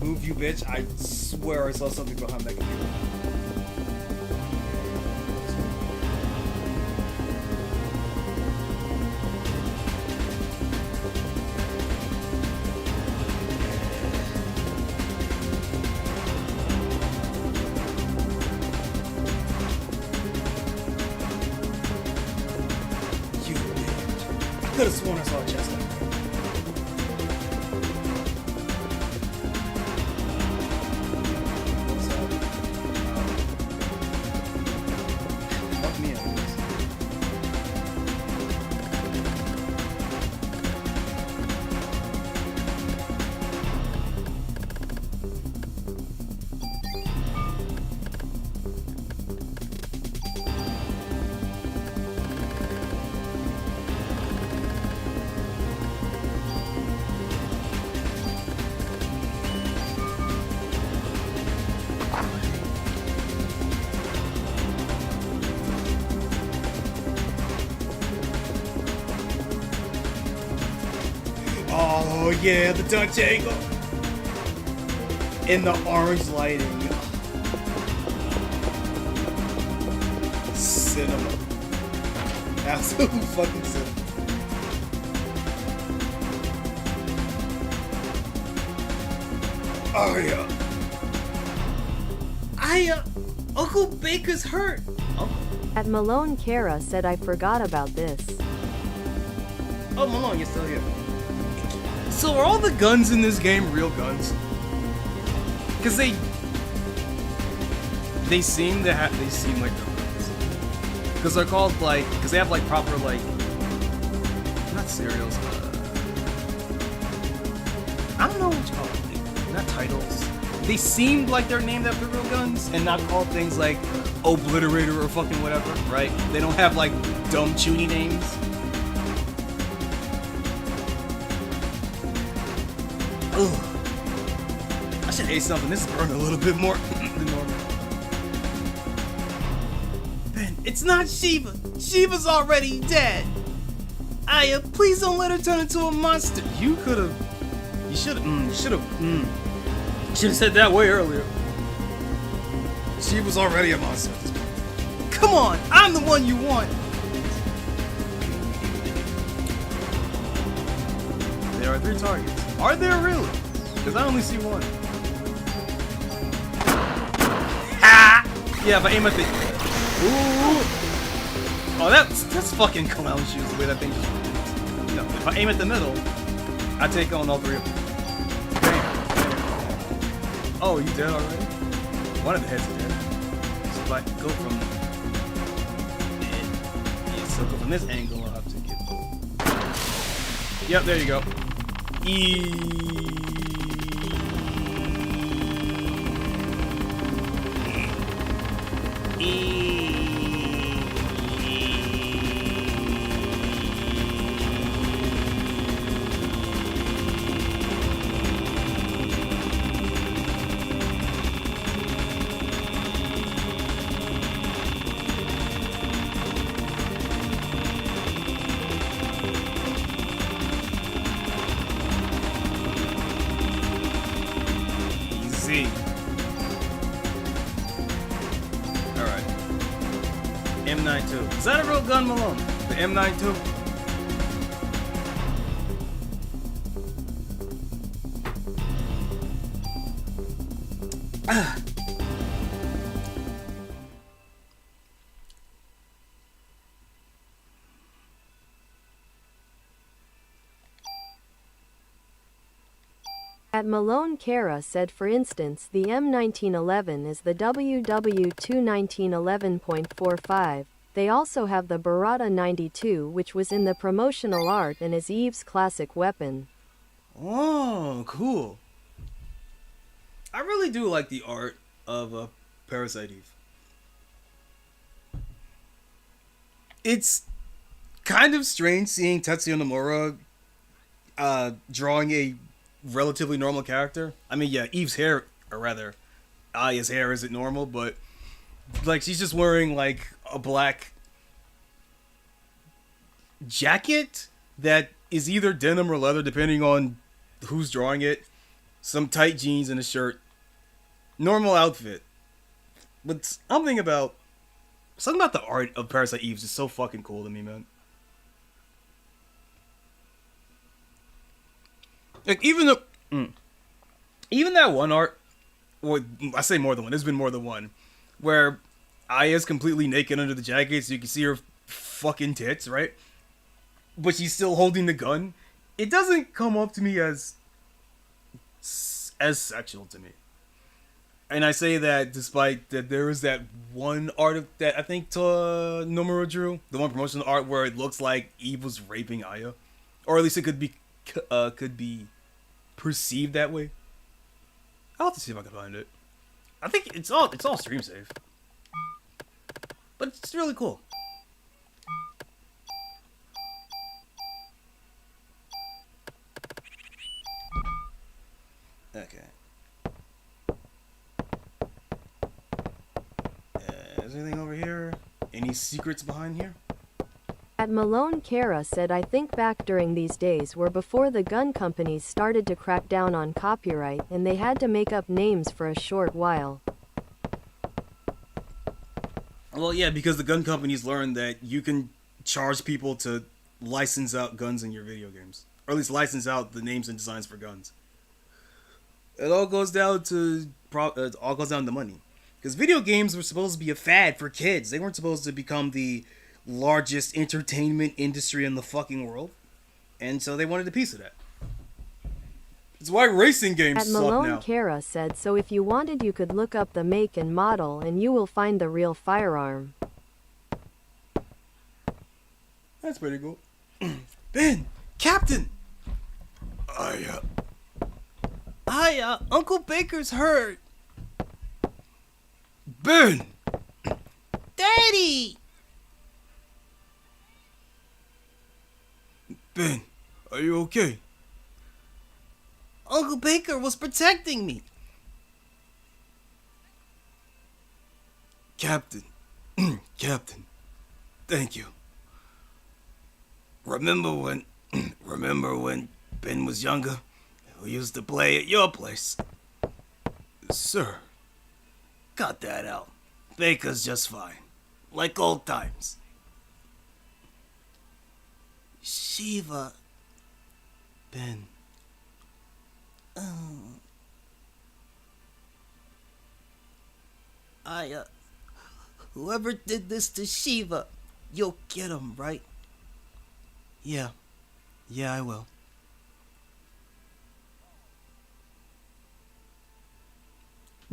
Move, you bitch. I swear I saw something behind that computer. I could have sworn I saw a chest out there. What's up? Fuck me up, please. Oh yeah, the Dutch angle! In the orange lighting. Cinema. Absolute fucking cinema. Oh yeah. Uncle Baker's hurt. At Malone Kara said I forgot about this. Oh, Malone, you're still here. So are all the guns in this game real guns? Because they seem like they're guns. Because they're called like, because they have like proper like, not serials. I don't know what you call it. Not titles. They seemed like they're named after real guns and not called things like Obliterator or fucking whatever, right? They don't have like dumb chuny names. Ugh. I should hate something. This is burning a little bit more than normal. Ben, it's not Shiva. Shiva's already dead. Aya, please don't let her turn into a monster. You could've. You should've said that way earlier. Shiva's already a monster. Come on, I'm the one you want. There are 3 targets. Are there really? Because I only see one. Ha! Yeah, if I aim at the... Ooh! Oh, that's fucking clown shoes, the way that thing just... No, if I aim at the middle, I take on all 3 of them. Bam. Oh, you dead already? One of the heads is dead. So if I go from... Yeah, so go from this angle, I'll have to get... Yep, there you go. Alright. M92. Is that a real gun, Malone? The M92? At Malone Kara said, for instance, the M1911 is the WW21911.45. They also have the Barada 92, which was in the promotional art and is Eve's classic weapon. Oh, cool. I really do like the art of Parasite Eve. It's kind of strange seeing Tetsuya Nomura drawing a relatively normal character. I mean, yeah, Eve's hair, or rather, Aya's hair isn't normal, but like she's just wearing like a black jacket that is either denim or leather, depending on who's drawing it. Some tight jeans and a shirt. Normal outfit. But something about the art of Parasite Eve is just so fucking cool to me, man. Like even that one art, or I say more than one. There's been more than one, where Aya's completely naked under the jacket, so you can see her fucking tits, right? But she's still holding the gun. It doesn't come up to me as sexual to me. And I say that despite that there is that one art that I think Nomura drew, the one promotional art where it looks like Eve was raping Aya, or at least it could be perceived that way. I'll have to see if I can find it. I think it's all stream safe, but it's really cool. Okay. Is there anything over here? Any secrets behind here? At Malone Kara said, I think back during these days were before the gun companies started to crack down on copyright and they had to make up names for a short while. Well, yeah, because the gun companies learned that you can charge people to license out guns in your video games. Or at least license out the names and designs for guns. It all goes down to money. Because video games were supposed to be a fad for kids. They weren't supposed to become the largest entertainment industry in the fucking world. And so they wanted a piece of that. It's why racing games suck now. At Malone Kara said, so if you wanted you could look up the make and model and you will find the real firearm. That's pretty cool. Ben! Captain! Uncle Baker's hurt. Ben! Daddy! Ben, are you okay? Uncle Baker was protecting me. Captain. Captain. Thank you. Remember when Ben was younger? We used to play at your place. Sir. Cut that out. Baker's just fine. Like old times. Shiva. Ben. Whoever did this to Shiva, you'll get him, right? Yeah. Yeah, I will.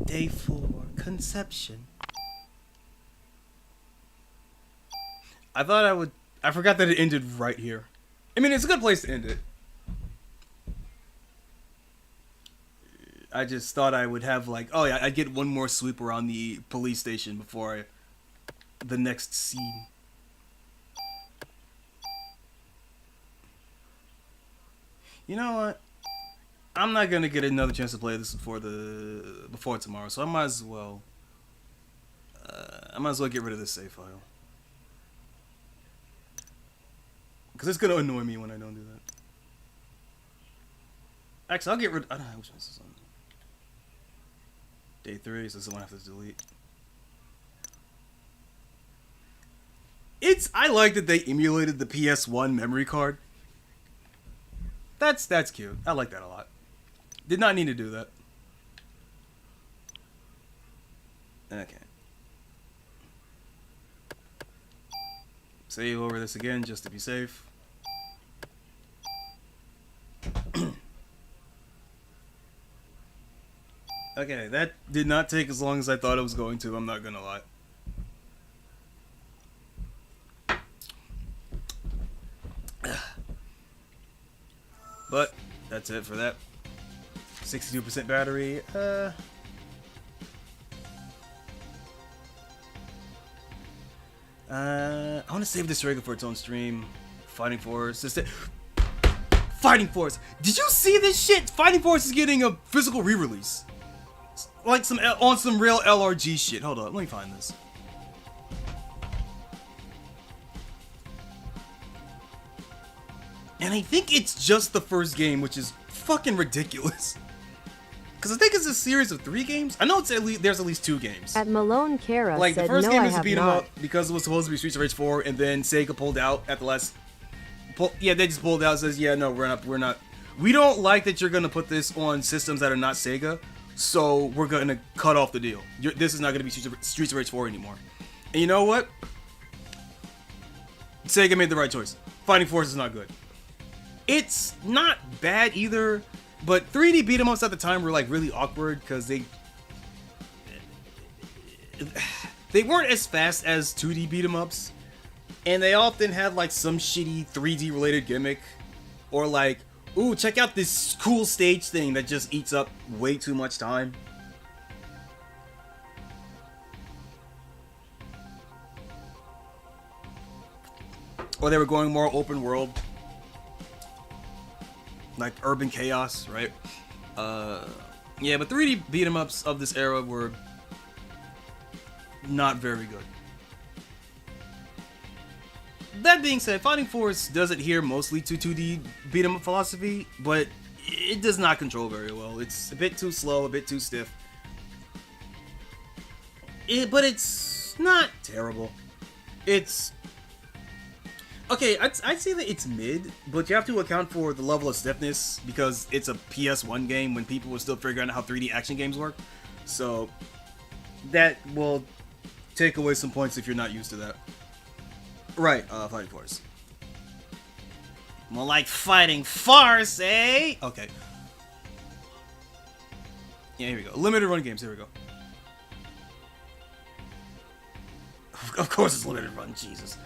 Day 4, conception. I forgot that it ended right here. I mean, it's a good place to end it. I just thought I would have I'd get one more sweep around the police station before the next scene. You know what? I'm not gonna get another chance to play this before tomorrow, so I might as well get rid of this save file. Because it's gonna annoy me when I don't do that. Actually, I'll get rid. I don't know which one this is on. Day 3, so someone has to delete. I like that they emulated the PS1 memory card. That's cute. I like that a lot. Did not need to do that. Okay. Save over this again just to be safe. Okay, that did not take as long as I thought it was going to. I'm not gonna lie. But that's it for that. 62% battery. I want to save this Rega for its own stream. Fighting Force. Fighting Force. Did you see this shit? Fighting Force is getting a physical re-release. Like on some real LRG shit. Hold on, let me find this. And I think it's just the first game, which is fucking ridiculous. Because I think it's a series of 3 games. I know it's there's at least 2 games. At Malone Kara Like, the said, first no, game I is a have beat 'em not. up because it was supposed to be Streets of Rage 4, and then Sega pulled out at the last. Yeah, they just pulled out and says, yeah, no, we're not. We don't like that you're gonna put this on systems that are not Sega, so we're gonna cut off the deal. This is not gonna be Streets of Rage 4 anymore. And you know what? Sega made the right choice. Fighting Force is not good. It's not bad either, but 3D beat 'em ups at the time were like really awkward because they weren't as fast as 2D beat 'em ups, and they often had like some shitty 3D related gimmick, or like, ooh, check out this cool stage thing that just eats up way too much time. Or they were going more open world, like urban chaos, right? Yeah, but 3D beat 'em ups of this era were not very good. That being said, Fighting Force does adhere mostly to 2D beat 'em up philosophy, but it does not control very well. It's a bit too slow, a bit too stiff. But it's not terrible. It's okay, I'd say that it's mid, but you have to account for the level of stiffness because it's a PS1 game when people were still figuring out how 3D action games work. So that will take away some points if you're not used to that. Right, Fighting Force. More like fighting farce, eh? Okay. Yeah, here we go. Limited run games, here we go. Of course it's limited run, Jesus.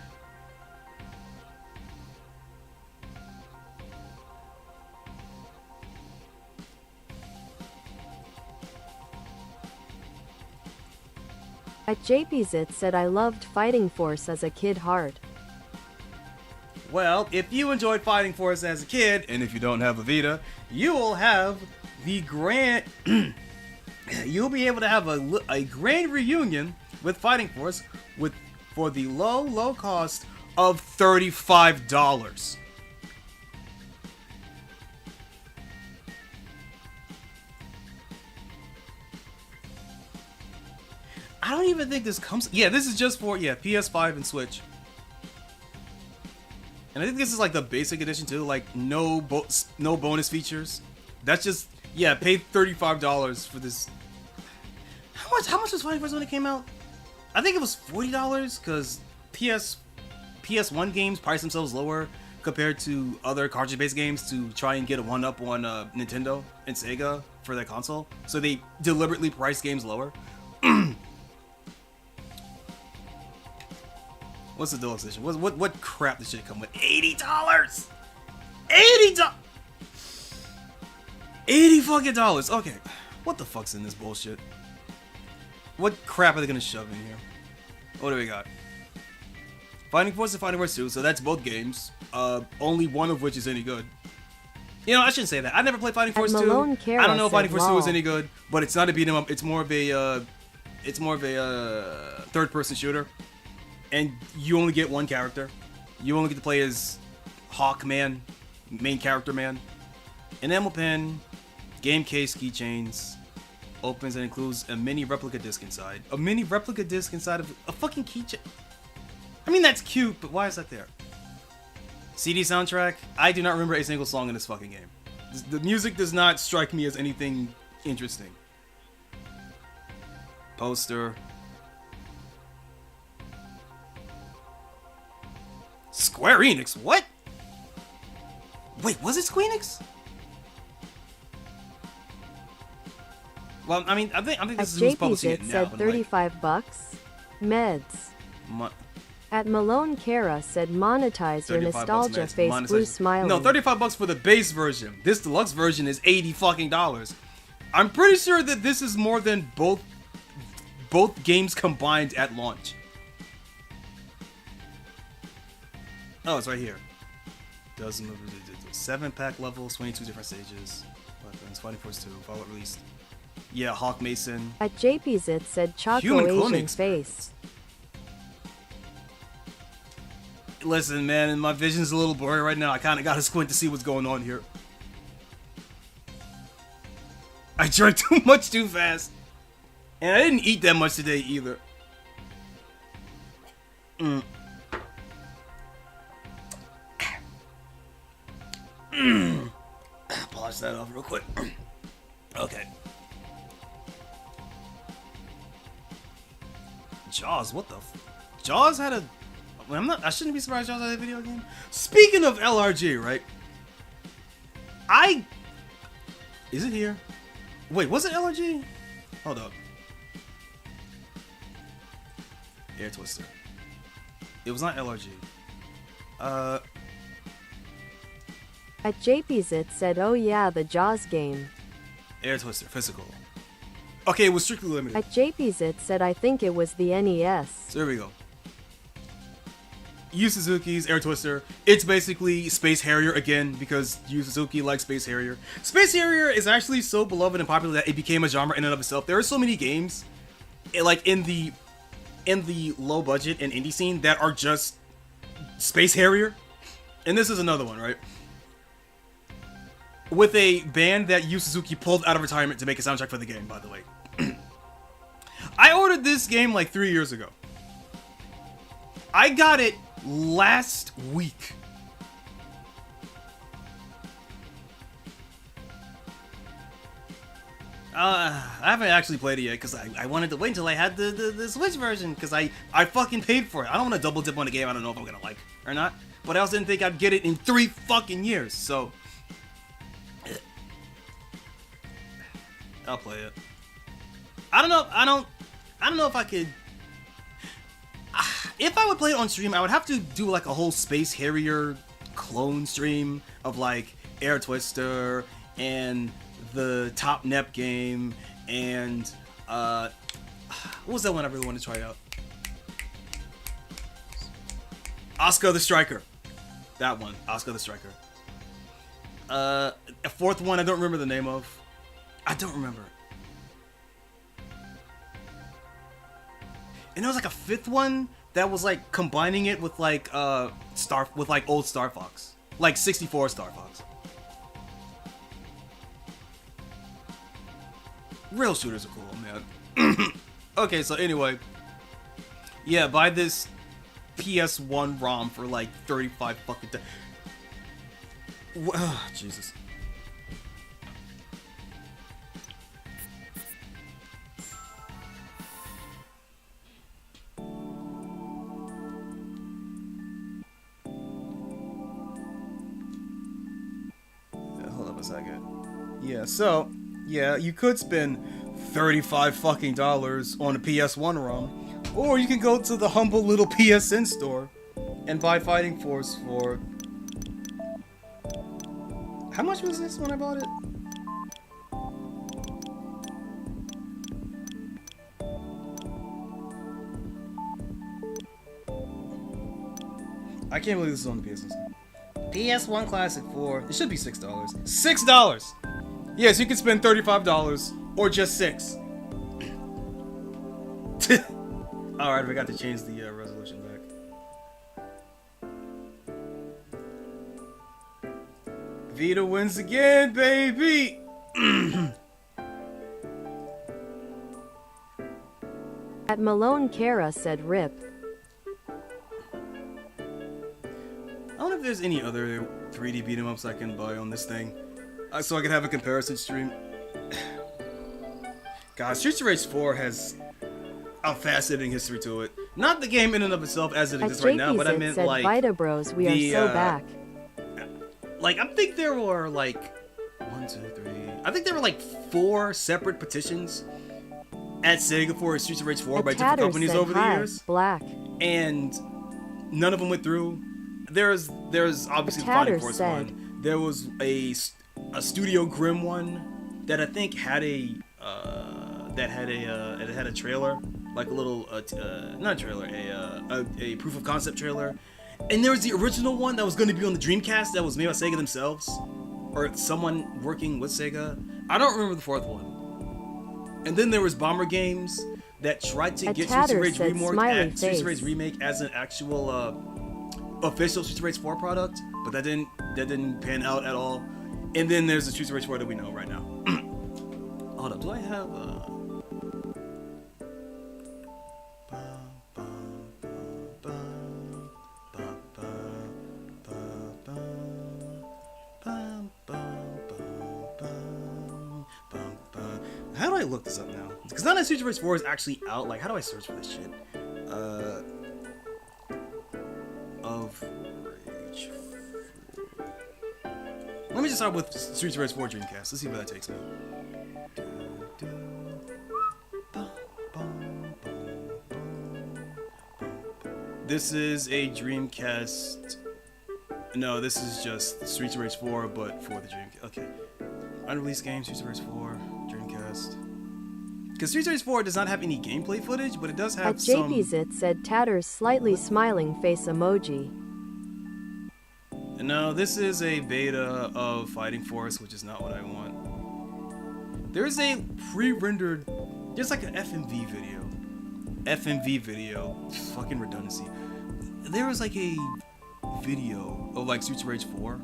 At JPZit said I loved Fighting Force as a kid hard. Well, if you enjoyed Fighting Force as a kid, and if you don't have a Vita, you will have the grand... You'll be able to have a grand reunion with Fighting Force for the low cost of $35. I don't even think this comes... Yeah, this is just for, PS5 and Switch. And I think this is like the basic edition too, like no bonus features. That's just, yeah, pay $35 for this. How much was Fighting Force when it came out? I think it was $40 because PS1 games price themselves lower compared to other cartridge-based games to try and get a one-up on Nintendo and Sega for their console. So they deliberately price games lower. What's the deluxe edition? What crap this shit come with? $80! $80! $80 fucking dollars. Okay. What the fuck's in this bullshit? What crap are they gonna shove in here? What do we got? Fighting Force and Fighting Force 2, so that's both games. Only one of which is any good. You know, I shouldn't say that. I never played Fighting Force 2. I don't know if Fighting Force 2 is any good, but it's not a beat 'em up. It's more of a third-person shooter. And you only get one character. You only get to play as Hawkman, main character man. An enamel pen, game case, keychains, opens and includes a mini replica disc inside. A mini replica disc inside of a fucking keychain. I mean, that's cute, but why is that there? CD soundtrack? I do not remember a single song in this fucking game. The music does not strike me as anything interesting. Poster. Square Enix? What? Wait, was it Square Enix? Well, I mean, I think At this is who's JP's publishing it it now. said but, 35 bucks. Meds. Like, At Malone Kara said monetize your 35 bucks nostalgia meds, face blue monetization. smiling. No, 35 bucks for the base version. This deluxe version is $80 fucking. I'm pretty sure that this is more than both games combined at launch. Oh, it's right here. Dozen 7-pack levels, 22 different stages. Weapons, Fighting Force 2, follow released. Yeah, Hawk Mason. At JP's it said Choco Human cloning Asian experience. face. Listen, man, my vision's a little blurry right now. I kind of got to squint to see what's going on here. I drank too much too fast. And I didn't eat that much today either. Polish that off real quick. Okay. Jaws, what the Jaws had a... I shouldn't be surprised Jaws had a video game. Speaking of LRG, right? Is it here? Wait, was it LRG? Hold up. Air Twister. It was not LRG. At JP's it said oh yeah the Jaws game. Air Twister, physical. Okay, it was strictly limited. At JP's it said I think it was the NES. So here we go. Yu Suzuki's Air Twister. It's basically Space Harrier again because Yu Suzuki likes Space Harrier. Space Harrier is actually so beloved and popular that it became a genre in and of itself. There are so many games, like in the low budget and indie scene that are just Space Harrier, and this is another one, right? With a band that Yu Suzuki pulled out of retirement to make a soundtrack for the game, by the way. I ordered this game like 3 years ago. I got it last week. I haven't actually played it yet because I wanted to wait until I had the Switch version because I fucking paid for it. I don't want to double dip on a game I don't know if I'm gonna like or not. But I also didn't think I'd get it in 3 fucking years, so I'll play it. I don't know if I could. If I would play it on stream, I would have to do like a whole Space Harrier clone stream of like Air Twister and the Top Nep game and what was that one I really wanted to try out? Asuka the Striker. That one, Asuka the Striker. A fourth one I don't remember the name of. I don't remember. And there was like a fifth one that was like combining it with like old Star Fox, like 64 Star Fox. Rail shooters are cool, man. Okay, so anyway, yeah, buy this PS1 ROM for like 35 fucking. Jesus. Hold up a second. Yeah, so yeah, you could spend $35 fucking on a PS1 ROM, or you can go to the humble little PSN store and buy Fighting Force for. How much was this when I bought it? I can't believe this is on the PSN. PS1 Classic for it should be $6. $6. Yes, you can spend $35 or just $6. All right, we got to change the resolution back. Vita wins again, baby. At Malone Kara said rip. I don't know if there's any other 3D beat 'em ups I can buy on this thing, so I can have a comparison stream. God, Streets of Rage 4 has a fascinating history to it. Not the game in and of itself as it exists right now, but I meant said, like Vita Bros, we are so back. Like I think there were like 1, 2, 3. I think there were like 4 separate petitions at Sega for Streets of Rage 4 by different Tatters companies said, over the "Hi, years, Black." and none of them went through. There's obviously the Fighting Tatters Force said- one. There was a Studio Grim one that I think had a it had a trailer, like a little not a trailer, a proof of concept trailer. And there was the original one that was going to be on the Dreamcast that was made by Sega themselves, or someone working with Sega. I don't remember the 4th one. And then there was Bomber Games that tried to get Streets of Tatters Rage said, Remake "Smiley and Streets of face." Rage Remake as an actual official Streets of Rage 4 product, but that didn't pan out at all. And then there's the Streets of Rage 4 that we know right now. Hold up, do I have How do I look this up now? Because now that Streets of Rage 4 is actually out, like, how do I search for this shit? Of Rage 4. Let me just start with Streets of Rage 4 Dreamcast. Let's see where that takes me. This is a Dreamcast. No, this is just Streets of Rage 4, but for the Dreamcast. Okay. Unreleased game, Streets of Rage 4, Dreamcast. Because Streets of Rage 4 does not have any gameplay footage, but it does have At some... JPZit said Tatters slightly smiling face emoji. No, this is a beta of Fighting Force, which is not what I want. There's a pre-rendered... There's like an FMV video. FMV video. Fucking redundancy. There was like a video of like Streets of Rage 4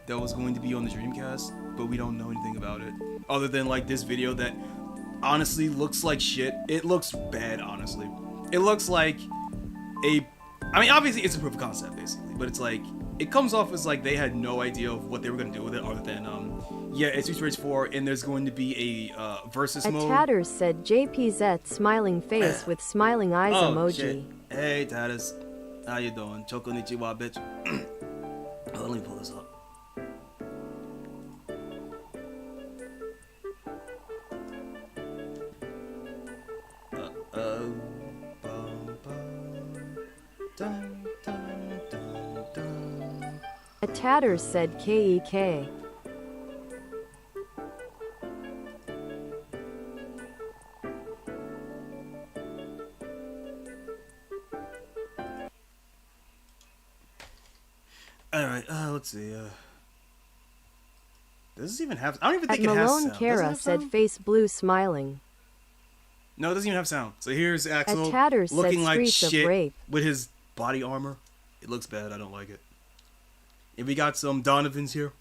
that was going to be on the Dreamcast, but we don't know anything about it. Other than like this video that honestly looks like shit. It looks bad, honestly. It looks like a... I mean, obviously it's a proof of concept, basically, but it's like... It comes off as like they had no idea of what they were going to do with it other than, yeah, it's Streets of Rage 4, and there's going to be a versus At mode. Tatters said JPZ smiling face with smiling eyes Oh, emoji. shit. Hey, Tatters. How you doing? Choconnichi, bitch. Oh, let me pull this up. A Tatters said KEK. Alright, let's see. Does this even have... I don't even At think it has Malone sound. Does it Kara have said sound? face blue smiling. No, it doesn't even have sound. So here's Axel Tatters said looking like Streets of shit Rape. with his body armor. It looks bad. I don't like it. And we got some Donovans here.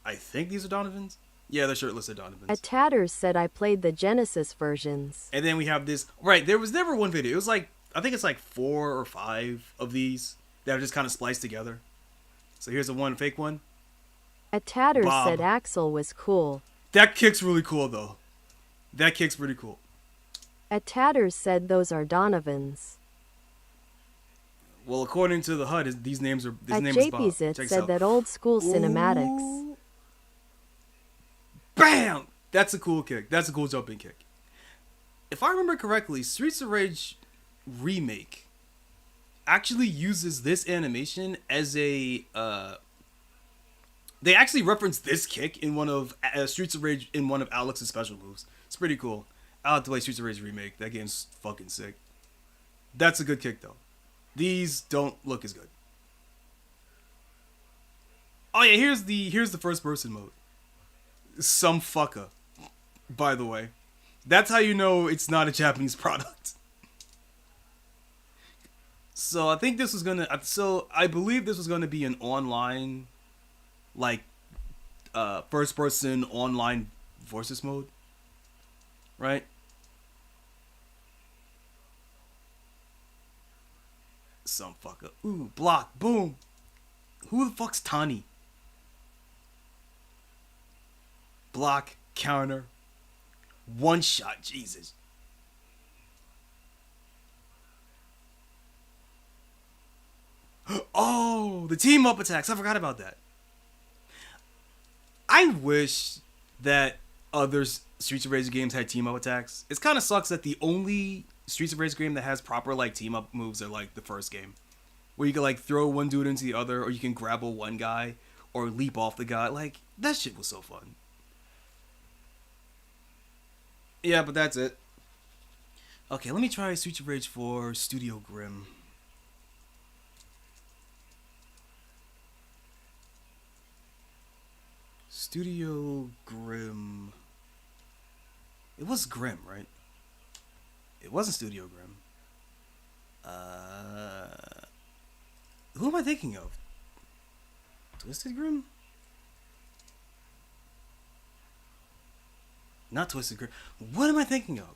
I think these are Donovans. Yeah, they're shirtless at Donovans. A Tatters said I played the Genesis versions. And then we have this. Right, there was never one video. It was like, I think it's like 4 or 5 of these that are just kind of spliced together. So here's the one fake one. A Tatters Bob. said Axel was cool. That kick's really cool though. That kick's pretty cool. A Tatters said those are Donovans. Well, according to the HUD, these names are. This At name is Bob. JPZit Check this said out. that old school cinematics. Ooh. Bam! That's a cool kick. That's a cool jumping kick. If I remember correctly, Streets of Rage Remake actually uses this animation as a... They actually reference this kick in one of Streets of Rage in one of Alex's special moves. It's pretty cool. I'll have to play Streets of Rage Remake. That game's fucking sick. That's a good kick though. These don't look as good. Oh yeah, here's the first person mode. Some fucker, by the way. That's how you know it's not a Japanese product. So I think this was gonna. So I believe this was gonna be an online, like, first person online versus mode, right? Some fucker. Ooh, block, boom. Who the fuck's Tani? Block, counter, one shot, Jesus. Oh, the team up attacks. I forgot about that. I wish that other Streets of Rage games had team up attacks. It kind of sucks that the only Streets of Rage game that has proper like team up moves are like the first game, where you can like throw one dude into the other, or you can grapple one guy, or leap off the guy. Like that shit was so fun. Yeah, but that's it. Okay, let me try Streets of Rage 4 Studio Grim. Studio Grim. It was Grim, right? It wasn't Studio Grim. Who am I thinking of? Twisted Grim? Not Twisted Grim. What am I thinking of?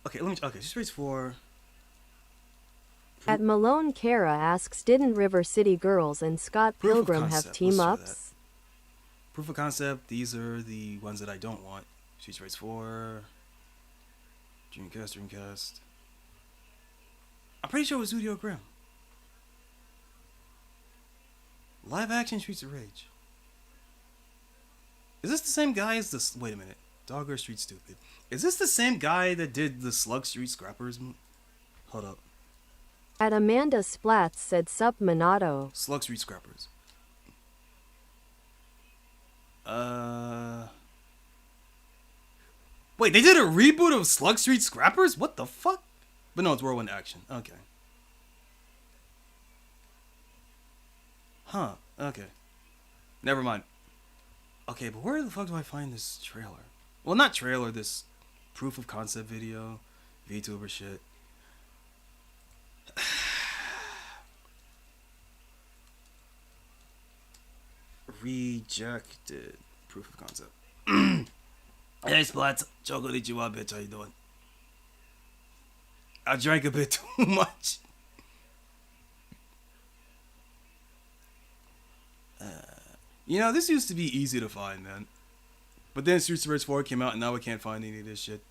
Okay, Streets Rage 4. At Malone Kara asks, didn't River City Girls and Scott Proof of Pilgrim concept, have team let's do ups? Proof of concept, these are the ones that I don't want. Streets Rage 4. Dreamcast. I'm pretty sure it was Studio Grim. Live action Streets of Rage. Is this the same guy as this? Wait a minute. Dogger Street Stupid. Is this the same guy that did the Slug Street Scrappers? Hold up. At Amanda Splats said, sup Minato. Slug Street Scrappers. Wait, they did a reboot of Slug Street Scrappers? What the fuck? But no, it's Whirlwind Action. Okay. Huh. Okay. Never mind. Okay, but where the fuck do I find this trailer? Well, not trailer, this proof of concept video. VTuber shit. Rejected. Proof of concept. Hey, Splats. Choconnichi, bitch. How you doing? I drank a bit too much. You know, this used to be easy to find, man. But then Streets of Rage 4 came out, and now we can't find any of this shit.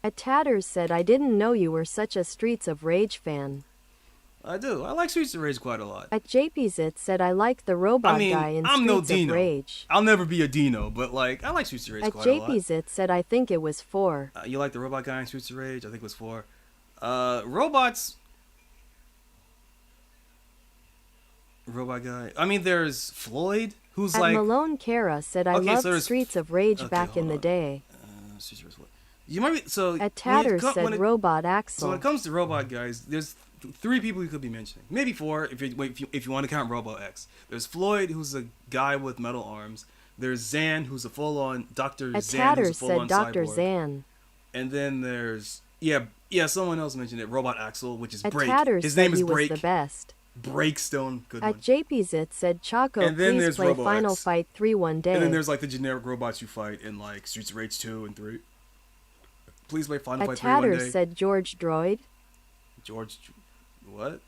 At Tatters said, I didn't know you were such a Streets of Rage fan. I do. I like Streets of Rage quite a lot. At JPZit said, I like the robot guy in I'm no Streets Dino. of Rage. I'll never be a Dino, but like, I like Streets of Rage At quite a lot. JPZit said, I think it was 4. You like the robot guy in Streets of Rage? I think it was 4. Robots. Robot guy. I mean, there's Floyd, who's At like. Malone Kara said, I Okay, so loved there's- Streets of Rage Okay, back in hold the on. day. Streets of Rage 4. You might be so. At Tatters when said, it- Robot So Axel. when it comes to robot guys, there's 3 people you could be mentioning, maybe 4 if you want to count Robo X. There's Floyd, who's a guy with metal arms. There's Zan, who's a full-on Dr. At Zan, Tatters who's a full-on said, Dr. cyborg. Zan. And then there's someone else mentioned it, Robot Axel, which is At Break. Tatters His said name is he was Break. the best. Breakstone, good At one. JPZit said, Choco, And then please there's play Robo Final X. Fight 3 one day. And then there's like the generic robots you fight in like Streets of Rage 2 and 3. Please play Final At Fight 3 one Tatters day. said, George Droid. George, what?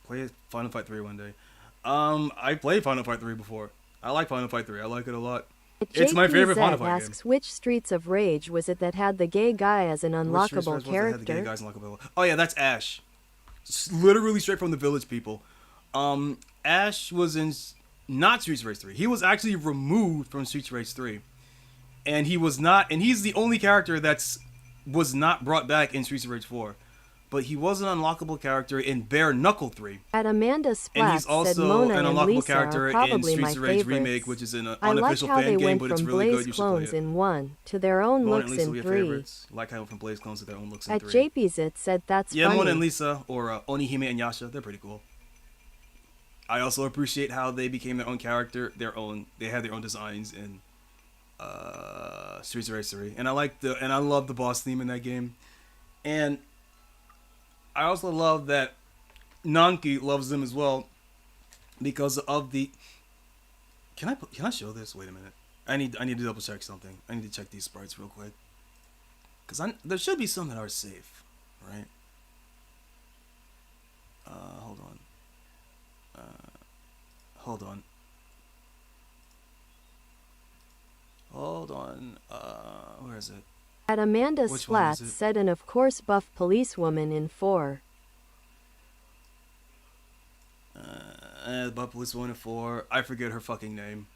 Play Final Fight 3 one day. I played Final Fight 3 before. I like Final Fight 3. I like it a lot. At It's my favorite Final JPZ Fight asks, game. which Streets of Rage was it that had the gay guy as an Which Streets of unlockable Rage was it that had the gay character? guys unlockable? Oh yeah, that's Ash. Literally straight from the Village People. Ash was in not Streets of Rage 3. He was actually removed from Streets of Rage 3. And he was not, and he's the only character was not brought back in Streets of Rage 4. But he was an unlockable character in Bare Knuckle 3. At Amanda And Splat he's said, also Mona an and unlockable Lisa character are in probably my Streets of Rage favorites. Remake, which is an I like unofficial how fan they game, went but it's from really Blaze good. You should play clones it. in 1 to their own Mona looks and Lisa in were your 3. favorites. I like how from Blaze clones to their own looks in At 3. JPZit said, that's Yeah, funny. Mona and Lisa, or Onihime and Yasha, they're pretty cool. I also appreciate how they became their own character, they had their own designs in Streets of Rage 3. And I love the boss theme in that game. And I also love that Nanki loves them as well because of the. Can I show this? Wait a minute. I need to double check something. I need to check these sprites real quick. Cause there should be some that are safe, right? Hold on. Where is it? At Amanda Which one Splat is it? said, and of course buff policewoman in 4. But Police 1 and 4. I forget her fucking name.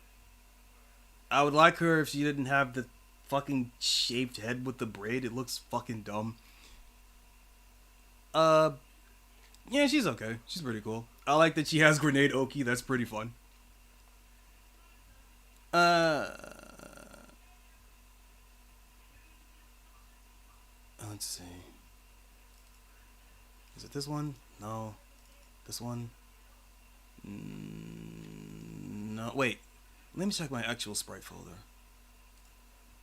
I would like her if she didn't have the fucking shaved head with the braid. It looks fucking dumb. Yeah, she's okay. She's pretty cool. I like that she has Grenade Oki. That's pretty fun. Let's see. Is it this one? No. This one? No. Wait. Let me check my actual sprite folder.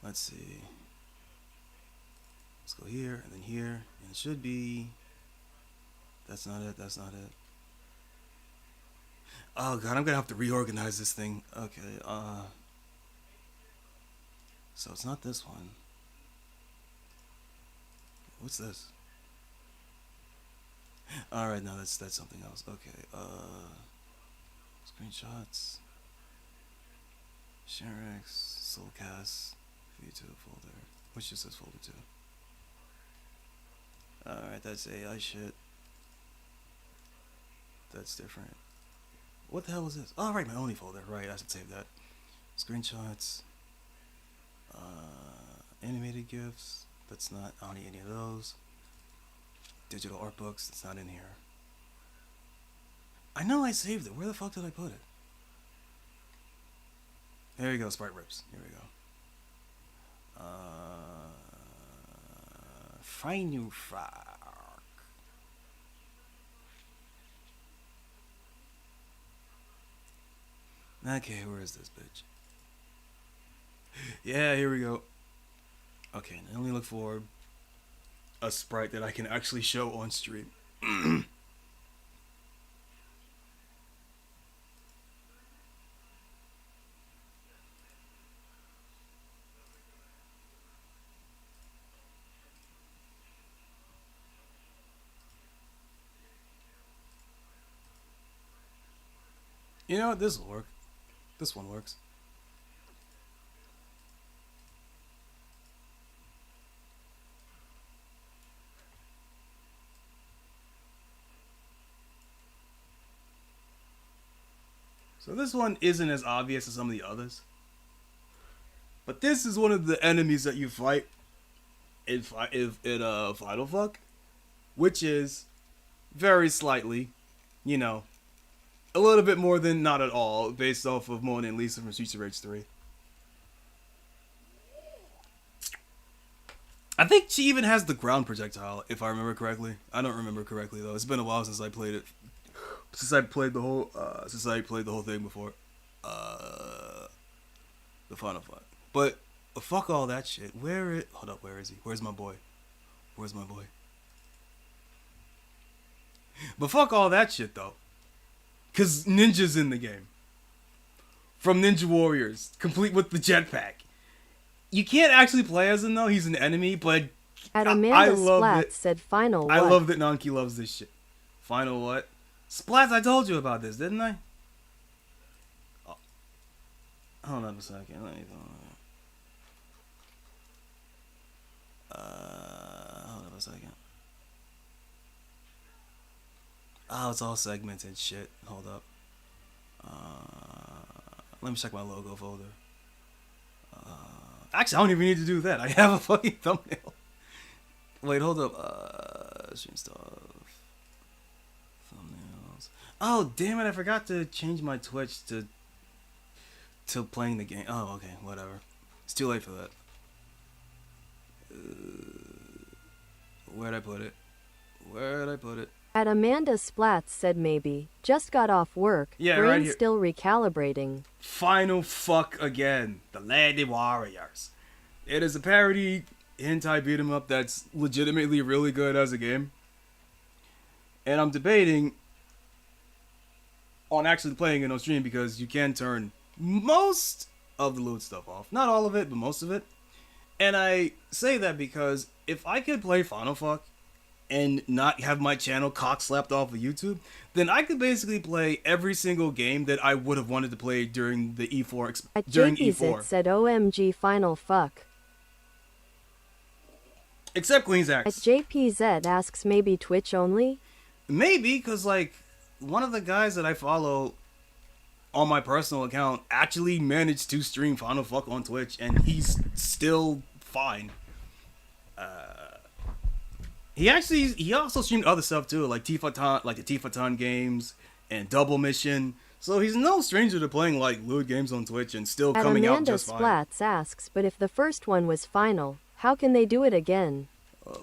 Let's see. Let's go here and then here. And it should be... That's not it. That's not it. Oh god, I'm gonna have to reorganize this thing. Okay, so it's not this one. What's this? Alright, no, that's something else. Okay, screenshots. ShareX, Soulcast, V2 folder. Which just says folder 2. Alright, that's AI shit. That's different. What the hell is this? Oh, right, my only folder. Right, I should save that. Screenshots. Animated GIFs. That's not, I don't need any of those. Digital art books. That's not in here. I know I saved it. Where the fuck did I put it? There you go, Sprite Rips. Here we go. Final fuck. Okay, where is this bitch? Yeah, here we go. Okay, now only look for a sprite that I can actually show on stream. You know what? This will work. This one works. So this one isn't as obvious as some of the others. But this is one of the enemies that you fight in Final Fuck, which is very slightly, you know, a little bit more than not at all, based off of Mona and Lisa from Streets of Rage 3. I think she even has the ground projectile, if I remember correctly. I don't remember correctly though. It's been a while since I played it. Since I played the whole thing before. The Final Fight. But fuck all that shit. Hold up, where is he? Where's my boy? Where's my boy? But fuck all that shit though. Cause Ninja's in the game. From Ninja Warriors, complete with the jetpack. You can't actually play as him though, he's an enemy, but At Amanda Splat said final what? I love that Nanki loves this shit. Final what? Splats, I told you about this, didn't I? Oh. Hold on a second. Let me hold on a second. Oh, it's all segmented shit. Hold up. Let me check my logo folder. Actually, I don't even need to do that. I have a fucking thumbnail. Wait, hold up. Stream stuff. Thumbnails. Oh, damn it. I forgot to change my Twitch to playing the game. Oh, okay. Whatever. It's too late for that. Where'd I put it? Where'd I put it? At Amanda Splats said maybe. Just got off work. Yeah, Brain right here. still recalibrating. Final fuck again. The Lady Warriors. It is a parody hentai beat 'em up that's legitimately really good as a game. And I'm debating on actually playing it on stream because you can turn most of the loot stuff off. Not all of it, but most of it. And I say that because if I could play Final Fuck and not have my channel cock slapped off of YouTube, then I could basically play every single game that I would have wanted to play during the E4 At during JPZ E4. said OMG final fuck. Except Queen's At Axe. JPZ asks maybe Twitch only? Maybe, because, like, one of the guys that I follow on my personal account actually managed to stream Final Fuck on Twitch, and he's still fine. He also streamed other stuff too, like Tifaton, like the Tifaton games and Double Mission. So he's no stranger to playing like lewd games on Twitch and still At coming Amanda out just fine. Splats asks, but if the first one was final, how can they do it again?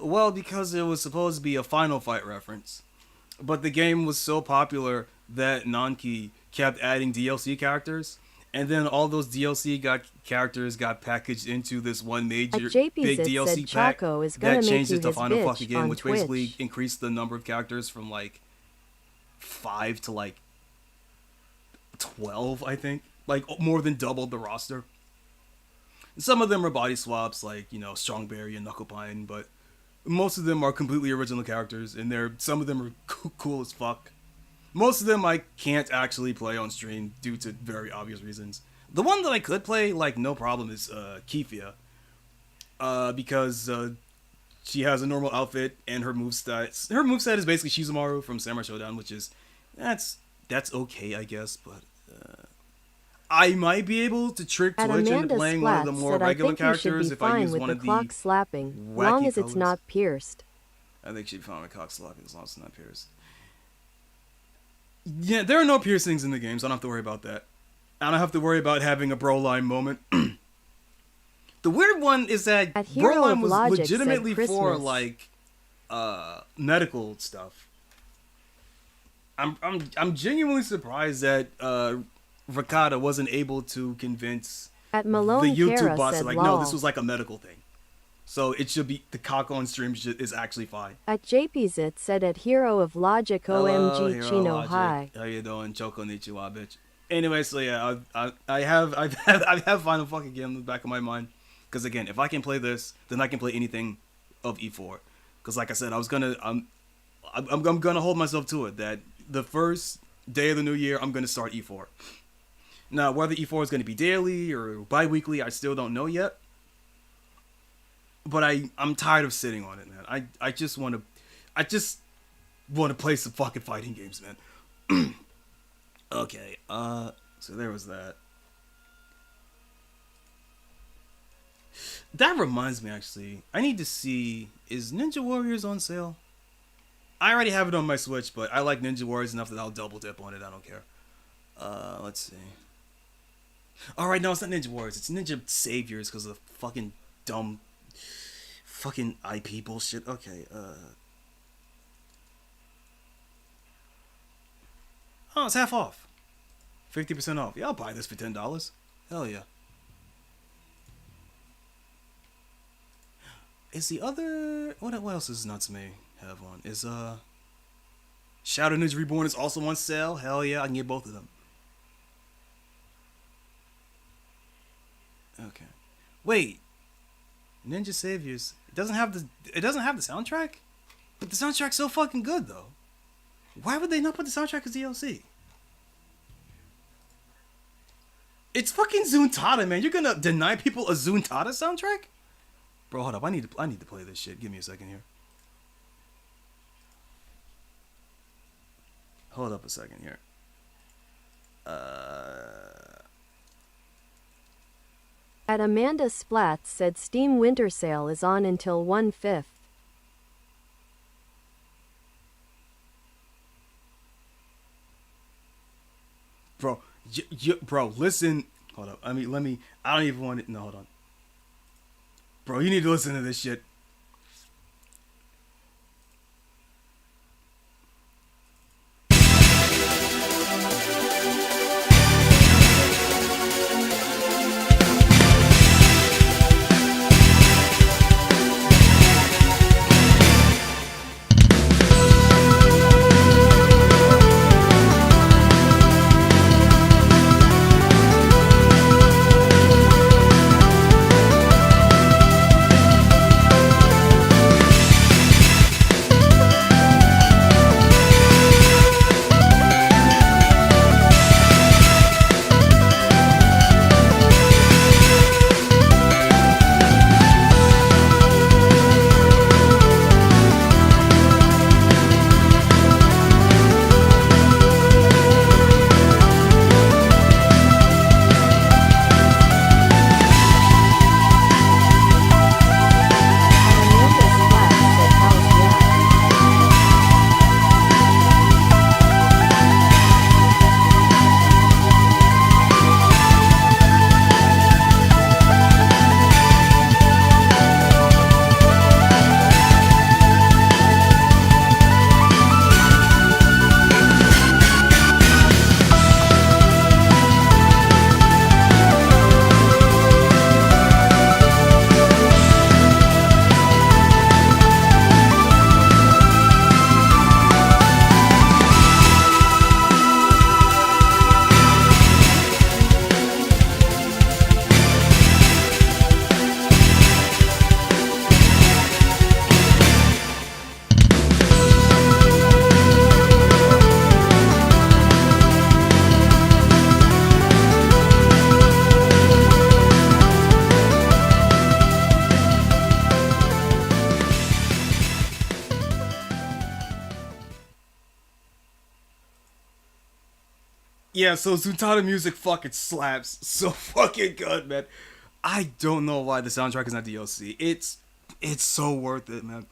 Well, because it was supposed to be a Final Fight reference, but the game was so popular that Nanki kept adding DLC characters, and then all those characters got packaged into this one major JP big Zit DLC said pack Choco is gonna that make changed you it to his Final bitch Fuck again, on which basically Twitch. increased the number of characters from like 5 to like 12, I think. Like more than doubled the roster. Some of them are body swaps, like, you know, Strongberry and Knucklepine, but most of them are completely original characters, and some of them are cool as fuck. Most of them I can't actually play on stream due to very obvious reasons. The one that I could play, like, no problem is Kefia. Because she has a normal outfit, and her moveset is basically Shimomura from Samurai Shodown, which is, that's okay, I guess, but I might be able to trick At Twitch into Amanda playing one of the Splats more said, I regular think you should characters be if I fine use with one the of clock the slapping, wacky long as it's colors. not pierced. I think she'd be fine with cock slapping as long as it's not pierced. Yeah, there are no piercings in the game, so I don't have to worry about that. I don't have to worry about having a bro line moment. The weird one is that At Hero bro line of was Logic legitimately said for Christmas. like medical stuff. I'm genuinely surprised that Ricotta wasn't able to convince At Malone the YouTube Kara bots said are like, lol. no, this was like a medical thing. So it should be, the cock on stream is actually fine. At JP Zit said at Hero of Logic Hello, OMG Hero Chino Logic. hi. How you doing, Choconnichi, bitch? Anyway, so yeah, I have Final Fuck again in the back of my mind, because again, if I can play this, then I can play anything of E4. Because like I said, I'm gonna hold myself to it that the first day of the new year, I'm gonna start E4. Now, whether E4 is gonna be daily or bi-weekly, I still don't know yet. But I'm tired of sitting on it, man. I just want to play some fucking fighting games, man. Okay, so there was that. That reminds me, actually, I need to see, is Ninja Warriors on sale? I already have it on my Switch, but I like Ninja Warriors enough that I'll double dip on it. I don't care. Let's see. Alright, no, it's not Ninja Warriors. It's Ninja Saviors because of the fucking dumb fucking IP bullshit. Okay, oh, it's half off. 50% off. Yeah, I'll buy this for $10. Hell yeah. Is the other... What else is Nuts May have on? Is, Shadow Ninja Reborn is also on sale? Hell yeah, I can get both of them. Okay. Wait. Ninja Saviors. It doesn't have the soundtrack? But the soundtrack's so fucking good, though. Why would they not put the soundtrack as DLC? It's fucking Zuntata, man. You're gonna deny people a Zuntata soundtrack? Bro, hold up. I need to play this shit. Give me a second here. Hold up a second here. At Amanda Splats said Steam Winter Sale is on until 1/5. Bro, bro, listen. Hold up. I don't even want it. No, hold on. Bro, you need to listen to this shit. yeah, so Zutada music fucking slaps so fucking good, man. I don't know why the soundtrack is not DLC. It's so worth it, man.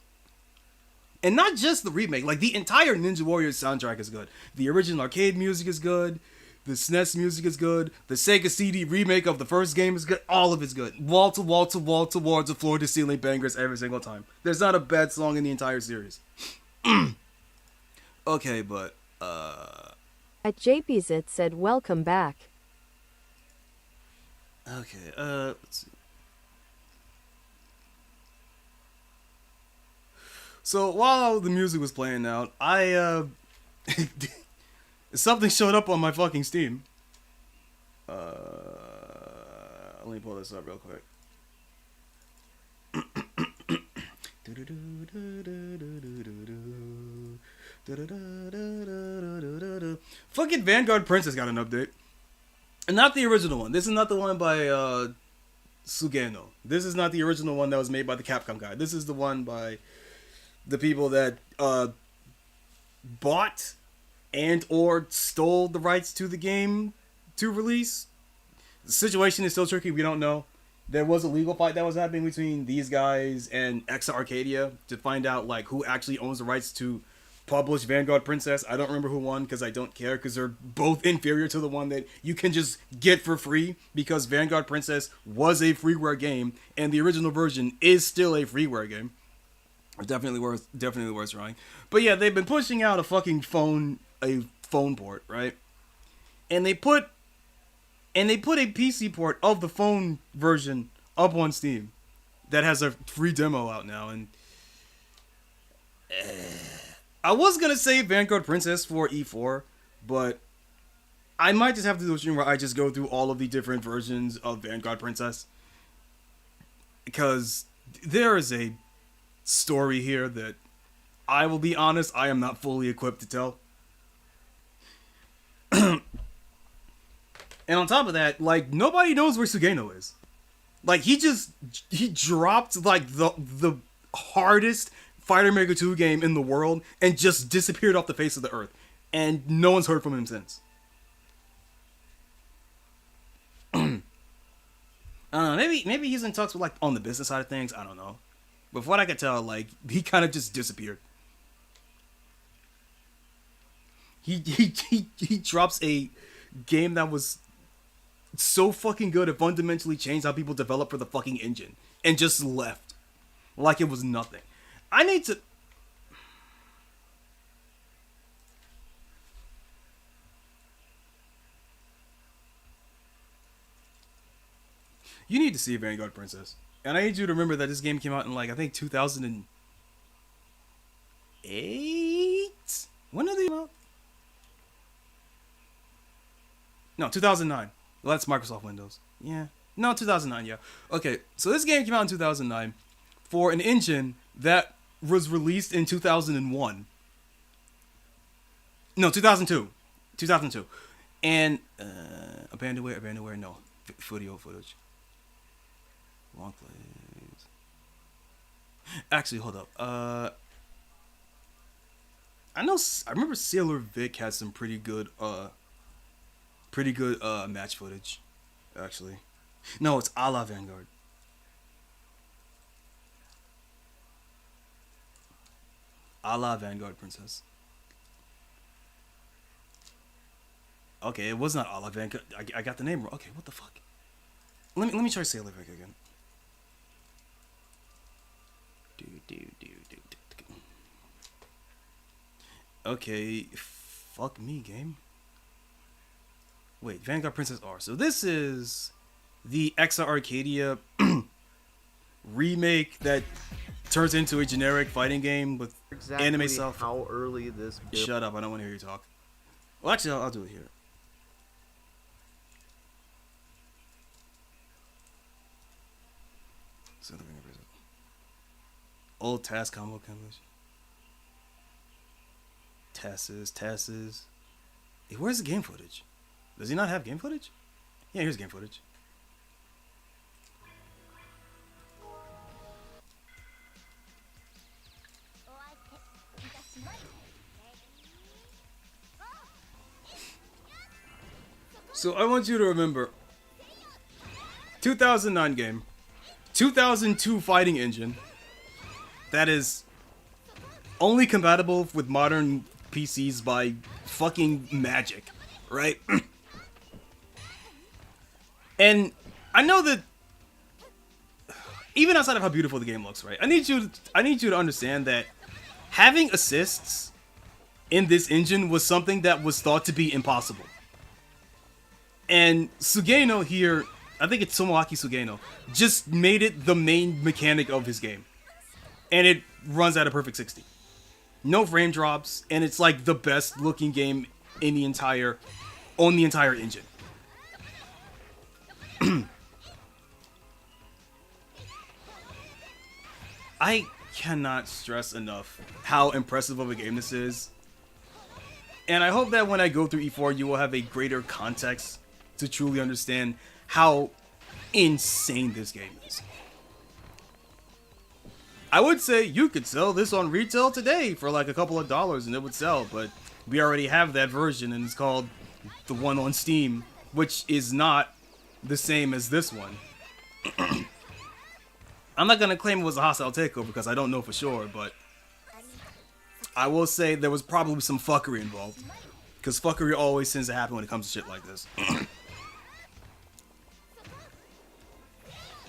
And not just the remake, like the entire Ninja Warriors soundtrack is good. The original arcade music is good. The SNES music is good. The Sega CD remake of the first game is good. All of it's good. Wall to wall to wall to wall to floor to ceiling bangers every single time. There's not a bad song in the entire series. Okay, but At JP's it said welcome back. okay, let's see. So while the music was playing out, something showed up on my fucking Steam. Let me pull this up real quick. Fucking Vanguard Princess got an update. And not the original one. This is not the one by Sugeno. This is not the original one that was made by the Capcom guy. This is the one by the people that bought and or stole the rights to the game to release. The situation is still tricky. We don't know. There was a legal fight that was happening between these guys and Exa Arcadia to find out like who actually owns the rights to publish Vanguard Princess. I don't remember who won because I don't care because they're both inferior to the one that you can just get for free because Vanguard Princess was a freeware game and the original version is still a freeware game. Definitely worth trying. But yeah, they've been pushing out a phone port, right? And they put a PC port of the phone version up on Steam that has a free demo out now. And I was gonna say Vanguard Princess for E4, but I might just have to do a stream where I just go through all of the different versions of Vanguard Princess because there is a story here that I will be honest, I am not fully equipped to tell. And on top of that, like nobody knows where Sugeno is. Like he dropped like the hardest Fighter Maker 2 game in the world and just disappeared off the face of the earth. And no one's heard from him since. I don't know, maybe he's in talks with like on the business side of things, I don't know. But from what I could tell, like, he kind of just disappeared. He drops a game that was so fucking good it fundamentally changed how people develop for the fucking engine. And just left. Like it was nothing. I need to... You need to see Vanguard Princess. And I need you to remember that this game came out in, like, I think 2008? When did they come out? No, 2009. Well, that's Microsoft Windows. Yeah. No, 2009, yeah. Okay, so this game came out in 2009 for an engine that was released in 2001. No, 2002. 2002. And, abandonware, no. Footage. Long plays. Actually, hold up. I remember Sailor Vic had some pretty good match footage. Actually, no, it's a la Vanguard. A la Vanguard Princess. Okay, it was not a la Vanguard. I got the name wrong. Okay, what the fuck? Let me try Sailor Vic again. Okay, fuck me, game. Wait, Vanguard Princess R. So this is the Exa Arcadia remake that turns into a generic fighting game with exactly anime stuff. How early this? Shut up! I don't want to hear you talk. Well, actually, I'll do it here. Old task combo combos. Tasses. Hey, where's the game footage? Does he not have game footage? Yeah, here's game footage. So I want you to remember 2009 game, 2002 fighting engine that is only compatible with modern PCs by fucking magic, right? And I know that even outside of how beautiful the game looks, right? I need you to understand that having assists in this engine was something that was thought to be impossible. And Sugeno here, I think it's Tomoaki Sugeno, just made it the main mechanic of his game. And it runs at a perfect 60. No frame drops, and it's like the best looking game in the entire engine. I cannot stress enough how impressive of a game this is. And I hope that when I go through E4, you will have a greater context to truly understand how insane this game is. I would say you could sell this on retail today for like a couple of dollars and it would sell, but we already have that version and it's called the one on Steam, which is not the same as this one. I'm not gonna claim it was a hostile takeover because I don't know for sure, but I will say there was probably some fuckery involved. Because fuckery always tends to happen when it comes to shit like this.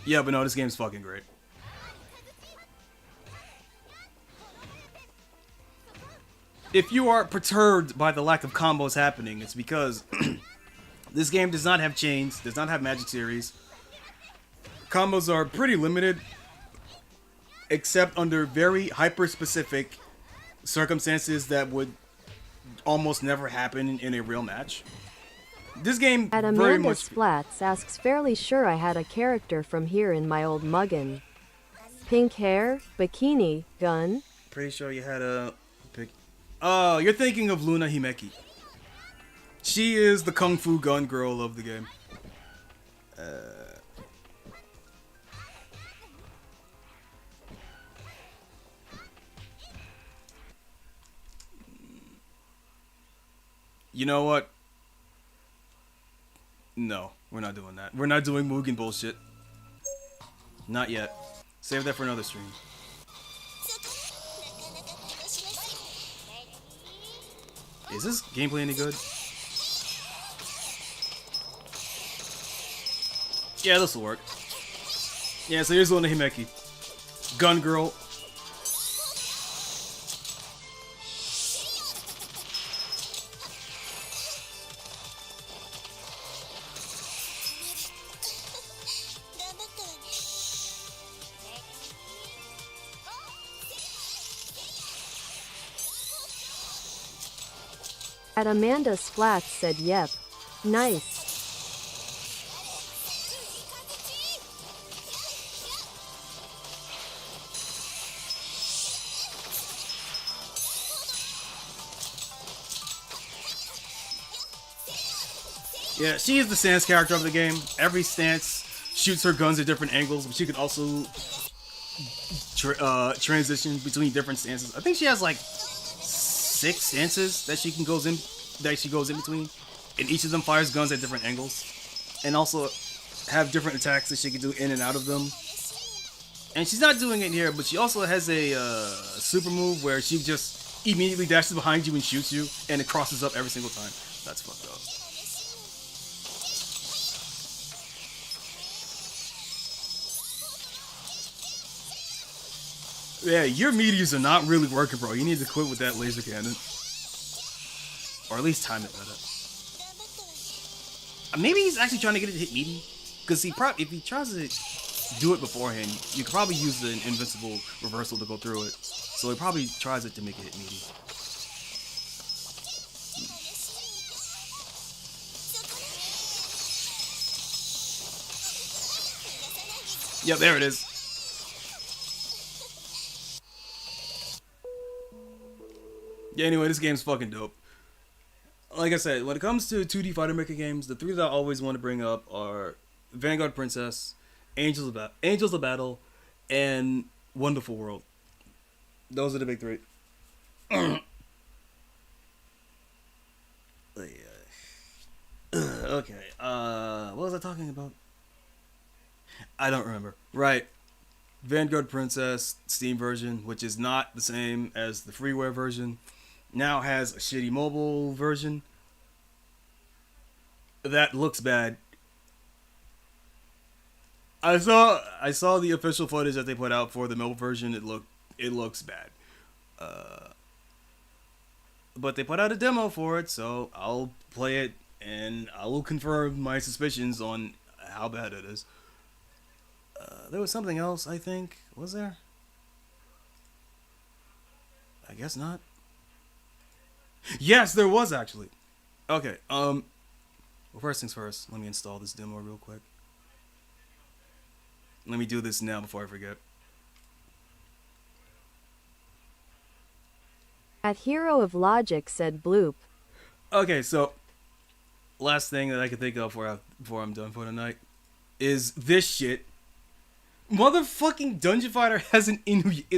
Yeah, but no, this game's fucking great. If you are perturbed by the lack of combos happening, it's because this game does not have chains, does not have magic series. Combos are pretty limited, except under very hyper-specific circumstances that would almost never happen in a real match. This game At very Amanda much... Splats asks, fairly sure I had a character from here in my old muggin. Pink hair, bikini, gun. Pretty sure you had a... Oh, you're thinking of Luna Himeki. She is the kung fu gun girl of the game. You know what? No, we're not doing that. We're not doing Mugen bullshit. Not yet. Save that for another stream. Is this gameplay any good? Yeah, this will work. Yeah, so here's Luna Himeki. Gun girl. At Amanda Splats said yep. Nice. Yeah, she is the stance character of the game. Every stance shoots her guns at different angles, but she can also transition between different stances. I think she has like 6 stances that she goes in between, and each of them fires guns at different angles, and also have different attacks that she can do in and out of them. And she's not doing it here, but she also has a super move where she just immediately dashes behind you and shoots you, and it crosses up every single time. That's fucked up. Yeah, your meteors are not really working, bro. You need to quit with that laser cannon. Or at least time it better. Maybe he's actually trying to get it to hit meaty. Because if he tries to do it beforehand, you could probably use an invincible reversal to go through it. So he probably tries it to make it hit meaty. Yep, there it is. Yeah, anyway, this game's fucking dope. Like I said, when it comes to 2D fighter mecha games, the 3 that I always want to bring up are Vanguard Princess, Angels of Battle, and Wonderful World. Those are the big 3. Okay. What was I talking about? I don't remember. Right. Vanguard Princess Steam version, which is not the same as the freeware version, now has a shitty mobile version that looks bad. I saw the official footage that they put out for the mobile version. It looks bad. But they put out a demo for it, so I'll play it and I will confirm my suspicions on how bad it is. There was something else, I think. Was there? I guess not. Yes, there was actually. Okay, well, first things first, let me install this demo real quick. Let me do this now before I forget. At Hero of Logic said Bloop. Okay, so last thing that I can think of before I'm done for tonight is this shit. Motherfucking Dungeon Fighter is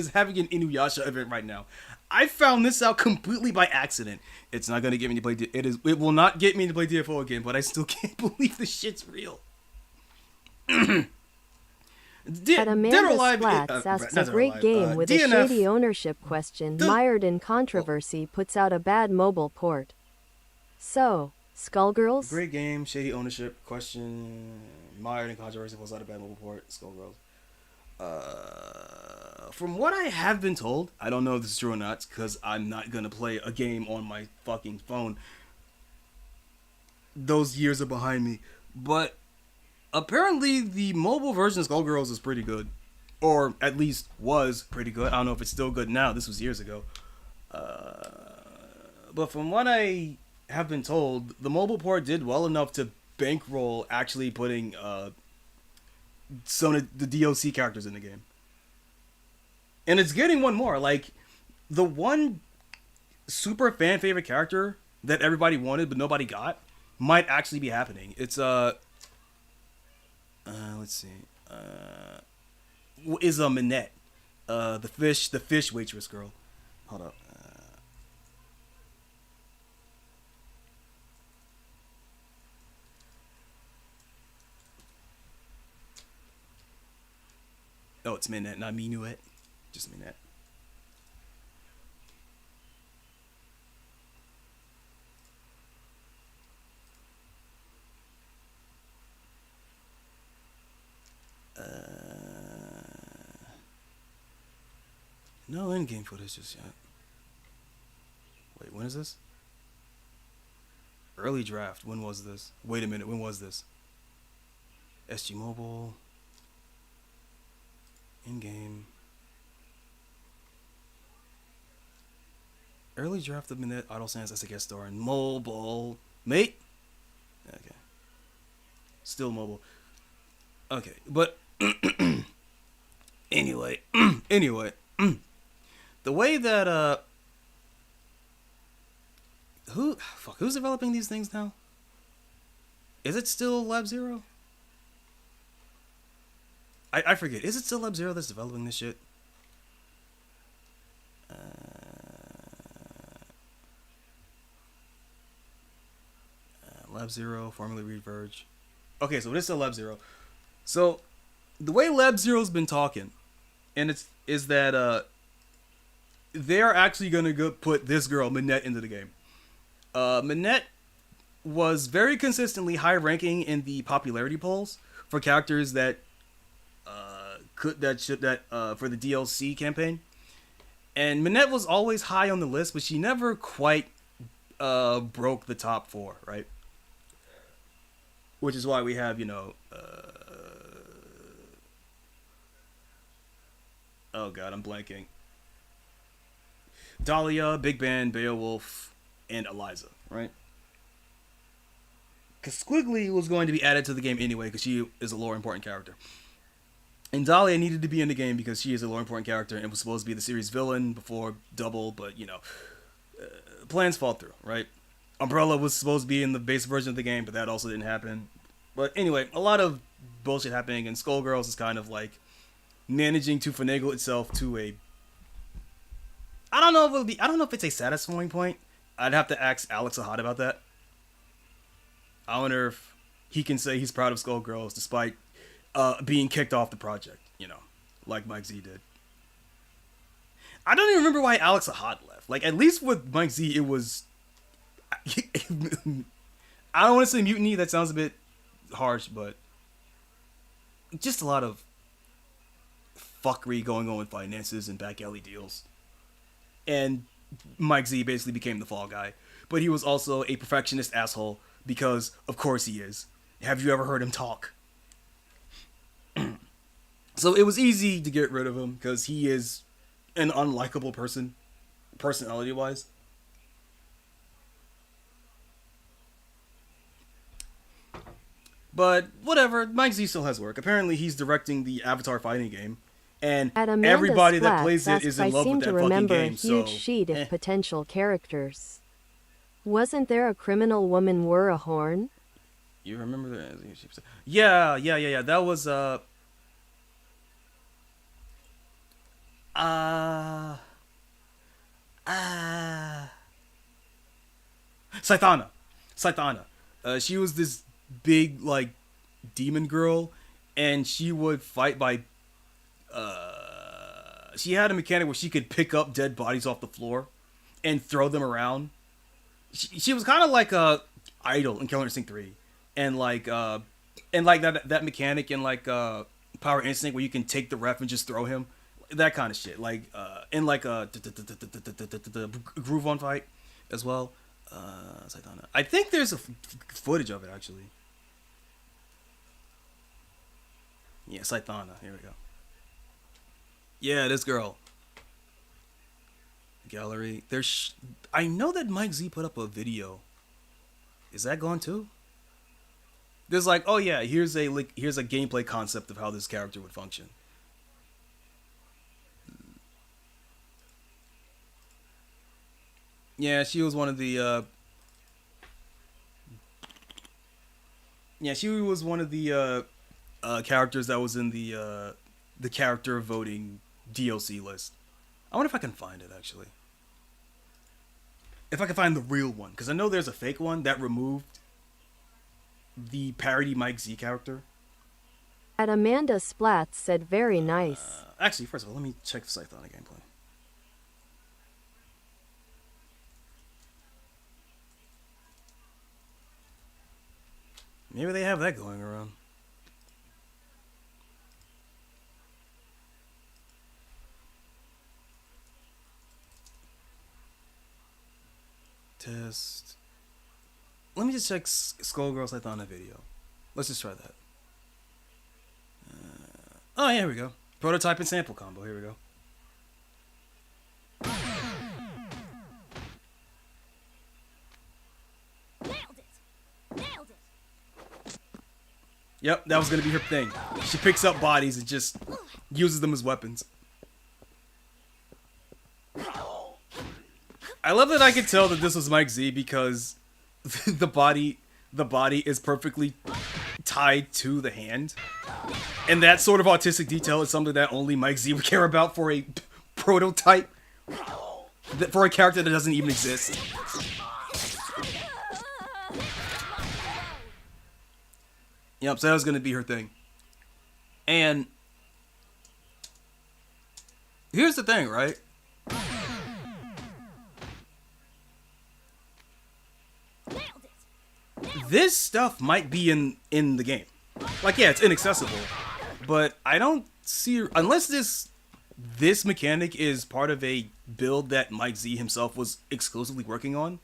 having an Inuyasha event right now. I found this out completely by accident. It's not gonna get me to play. It will not get me to play DFO again. But I still can't believe this shit's real. At Amanda Slats asks a great game with DNF. a shady ownership question mired in controversy puts out a bad mobile port. So, Skullgirls? Great game, shady ownership question mired in controversy puts out a bad mobile port. Skullgirls. From what I have been told, I don't know if this is true or not, because I'm not gonna play a game on my fucking phone. Those years are behind me, but apparently the mobile version of Skullgirls is pretty good, or at least was pretty good. I don't know if it's still good now. This was years ago, but from what I have been told, the mobile port did well enough to bankroll actually putting some of the DLC characters in the game. And it's getting one more. Like, the one super fan favorite character that everybody wanted but nobody got might actually be happening. It's let's see. Is a Minette. The fish waitress girl. Hold up. Oh, it's Minette, not Minuet. Just Minette. No in-game footage just yet. Wait, when is this? Early draft. When was this? Wait a minute. When was this? SG Mobile. In-game. Early draft of Minette Auto Sans as a guest star in mobile. Mate? Okay. Still mobile. Okay, but anyway. The way that who's developing these things now? Is it still Lab Zero? I forget. Is it still Lab Zero that's developing this shit? Lab Zero, formerly Reverge. Okay, so it is still Lab Zero. So the way Lab Zero's been talking, and is that they're actually gonna go put this girl Minette into the game. Minette was very consistently high ranking in the popularity polls for characters that for the DLC campaign, and Minette was always high on the list, but she never quite broke the top 4, right? Which is why we have, oh god, I'm blanking. Dahlia, Big Ben, Beowulf, and Eliza, right? Because Squiggly was going to be added to the game anyway, because she is a lore important character. And Dahlia needed to be in the game because she is a lore important character and was supposed to be the series villain before Double, but, plans fall through, right? Umbrella was supposed to be in the base version of the game, but that also didn't happen. But anyway, a lot of bullshit happening, and Skullgirls is kind of like managing to finagle itself to a... I don't know if it's a satisfying point. I'd have to ask Alex Ahad about that. I wonder if he can say he's proud of Skullgirls despite being kicked off the project, you know, like Mike Z did. I don't even remember why Alex Ahad left. Like, at least with Mike Z, it was... I don't want to say mutiny, that sounds a bit harsh, but just a lot of fuckery going on with finances and back alley deals. And Mike Z basically became the fall guy. But he was also a perfectionist asshole because, of course, he is. Have you ever heard him talk? So it was easy to get rid of him because he is an unlikable person, personality-wise. But whatever, Mike Z still has work. Apparently, he's directing the Avatar fighting game, and everybody that plays it is in love with that fucking game. I seem to remember a huge sheet of potential characters. Wasn't there a criminal woman wore a horn? You remember that? Yeah. That was Saitana. She was this big, like, demon girl, and she would fight by she had a mechanic where she could pick up dead bodies off the floor and throw them around. She was kind of like a Idol in Killer Instinct 3, and like that mechanic in like Power Instinct where you can take the ref and just throw him, that kind of shit. Like in like a Groove On fight as well. Saitana. I think there's a footage of it actually. Yeah, Saitana. Here we go. Yeah, this girl. Gallery. I know that Mike Z put up a video. Is that gone too? There's like, oh yeah, here's a gameplay concept of how this character would function. Yeah, she was one of the characters that was in the character voting DLC list. I wonder if I can find it actually. If I can find the real one, because I know there's a fake one that removed the parody Mike Z character. At Amanda Splatz said very nice. Actually, first of all, let me check the Saitana gameplay. Maybe they have that going around. Test. Let me just check Skullgirl Saitana video. Let's just try that. Oh, yeah, here we go. Prototype and sample combo. Here we go. Nailed it. Yep, that was gonna be her thing. She picks up bodies and just uses them as weapons. I love that I could tell that this was Mike Z because the body is perfectly tied to the hand. And that sort of autistic detail is something that only Mike Z would care about for a prototype. For a character that doesn't even exist. Yep, so that was going to be her thing. And here's the thing, right? This stuff might be in the game. Like, yeah, it's inaccessible. But I don't see... Unless this mechanic is part of a build that Mike Z himself was exclusively working on,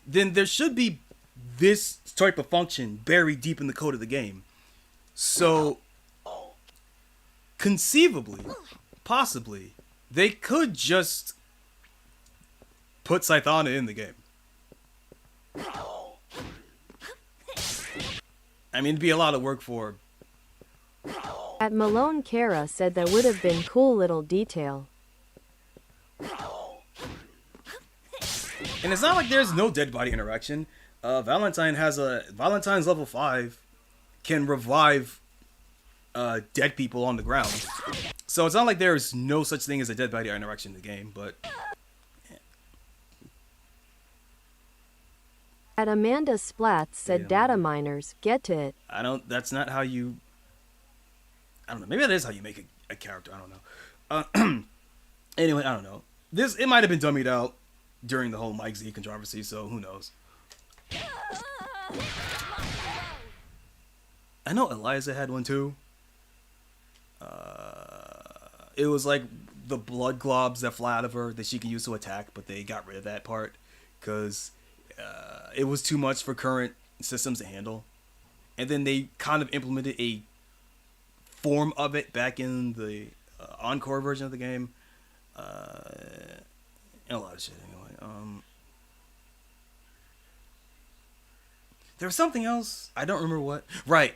then there should be this type of function buried deep in the code of the game. So, conceivably, possibly, they could just put Saitana in the game. I mean, it'd be a lot of work for... At Malone Kara said that would have been cool little detail. And it's not like there's no dead body interaction. Valentine's level 5 can revive dead people on the ground. So it's not like there's no such thing as a dead body interaction in the game, but... At Amanda Splatz said Yeah. data miners, get to it. That's not how you, I don't know. Maybe that is how you make a character. I don't know. Anyway, I don't know. It might have been dummied out during the whole Mike Z controversy, so who knows. I know Eliza had one too. It was like the blood globs that fly out of her that she can use to attack, but they got rid of that part because it was too much for current systems to handle. And then they kind of implemented a form of it back in the Encore version of the game. And a lot of shit anyway. There was something else. I don't remember what. Right.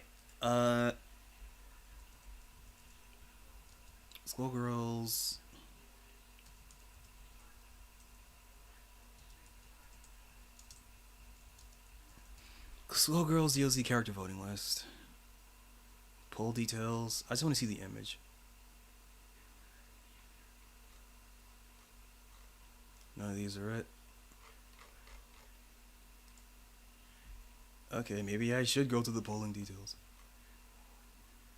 Skullgirls. Skullgirls DLC character voting list. Poll details. I just want to see the image. None of these are it. Okay, maybe I should go to the polling details.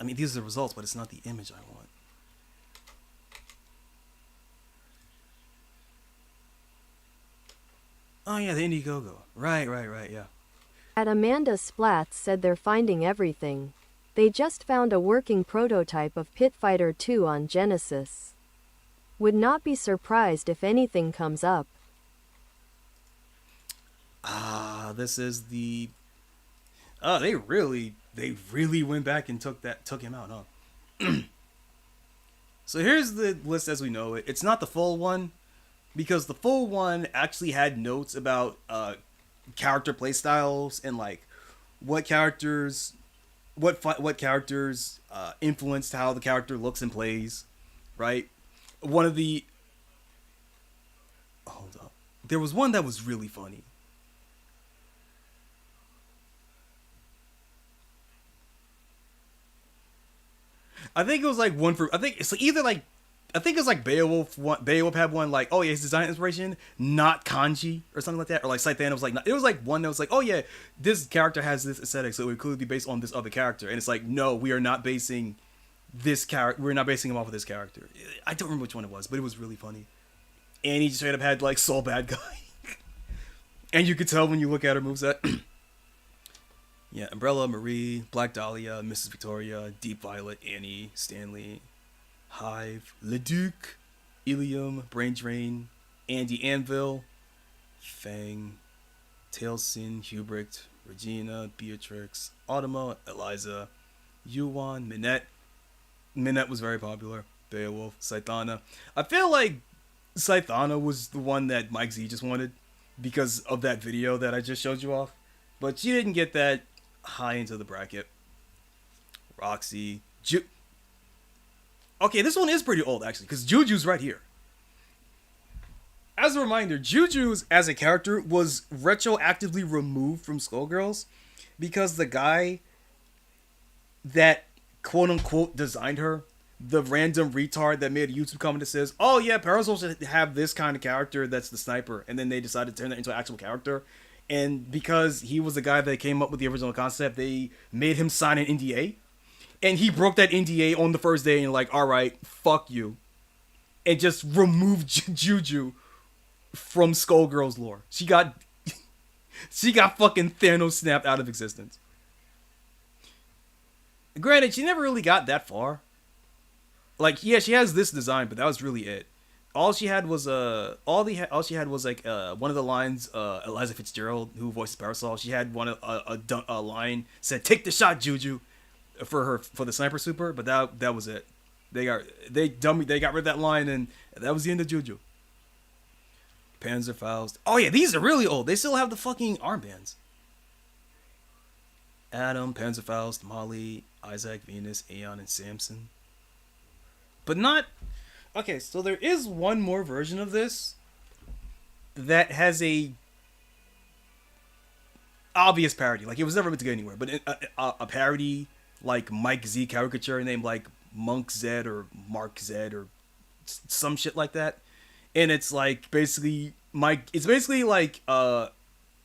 I mean, these are the results, but it's not the image I want. Oh yeah, the Indiegogo. Right, yeah. At Amanda Splatz said they're finding everything. They just found a working prototype of Pit Fighter 2 on Genesis. Would not be surprised if anything comes up. This is the... Oh, they really went back and took him out, huh? So here's the list as we know it. It's not the full one, because the full one actually had notes about character playstyles and like what characters influenced how the character looks and plays, right? One of the... Hold up. There was one that was really funny. I think it was like one for... I think it's either like... I think it was like Beowulf. Beowulf had one like, oh yeah, his design inspiration, not kanji or something like that. Or like Saitana was like... It was like one that was like, oh yeah, this character has this aesthetic, so it would clearly be based on this other character. And it's like, no, we are not basing this character... We're not basing him off of this character. I don't remember which one it was, but it was really funny. And he straight up had like Soul Bad Guy. And you could tell when you look at her moveset. Yeah, Umbrella, Marie, Black Dahlia, Mrs. Victoria, Deep Violet, Annie, Stanley, Hive, Leduc, Ilium, Brain Drain, Andy Anvil, Fang, Tailsin, Hubricht, Regina, Beatrix, Automa, Eliza, Yuan, Minette. Minette was very popular. Beowulf, Saitana. I feel like Saitana was the one that Mike Z just wanted because of that video that I just showed you off. But she didn't get that high into the bracket. Roxy. Okay, this one is pretty old, actually, because Juju's right here. As a reminder, Juju's, as a character, was retroactively removed from Skullgirls because the guy that, quote-unquote, designed her, the random retard that made a YouTube comment that says, oh yeah, Parasol should have this kind of character that's the sniper, and then they decided to turn that into an actual character. And because he was the guy that came up with the original concept, they made him sign an NDA. And he broke that NDA on the first day and like, all right, fuck you. And just removed Juju from Skullgirls lore. She got fucking Thanos snapped out of existence. Granted, she never really got that far. Like, yeah, she has this design, but that was really it. All she had was like one of the lines. Eliza Fitzgerald, who voiced Parasol, she had a line said "Take the shot, Juju," for the sniper super. But that was it. They got rid of that line, and that was the end of Juju. Panzerfaust. Oh yeah, these are really old. They still have the fucking armbands. Adam, Panzerfaust, Molly, Isaac, Venus, Aeon, and Samson. But not... Okay, so there is one more version of this that has a obvious parody. Like, it was never meant to go anywhere, but a parody, like Mike Z caricature named, like, Monk Z or Mark Z or some shit like that. And it's, like, basically... It's basically, like,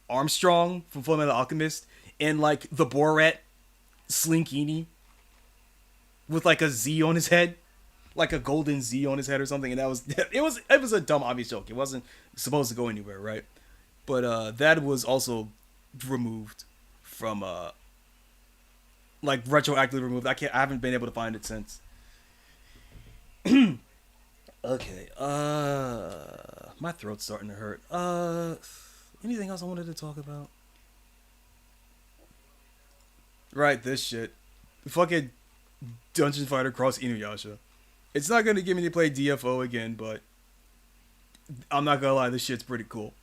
Armstrong from Fullmetal Alchemist in like the Borat slinkini with like a Z on his head, like a golden Z on his head or something, and that was it was a dumb obvious joke. It wasn't supposed to go anywhere, right? But that was also removed from like retroactively removed. I haven't been able to find it since. Okay, my throat's starting to hurt. Anything else I wanted to talk about? Right, this shit. Fucking Dungeon Fighter Cross Inuyasha. It's not gonna get me to play DFO again, but I'm not gonna lie, this shit's pretty cool.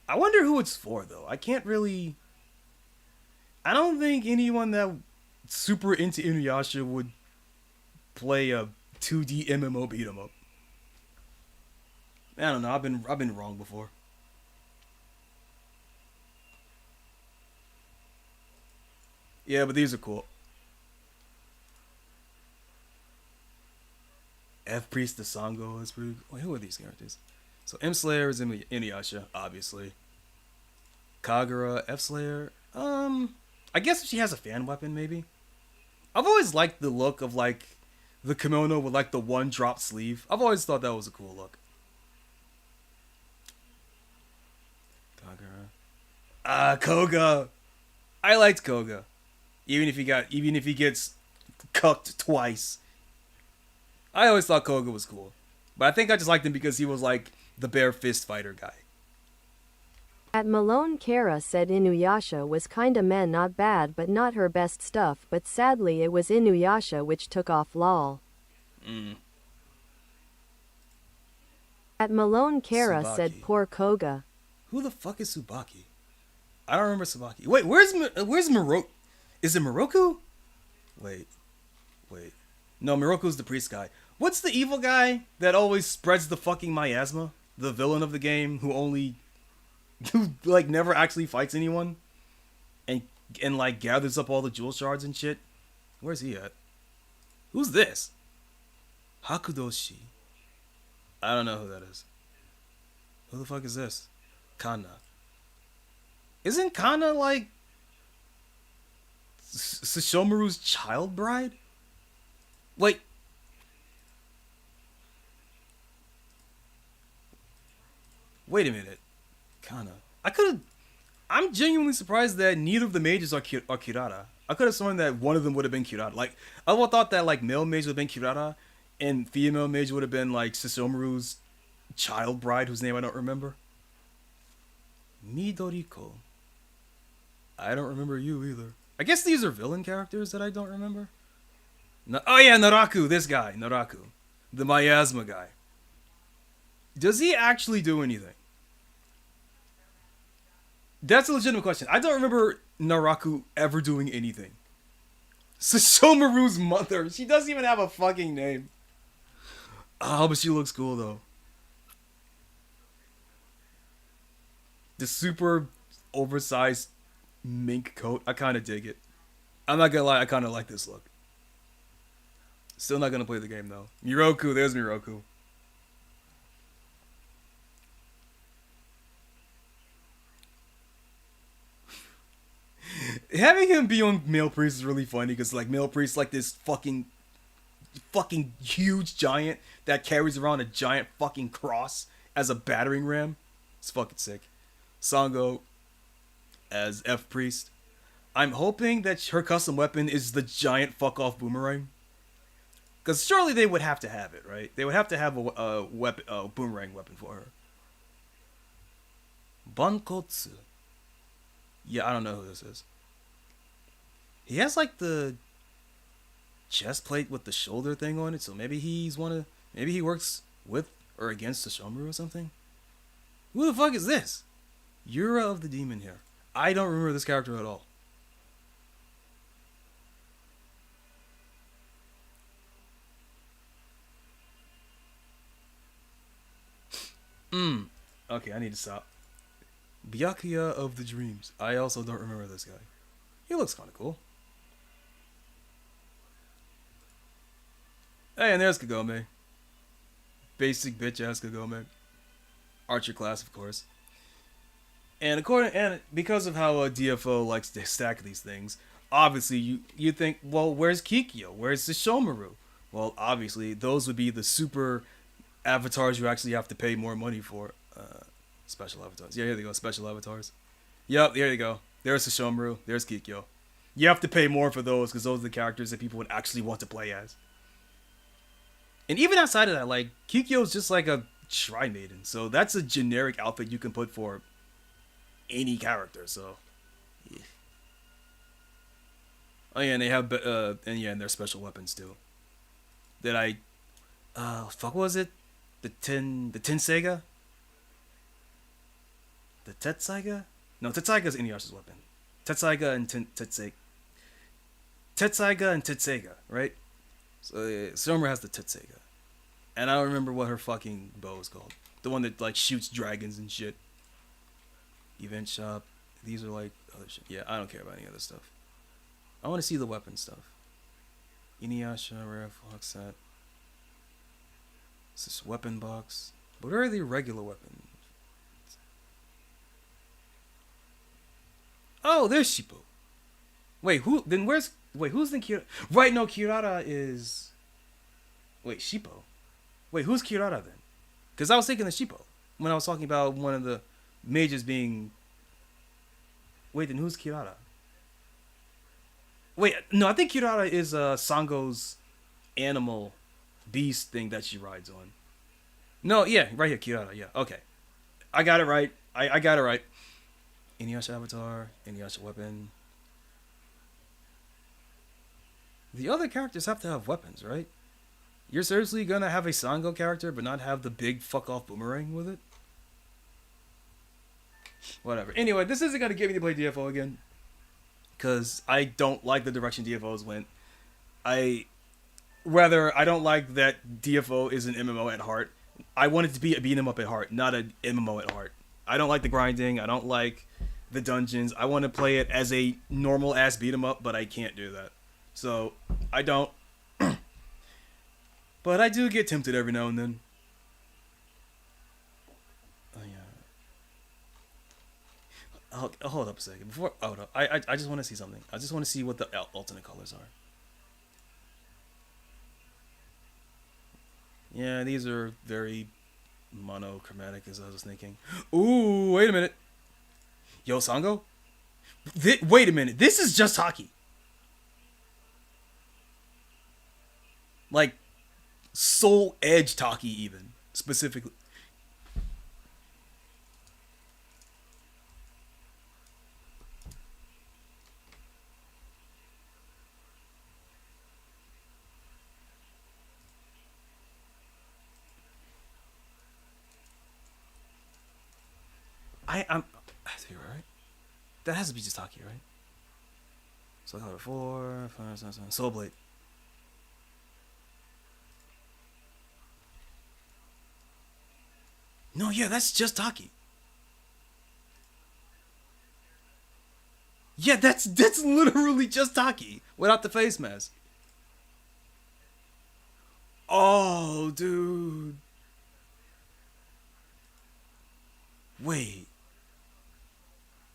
I wonder who it's for, though. I can't really... I don't think anyone that super into Inuyasha would play a 2D MMO beat 'em up. I don't know. I've been wrong before. Yeah, but these are cool. F Priest the Sango is pretty. Wait, who are these characters? So M Slayer is Inuyasha, obviously. Kagura, F Slayer. I guess if she has a fan weapon, maybe. I've always liked the look of like the kimono with like the one drop sleeve. I've always thought that was a cool look. Kagura. Koga. I liked Koga. Even if he gets cucked twice. I always thought Koga was cool. But I think I just liked him because he was like the bare fist fighter guy. At Malone Kara said Inuyasha was kinda meh, not bad but not her best stuff, but sadly it was Inuyasha which took off lol. At Malone Kara said Tsubaki. poor Koga. Who the fuck is Tsubaki? I don't remember Tsubaki. Wait, where's Moroku? Is it Moroku? Wait. No, Miroku's the priest guy. What's the evil guy that always spreads the fucking miasma? The villain of the game who like never actually fights anyone and like gathers up all the jewel shards and shit. Where's he at? Who's this? Hakudoshi. I don't know who that is. Who the fuck is this? Kana. Isn't Kana like Sesshomaru's child bride? Wait. Wait a minute. Kana. I'm genuinely surprised that neither of the mages are Kirara. I could have sworn that one of them would have been Kirara. Like, I would have thought that like male mage would have been Kirara and female mage would have been like Sesshomaru's child bride whose name I don't remember. Midoriko. I don't remember you either. I guess these are villain characters that I don't remember. Oh yeah, Naraku, this guy, Naraku. The miasma guy. Does he actually do anything? That's a legitimate question. I don't remember Naraku ever doing anything. Sesshomaru's mother. She doesn't even have a fucking name. Oh, but she looks cool though. The super oversized mink coat. I kind of dig it. I'm not gonna lie, I kind of like this look. Still not gonna play the game though. Miroku, there's Miroku. Having him be on Male Priest is really funny because like Male Priest like this fucking huge giant that carries around a giant fucking cross as a battering ram. It's fucking sick. Sango as F Priest. I'm hoping that her custom weapon is the giant fuck off boomerang. Because surely they would have to have it, right? They would have to have a boomerang weapon for her. Bankotsu. Yeah, I don't know who this is. He has like the chest plate with the shoulder thing on it, so maybe maybe he works with or against the Sesshomaru or something. Who the fuck is this? Yura of the Demon here. I don't remember this character at all. Okay, I need to stop. Byakuya of the Dreams. I also don't remember this guy. He looks kind of cool. Hey, and there's Kagome. Basic bitch ass Kagome. Archer class, of course. And because of how DFO likes to stack these things, obviously you think, well, where's Kikyo? Where's the Shomuru? Well, obviously those would be the super avatars you actually have to pay more money for. Special avatars. Yeah, here they go. Special avatars. Yep, there you go. There's the Shomuru. There's Kikyo. You have to pay more for those because those are the characters that people would actually want to play as. And even outside of that, like, Kikyo's just like a shrine maiden. So that's a generic outfit you can put for any character. So, yeah. Oh yeah, and they have and their special weapons too. That fuck, what was it? The Tenseiga? The Tetsaiga? No, Tetsaiga's Inuyasha's weapon. Tetsaiga and Tetsaiga and Tetseiga, right? So Shomura has the Tetseiga. And I don't remember what her fucking bow is called. The one that like shoots dragons and shit. Event shop. These are like other shit. Yeah, I don't care about any other stuff. I want to see the weapon stuff. Inuyasha, rare fox set. It's this weapon box. What are the regular weapons? Oh, there's Shippo. Wait, who's the Kirara? Right, no, Kirara is... Wait, Shippo? Wait, who's Kirara then? Because I was thinking of Shippo when I was talking about one of the mages being... Wait, then who's Kirara? Wait, no, I think Kirara is Sango's animal beast thing that she rides on. No, yeah, right here, Kirara, yeah, okay. I got it right. I got it right. Inuyasha avatar, Inuyasha weapon. The other characters have to have weapons, right? You're seriously gonna have a Sango character but not have the big fuck off boomerang with it? Whatever. Anyway, this isn't gonna get me to play DFO again. Because I don't like the direction DFOs went. I don't like that DFO is an MMO at heart. I want it to be a beat 'em up at heart, not an MMO at heart. I don't like the grinding. I don't like the dungeons. I want to play it as a normal ass beat 'em up, but I can't do that. So I don't. But I do get tempted every now and then. Oh yeah. Hold up a second. Before I just want to see something. I just want to see what the alternate colors are. Yeah, these are very monochromatic, as I was thinking. Ooh, wait a minute. Yo, Sango? Wait a minute. This is just hockey. Like, Soul Edge Taki even, specifically. I'm right? That has to be just Taki, right? So color 4, 5, 7, 7. Soul Blade. No, yeah, that's just Taki. Yeah, that's literally just Taki without the face mask. Oh, dude. Wait.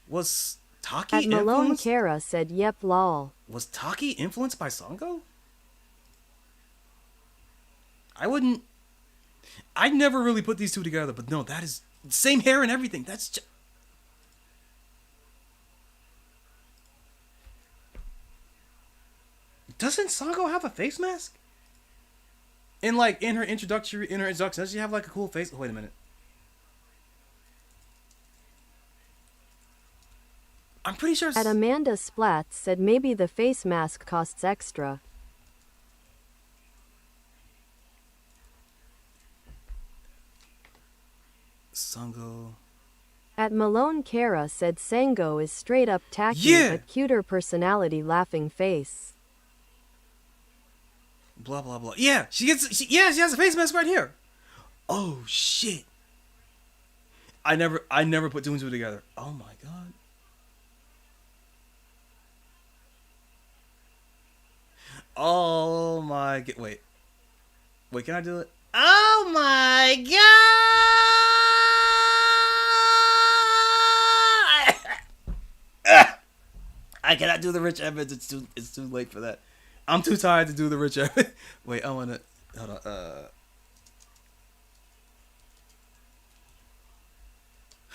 Was Taki At Malone influenced? Kara said yep lol. Was Taki influenced by Sango? I never really put these two together, but no, that is same hair and everything. That's just... Doesn't Sango have a face mask? In her introduction, does she have like a cool face? Oh, wait a minute. I'm pretty sure... At Amanda Splatz said maybe the face mask costs extra. Sango... At Malone Kara said Sango is straight up tacky, Yeah! but cuter personality laughing face. Blah, blah, blah. Yeah, she has a face mask right here. Oh, shit. I never put two and two together. Oh, my God. Oh, my God. Wait, can I do it? Oh my I cannot do the Rich Evans. It's too late for that. I'm too tired to do the Rich Evans. Wait, I wanna hold on.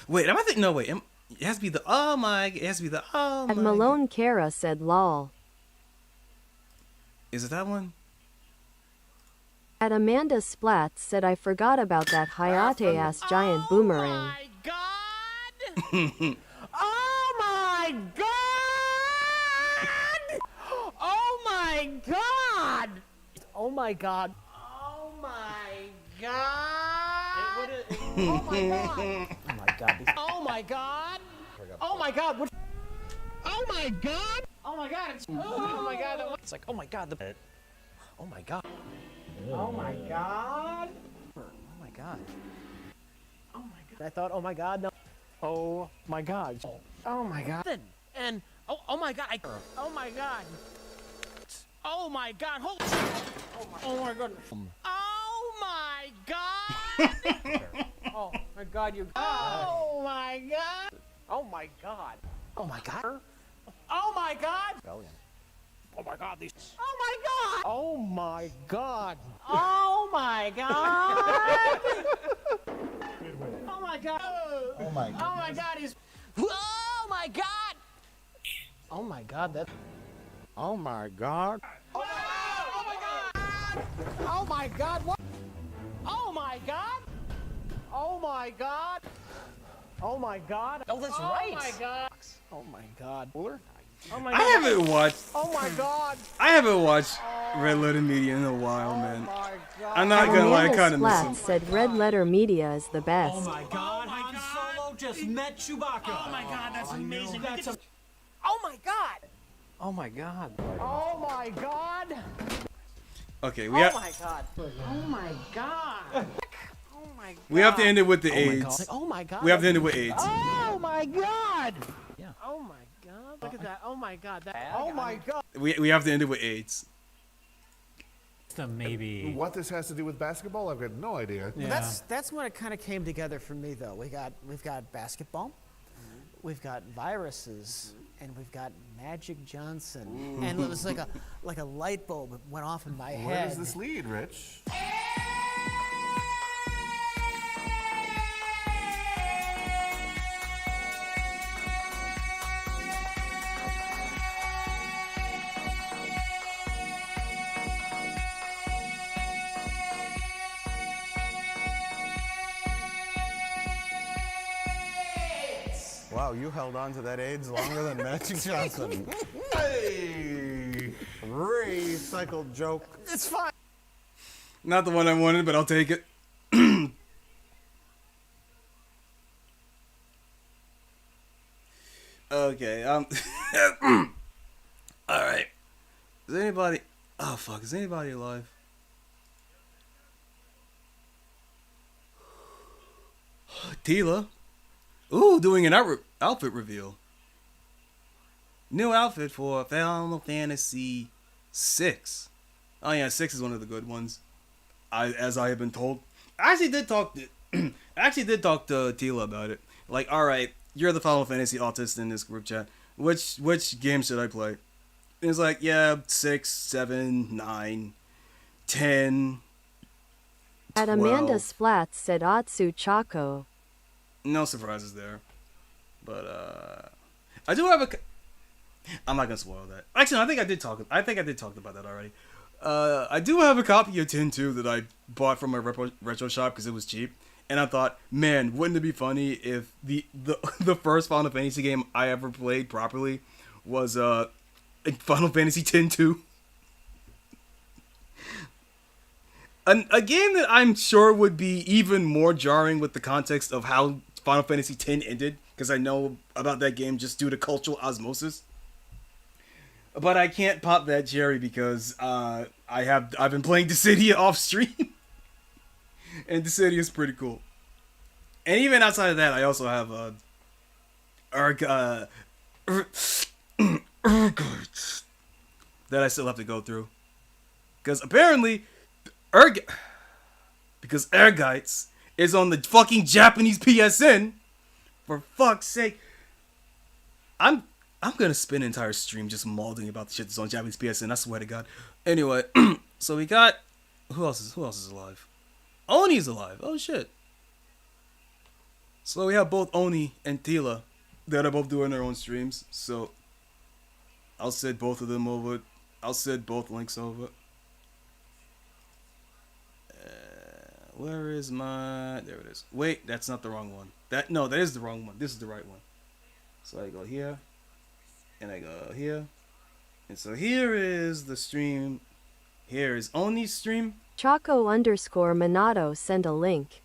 Wait, am I thinking? No, wait. It has to be the oh my. It has to be the oh my. At Malone Kara said lol. Is it that one? At Amanda Splatz said I forgot about that Hayate ass giant boomerang. Oh my god! Oh my god! Oh my god! Oh my god! Oh my god! Oh my god! Oh my god! Oh my god! What? Oh my god! Oh my god! Oh my god! It's like oh my god! Oh my god! Oh my god! Oh my god! Oh my god! I thought, oh my god, no. Oh my god! Oh my god! And oh my god! Oh my god! Oh my god! Holy shit! Oh my god! Oh my god! Oh my god! You! Oh my god! Oh my god! Oh my god! Oh my god! Oh my god! These! Oh my god! Oh my god! Oh my god! Oh my god! Oh my god! Oh my god! He's! Oh my god! Oh my god! That! Oh my god! Oh my god! Oh my god! What? Oh my god! Oh my god! Oh my god! Oh, that's right! Oh my god! Oh my god! Oh my god! I haven't watched. Oh my god! I haven't watched Red Letter Media in a while, man. Oh my god! I'm not gonna lie, I Amanda kind of miss Splatz him. said Red Letter Media is the best. Oh my god, Han Solo just met Chewbacca. Oh my god, that's amazing. Oh my god! Oh my god! Oh my god! Okay, Oh my god! Oh my god! Oh my god! we have to end it with the AIDS. Oh my god! We have to end it with AIDS. Oh my god! Yeah. Oh my god! Look at that! Oh my god! That. Oh my god! We have to end it with AIDS. Maybe. What this has to do with basketball, I've got no idea. Yeah. That's when it kind of came together for me, though. We've got basketball, we've got viruses, and we've got Magic Johnson, and it was like a light bulb went off in my head. Where does this lead, Rich? Wow, you held on to that AIDS longer than Magic Johnson. Hey! Recycled joke. It's fine. Not the one I wanted, but I'll take it. Okay. All right. Is anybody? Oh fuck! Is anybody alive? Tila. Ooh, doing an outfit reveal. New outfit for Final Fantasy VI. Oh yeah, 6 is one of the good ones. As I have been told. I actually did talk to Tila about it. Like, all right, you're the Final Fantasy autist in this group chat. Which game should I play? And it's like, yeah, 6, 7, 9, 10. At Amanda 12. Splatz said Atsu Choco. No surprises there. But I do have a I'm not gonna spoil that. Actually, I think I did talk about that already. I do have a copy of 10-2 that I bought from a retro shop because it was cheap. And I thought, man, wouldn't it be funny if the first Final Fantasy game I ever played properly was Final Fantasy X-2? A game that I'm sure would be even more jarring with the context of how Final Fantasy X ended, because I know about that game just due to cultural osmosis. But I can't pop that cherry because I've been playing Dissidia off stream, and Dissidia is pretty cool. And even outside of that, I also have Ergites that I still have to go through, because apparently Ergites is on the fucking Japanese PSN. For fuck's sake. I'm gonna spend an entire stream just mauling about the shit that's on Japanese PSN. I swear to God. Anyway, so we got who else is alive? Oni's alive. Oh shit. So we have both Oni and Tila that are both doing their own streams. So I'll send both of them over. I'll send both links over. Where is my? There it is. Wait, that's not the wrong one. That is the wrong one. This is the right one. So I go here, and I go here, and so here is the stream. Here is Oni's stream. Choco_Minato send a link.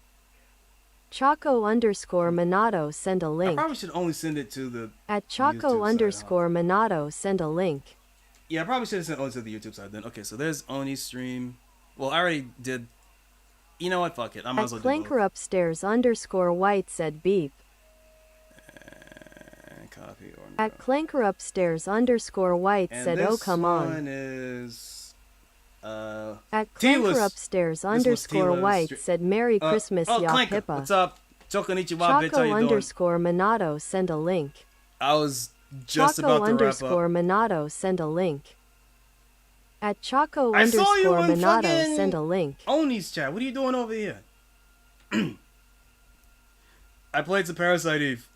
Choco_Minato send a I link. probably should only send it to the At YouTube side, huh? Choco_Minato send a link. Yeah, I probably should have sent only to the YouTube side then. Okay, so there's Oni's stream. Well, I already did. You know what? Fuck it. I might At as well do both. Clanker_upstairs_white said beep. Copy or no. At Clanker_upstairs_white And said this oh come one on. is At Tila's- Clanker_upstairs_white Tila's said Merry Christmas ya Clanker, Pippa. what's up? Choconnichi, bitch, how you doing? Choco_Minato send a link. I was just about to wrap up. Choco_Minato send a link. At I saw you in Choco_Minato fucking send a link. Oni's chat. What are you doing over here? I played some Parasite Eve.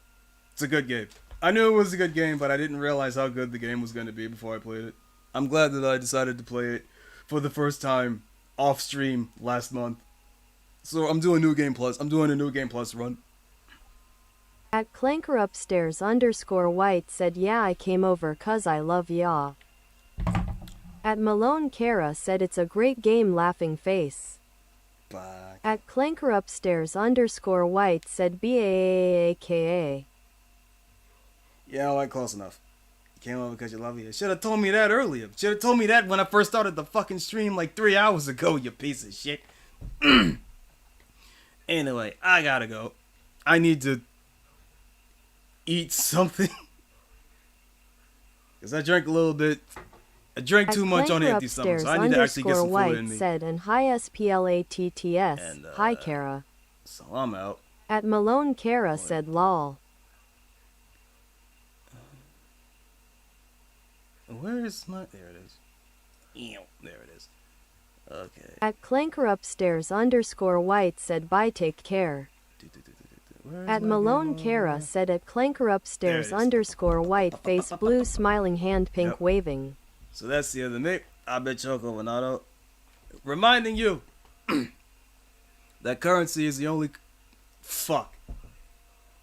It's a good game. I knew it was a good game, but I didn't realize how good the game was going to be before I played it. I'm glad that I decided to play it for the first time off stream last month. So I'm doing New Game Plus. I'm doing a New Game Plus run. At Clanker_upstairs_white said yeah I came over cause I love ya. At Malone Kara said it's a great game laughing face. Bye. At Clanker_upstairs_white said BAAAKA. Yeah, alright, close enough. You came over because you love me. Should have told me that earlier. Should have told me that when I first started the fucking stream like 3 hours ago, you piece of shit. Anyway, I gotta go. I need to eat something. Because I drank a little bit. I drank too much on an empty stomach, so I need to actually get some food in me. Said and hi SPLATTS. And, Hi Kara. So I'm out. At Malone Kara said lol. Where is my... There it is. Ew, there it is. Okay. At Clanker_upstairs_white said bye take care. Where is At my Malone game Kara over? said at Clanker_upstairs_white face blue smiling hand pink Yep. waving. So that's the other me. I bet Choco Minato. Reminding you that currency is the only... Fuck.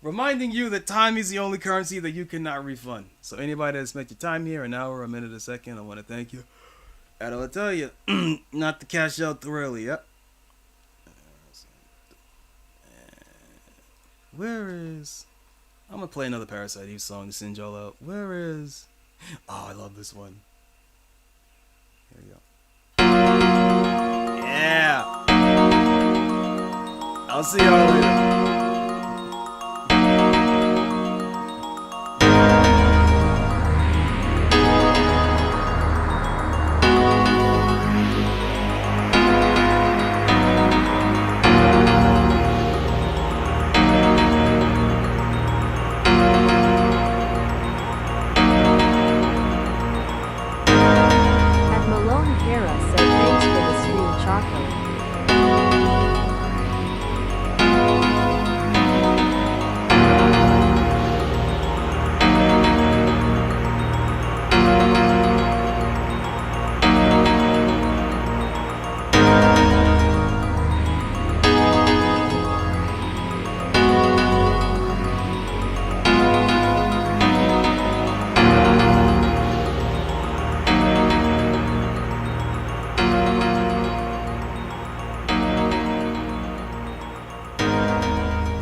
Reminding you that time is the only currency that you cannot refund. So anybody that spent your time here, an hour, a minute, a second, I want to thank you. And I will tell you, not to cash out too early, yep. Where is... I'm going to play another Parasite Eve song to send y'all out. Where is... Oh, I love this one. Here we go. Yeah! I'll see y'all later. At Malone Kara said thanks for the stream Choco.